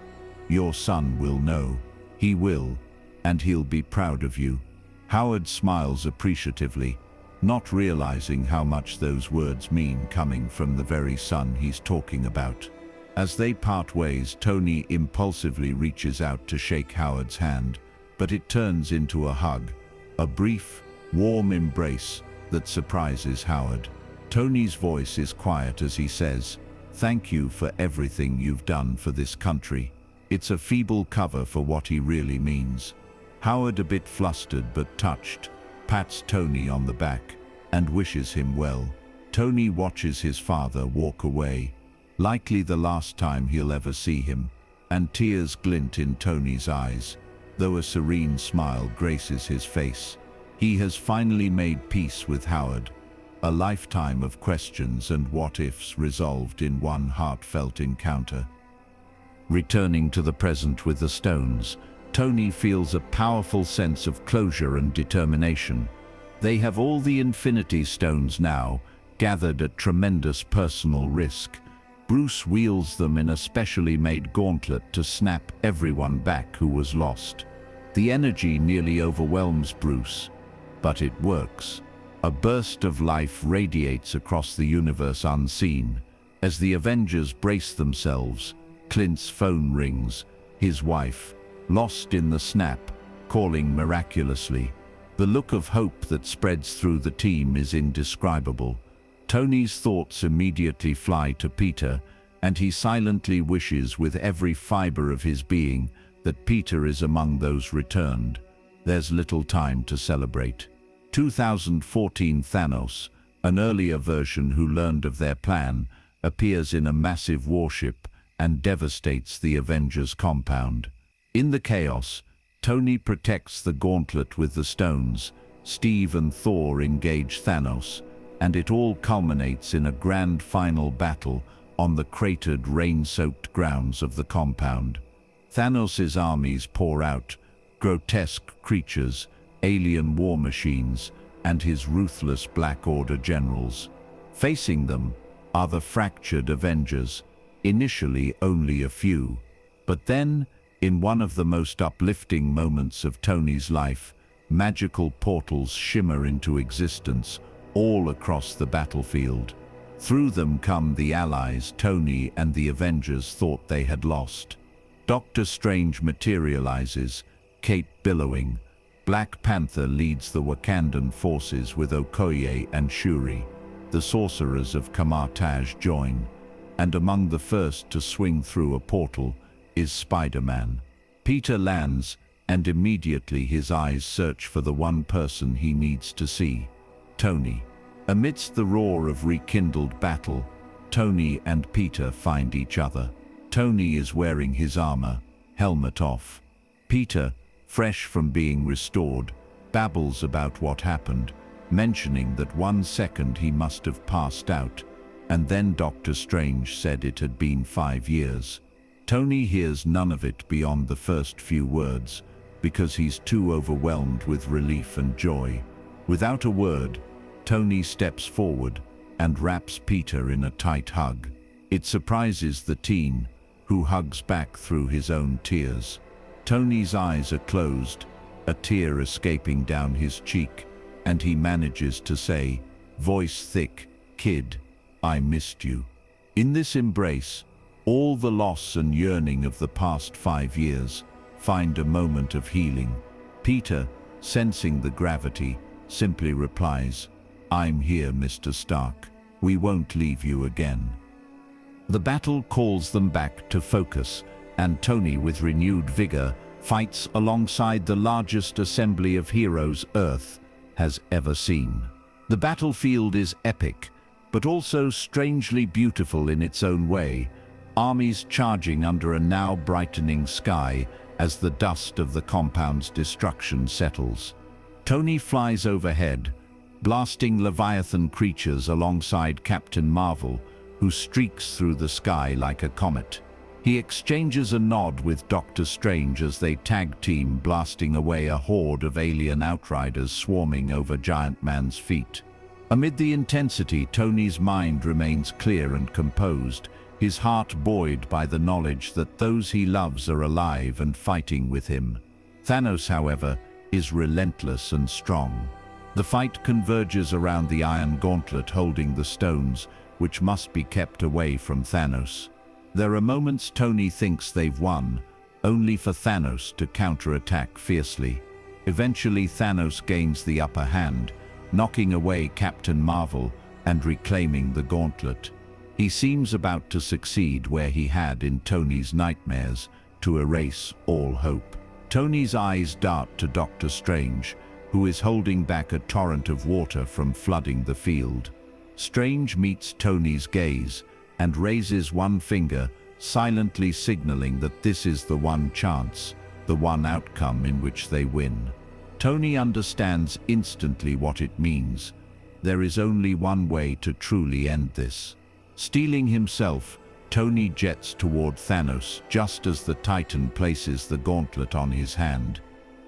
"Your son will know. He will, and he'll be proud of you." Howard smiles appreciatively, not realizing how much those words mean coming from the very son he's talking about. As they part ways, Tony impulsively reaches out to shake Howard's hand, but it turns into a hug, a brief, warm embrace that surprises Howard. Tony's voice is quiet as he says, "Thank you for everything you've done for this country." It's a feeble cover for what he really means. Howard, a bit flustered but touched, pats Tony on the back and wishes him well. Tony watches his father walk away, likely the last time he'll ever see him, and tears glint in Tony's eyes, though a serene smile graces his face. He has finally made peace with Howard, a lifetime of questions and what-ifs resolved in one heartfelt encounter. Returning to the present with the stones, Tony feels a powerful sense of closure and determination. They have all the Infinity Stones now, gathered at tremendous personal risk. Bruce wields them in a specially made gauntlet to snap everyone back who was lost. The energy nearly overwhelms Bruce, but it works. A burst of life radiates across the universe unseen. As the Avengers brace themselves, Clint's phone rings, his wife, lost in the snap, calling miraculously. The look of hope that spreads through the team is indescribable. Tony's thoughts immediately fly to Peter, and he silently wishes with every fiber of his being that Peter is among those returned. There's little time to celebrate. 2014 Thanos, an earlier version who learned of their plan, appears in a massive warship and devastates the Avengers compound. In the chaos, Tony protects the gauntlet with the stones, Steve and Thor engage Thanos, and it all culminates in a grand final battle on the cratered, rain-soaked grounds of the compound. Thanos' armies pour out, grotesque creatures, alien war machines, and his ruthless Black Order generals. Facing them are the fractured Avengers, initially only a few. But then, in one of the most uplifting moments of Tony's life, magical portals shimmer into existence all across the battlefield. Through them come the allies Tony and the Avengers thought they had lost. Doctor Strange materializes, Kate billowing. Black Panther leads the Wakandan forces with Okoye and Shuri. The sorcerers of Kamartaj join, and among the first to swing through a portal is Spider-Man. Peter lands, and immediately his eyes search for the one person he needs to see, Tony. Amidst the roar of rekindled battle, Tony and Peter find each other. Tony is wearing his armor, helmet off. Peter, fresh from being restored, babbles about what happened, mentioning that 1 second he must have passed out, and then Doctor Strange said it had been 5 years. Tony hears none of it beyond the first few words, because he's too overwhelmed with relief and joy. Without a word, Tony steps forward and wraps Peter in a tight hug. It surprises the teen, who hugs back through his own tears. Tony's eyes are closed, a tear escaping down his cheek, and he manages to say, voice thick, "Kid, I missed you." In this embrace, all the loss and yearning of the past 5 years find a moment of healing. Peter, sensing the gravity, simply replies, "I'm here, Mr. Stark. We won't leave you again." The battle calls them back to focus, and Tony, with renewed vigor, fights alongside the largest assembly of heroes Earth has ever seen. The battlefield is epic, but also strangely beautiful in its own way, armies charging under a now brightening sky as the dust of the compound's destruction settles. Tony flies overhead, blasting Leviathan creatures alongside Captain Marvel, who streaks through the sky like a comet. He exchanges a nod with Doctor Strange as they tag-team, blasting away a horde of alien outriders swarming over Giant Man's feet. Amid the intensity, Tony's mind remains clear and composed, his heart buoyed by the knowledge that those he loves are alive and fighting with him. Thanos, however, is relentless and strong. The fight converges around the Iron Gauntlet holding the stones, which must be kept away from Thanos. There are moments Tony thinks they've won, only for Thanos to counterattack fiercely. Eventually, Thanos gains the upper hand, knocking away Captain Marvel and reclaiming the gauntlet. He seems about to succeed where he had in Tony's nightmares, to erase all hope. Tony's eyes dart to Doctor Strange, who is holding back a torrent of water from flooding the field. Strange meets Tony's gaze and raises one finger, silently signaling that this is the one chance, the one outcome in which they win. Tony understands instantly what it means. There is only one way to truly end this. Steeling himself, Tony jets toward Thanos just as the Titan places the gauntlet on his hand.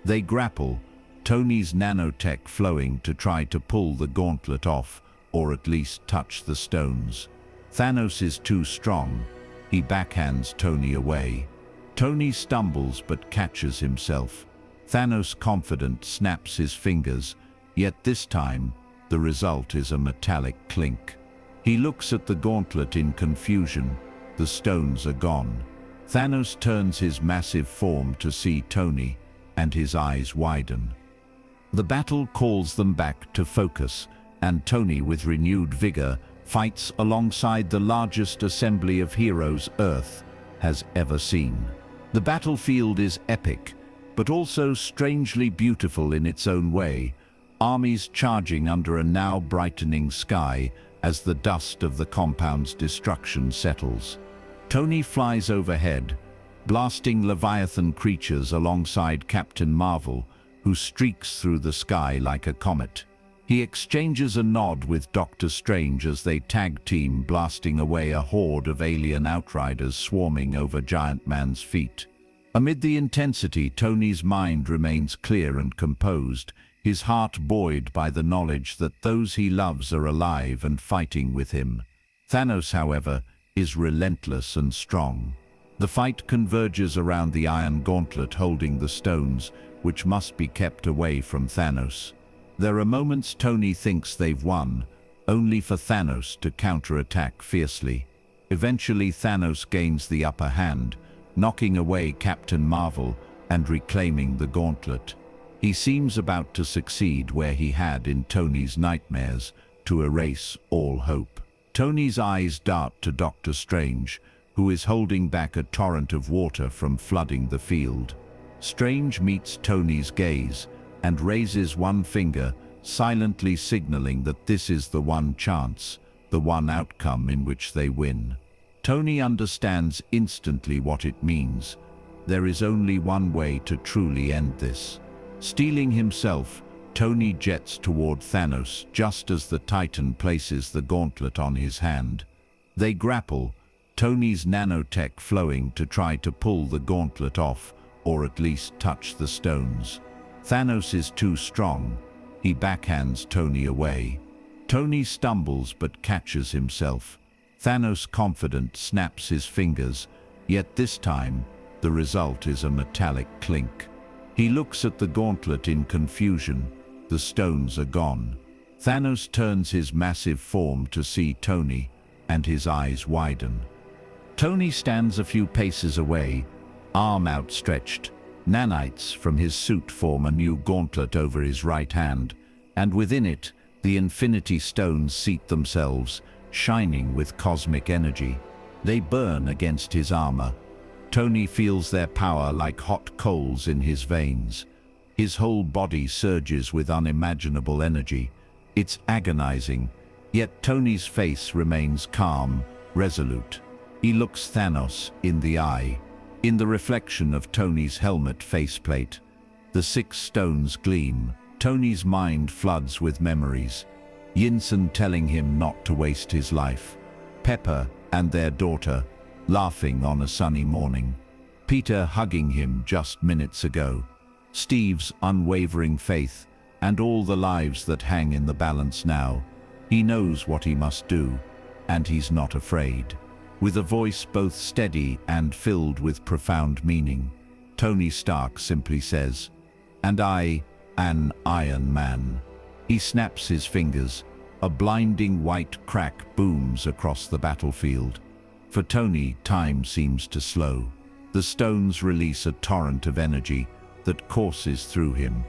They grapple, Tony's nanotech flowing to try to pull the gauntlet off, or at least touch the stones. Thanos is too strong. He backhands Tony away. Tony stumbles but catches himself. Thanos, confident, snaps his fingers, yet this time, the result is a metallic clink. He looks at the gauntlet in confusion. The stones are gone. Thanos turns his massive form to see Tony, and his eyes widen. The battle calls them back to focus, and Tony, with renewed vigor, fights alongside the largest assembly of heroes Earth has ever seen. The battlefield is epic, but also strangely beautiful in its own way, armies charging under a now brightening sky as the dust of the compound's destruction settles. Tony flies overhead, blasting Leviathan creatures alongside Captain Marvel, who streaks through the sky like a comet. He exchanges a nod with Doctor Strange as they tag team, blasting away a horde of alien outriders swarming over Giant Man's feet. Amid the intensity, Tony's mind remains clear and composed, his heart buoyed by the knowledge that those he loves are alive and fighting with him. Thanos, however, is relentless and strong. The fight converges around the iron gauntlet holding the stones, which must be kept away from Thanos. There are moments Tony thinks they've won, only for Thanos to counterattack fiercely. Eventually Thanos gains the upper hand, knocking away Captain Marvel and reclaiming the gauntlet. He seems about to succeed where he had in Tony's nightmares, to erase all hope. Tony's eyes dart to Doctor Strange, who is holding back a torrent of water from flooding the field. Strange meets Tony's gaze and raises one finger, silently signaling that this is the one chance, the one outcome in which they win. Tony understands instantly what it means. There is only one way to truly end this. Steeling himself, Tony jets toward Thanos just as the Titan places the gauntlet on his hand. They grapple, Tony's nanotech flowing to try to pull the gauntlet off, or at least touch the stones. Thanos is too strong. He backhands Tony away. Tony stumbles but catches himself. Thanos, confident, snaps his fingers, yet this time the result is a metallic clink. He looks at the gauntlet in confusion. The stones are gone. Thanos turns his massive form to see Tony, and his eyes widen. Tony stands a few paces away, arm outstretched. Nanites from his suit form a new gauntlet over his right hand, and within it, the Infinity Stones seat themselves, shining with cosmic energy. They burn against his armor. Tony feels their power like hot coals in his veins. His whole body surges with unimaginable energy. It's agonizing, yet Tony's face remains calm, resolute. He looks Thanos in the eye. In the reflection of Tony's helmet faceplate, the 6 stones gleam. Tony's mind floods with memories. Yinsen telling him not to waste his life. Pepper and their daughter laughing on a sunny morning. Peter hugging him just minutes ago. Steve's unwavering faith and all the lives that hang in the balance now. He knows what he must do, and he's not afraid. With a voice both steady and filled with profound meaning, Tony Stark simply says, "And I, an Iron Man." He snaps his fingers. A blinding white crack booms across the battlefield. For Tony, time seems to slow. The stones release a torrent of energy that courses through him,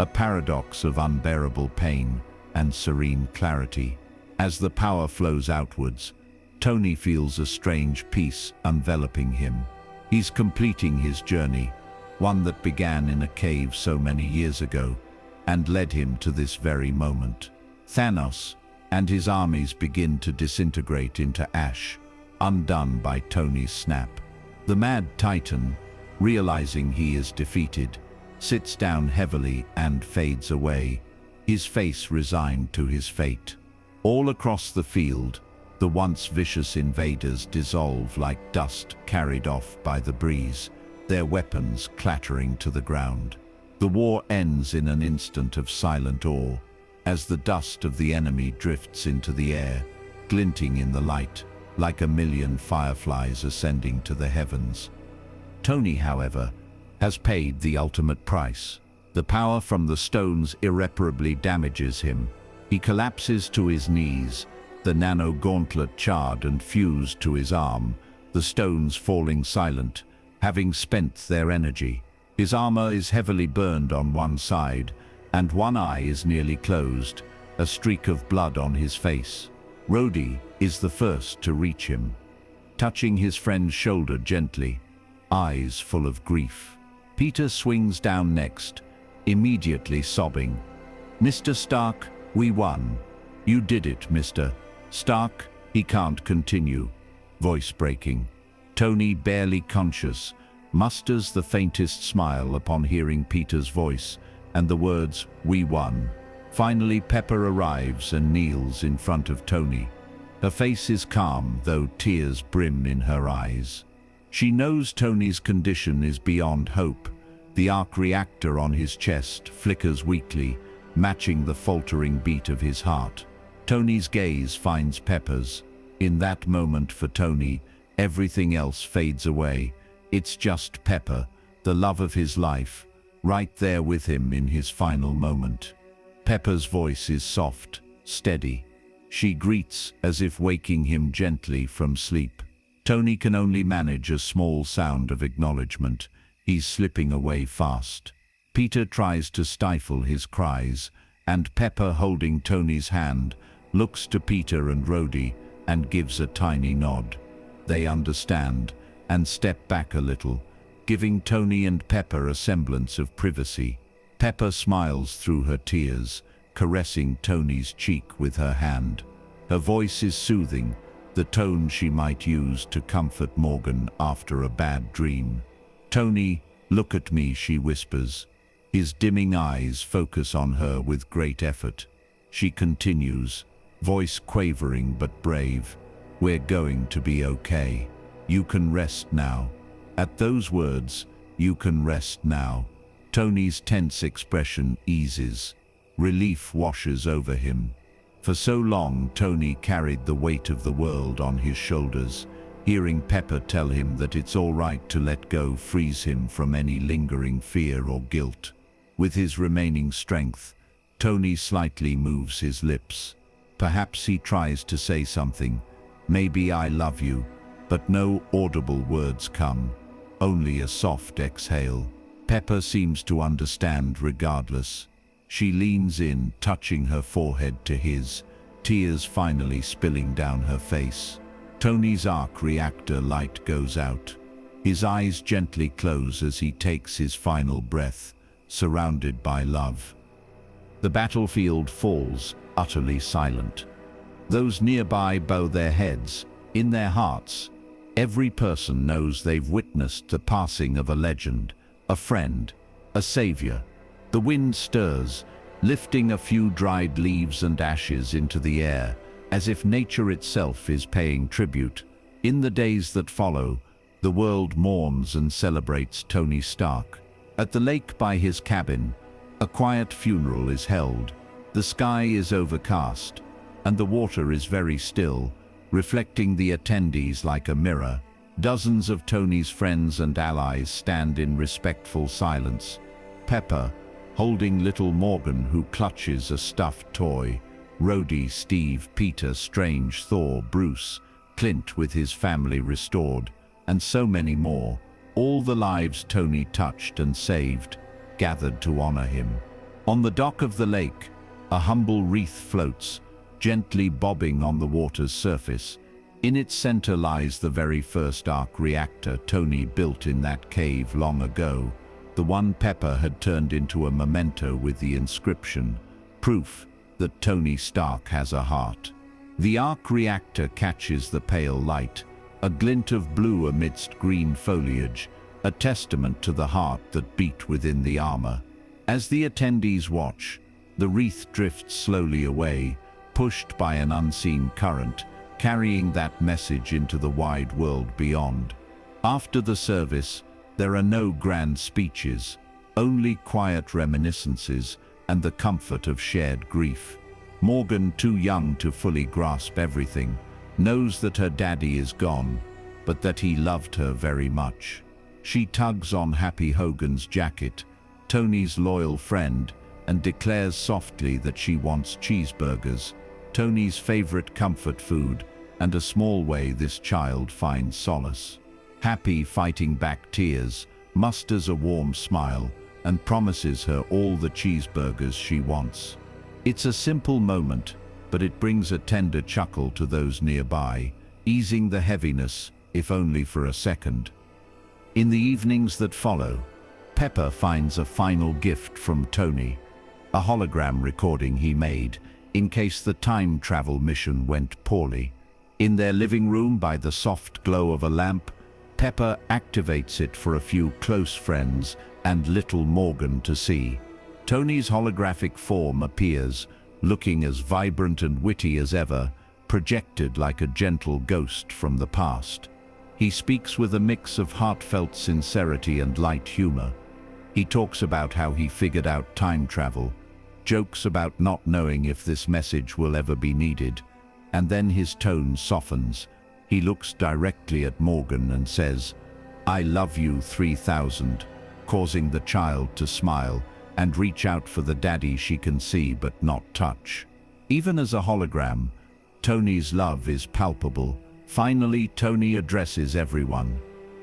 a paradox of unbearable pain and serene clarity. As the power flows outwards, Tony feels a strange peace enveloping him. He's completing his journey, one that began in a cave so many years ago and led him to this very moment. Thanos and his armies begin to disintegrate into ash, undone by Tony's snap. The mad Titan, realizing he is defeated, sits down heavily and fades away, his face resigned to his fate. All across the field, the once vicious invaders dissolve like dust carried off by the breeze, their weapons clattering to the ground. The war ends in an instant of silent awe, as the dust of the enemy drifts into the air, glinting in the light, like a million fireflies ascending to the heavens. Tony, however, has paid the ultimate price. The power from the stones irreparably damages him. He collapses to his knees, the nano gauntlet charred and fused to his arm, the stones falling silent, having spent their energy. His armor is heavily burned on one side, and one eye is nearly closed, a streak of blood on his face. Rhodey is the first to reach him, touching his friend's shoulder gently, eyes full of grief. Peter swings down next, immediately sobbing. "Mr. Stark, we won. You did it, Mr. Stark." He can't continue, voice breaking. Tony, barely conscious, musters the faintest smile upon hearing Peter's voice and the words, "We won." Finally, Pepper arrives and kneels in front of Tony. Her face is calm, though tears brim in her eyes. She knows Tony's condition is beyond hope. The arc reactor on his chest flickers weakly, matching the faltering beat of his heart. Tony's gaze finds Pepper's. In that moment for Tony, everything else fades away. It's just Pepper, the love of his life, right there with him in his final moment. Pepper's voice is soft, steady. She greets as if waking him gently from sleep. Tony can only manage a small sound of acknowledgement. He's slipping away fast. Peter tries to stifle his cries, and Pepper, holding Tony's hand, looks to Peter and Rhodey and gives a tiny nod. They understand and step back a little, giving Tony and Pepper a semblance of privacy. Pepper smiles through her tears, caressing Tony's cheek with her hand. Her voice is soothing, the tone she might use to comfort Morgan after a bad dream. "Tony, look at me," she whispers. His dimming eyes focus on her with great effort. She continues, voice quavering but brave. "We're going to be okay. You can rest now." At those words, "You can rest now," Tony's tense expression eases. Relief washes over him. For so long, Tony carried the weight of the world on his shoulders. Hearing Pepper tell him that it's all right to let go frees him from any lingering fear or guilt. With his remaining strength, Tony slightly moves his lips. Perhaps he tries to say something, maybe "I love you," but no audible words come, only a soft exhale. Pepper seems to understand regardless. She leans in, touching her forehead to his, tears finally spilling down her face. Tony's arc reactor light goes out. His eyes gently close as he takes his final breath, surrounded by love. The battlefield falls, utterly silent. Those nearby bow their heads. In their hearts, every person knows they've witnessed the passing of a legend, a friend, a savior. The wind stirs, lifting a few dried leaves and ashes into the air, as if nature itself is paying tribute. In the days that follow, the world mourns and celebrates Tony Stark. At the lake by his cabin, a quiet funeral is held. The sky is overcast, and the water is very still, reflecting the attendees like a mirror. Dozens of Tony's friends and allies stand in respectful silence. Pepper, holding little Morgan who clutches a stuffed toy, Rhodey, Steve, Peter, Strange, Thor, Bruce, Clint with his family restored, and so many more, all the lives Tony touched and saved, gathered to honor him. On the dock of the lake, a humble wreath floats, gently bobbing on the water's surface. In its center lies the very first arc reactor Tony built in that cave long ago, the one Pepper had turned into a memento with the inscription, proof that Tony Stark has a heart. The arc reactor catches the pale light, a glint of blue amidst green foliage, a testament to the heart that beat within the armor. As the attendees watch, the wreath drifts slowly away, pushed by an unseen current, carrying that message into the wide world beyond. After the service, there are no grand speeches, only quiet reminiscences and the comfort of shared grief. Morgan, too young to fully grasp everything, knows that her daddy is gone, but that he loved her very much. She tugs on Happy Hogan's jacket, Tony's loyal friend, and declares softly that she wants cheeseburgers, Tony's favorite comfort food, and a small way this child finds solace. Happy, fighting back tears, musters a warm smile and promises her all the cheeseburgers she wants. It's a simple moment, but it brings a tender chuckle to those nearby, easing the heaviness, if only for a second. In the evenings that follow, Pepper finds a final gift from Tony, a hologram recording he made in case the time travel mission went poorly. In their living room by the soft glow of a lamp, Pepper activates it for a few close friends and little Morgan to see. Tony's holographic form appears, looking as vibrant and witty as ever, projected like a gentle ghost from the past. He speaks with a mix of heartfelt sincerity and light humor. He talks about how he figured out time travel, jokes about not knowing if this message will ever be needed, and then his tone softens. He looks directly at Morgan and says, "I love you 3000, causing the child to smile and reach out for the daddy she can see but not touch. Even as a hologram, Tony's love is palpable. Finally, Tony addresses everyone.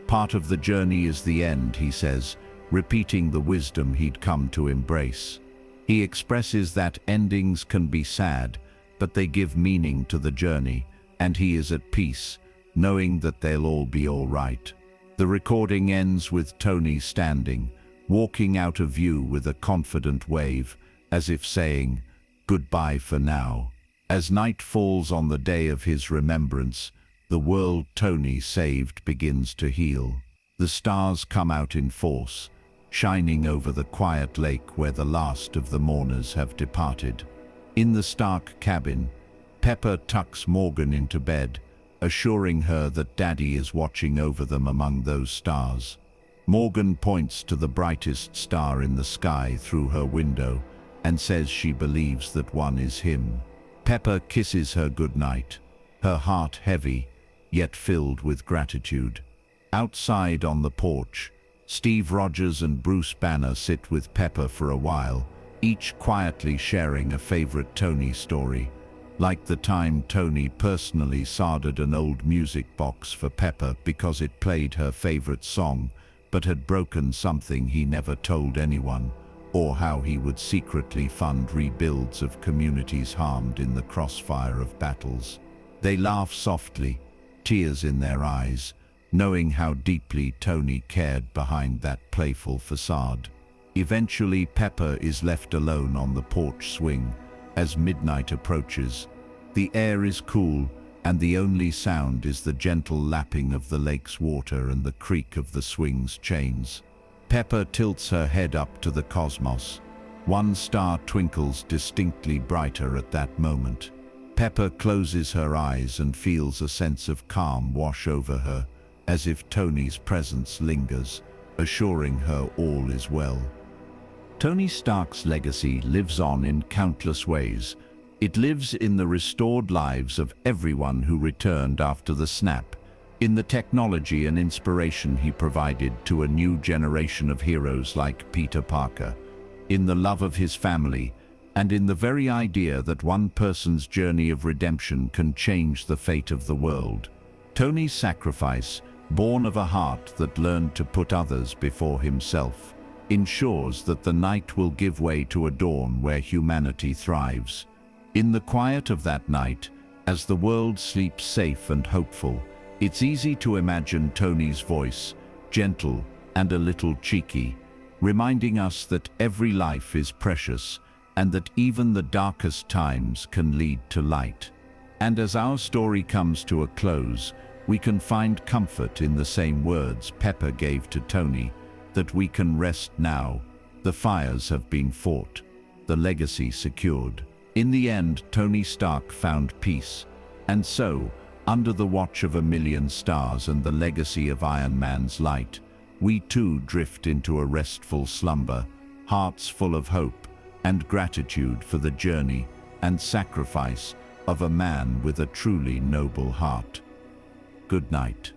Part of the journey is the end, he says, repeating the wisdom he'd come to embrace. He expresses that endings can be sad, but they give meaning to the journey, and he is at peace, knowing that they'll all be all right. The recording ends with Tony standing, walking out of view with a confident wave, as if saying, "Goodbye for now." As night falls on the day of his remembrance, the world Tony saved begins to heal. The stars come out in force, shining over the quiet lake where the last of the mourners have departed. In the stark cabin, Pepper tucks Morgan into bed, assuring her that Daddy is watching over them among those stars. Morgan points to the brightest star in the sky through her window and says she believes that one is him. Pepper kisses her goodnight, her heart heavy, yet filled with gratitude. Outside on the porch, Steve Rogers and Bruce Banner sit with Pepper for a while, each quietly sharing a favorite Tony story, like the time Tony personally soldered an old music box for Pepper because it played her favorite song, but had broken something he never told anyone, or how he would secretly fund rebuilds of communities harmed in the crossfire of battles. They laugh softly, tears in their eyes, knowing how deeply Tony cared behind that playful facade. Eventually, Pepper is left alone on the porch swing as midnight approaches. The air is cool, and the only sound is the gentle lapping of the lake's water and the creak of the swing's chains. Pepper tilts her head up to the cosmos. One star twinkles distinctly brighter at that moment. Pepper closes her eyes and feels a sense of calm wash over her, as if Tony's presence lingers, assuring her all is well. Tony Stark's legacy lives on in countless ways. It lives in the restored lives of everyone who returned after the snap, in the technology and inspiration he provided to a new generation of heroes like Peter Parker, in the love of his family, and in the very idea that one person's journey of redemption can change the fate of the world. Tony's sacrifice, born of a heart that learned to put others before himself, ensures that the night will give way to a dawn where humanity thrives. In the quiet of that night, as the world sleeps safe and hopeful, it's easy to imagine Tony's voice, gentle and a little cheeky, reminding us that every life is precious and that even the darkest times can lead to light. And as our story comes to a close, we can find comfort in the same words Pepper gave to Tony, that we can rest now. The fires have been fought, the legacy secured. In the end, Tony Stark found peace, and so, under the watch of 1,000,000 stars and the legacy of Iron Man's light, we too drift into a restful slumber, hearts full of hope and gratitude for the journey and sacrifice of a man with a truly noble heart. Good night.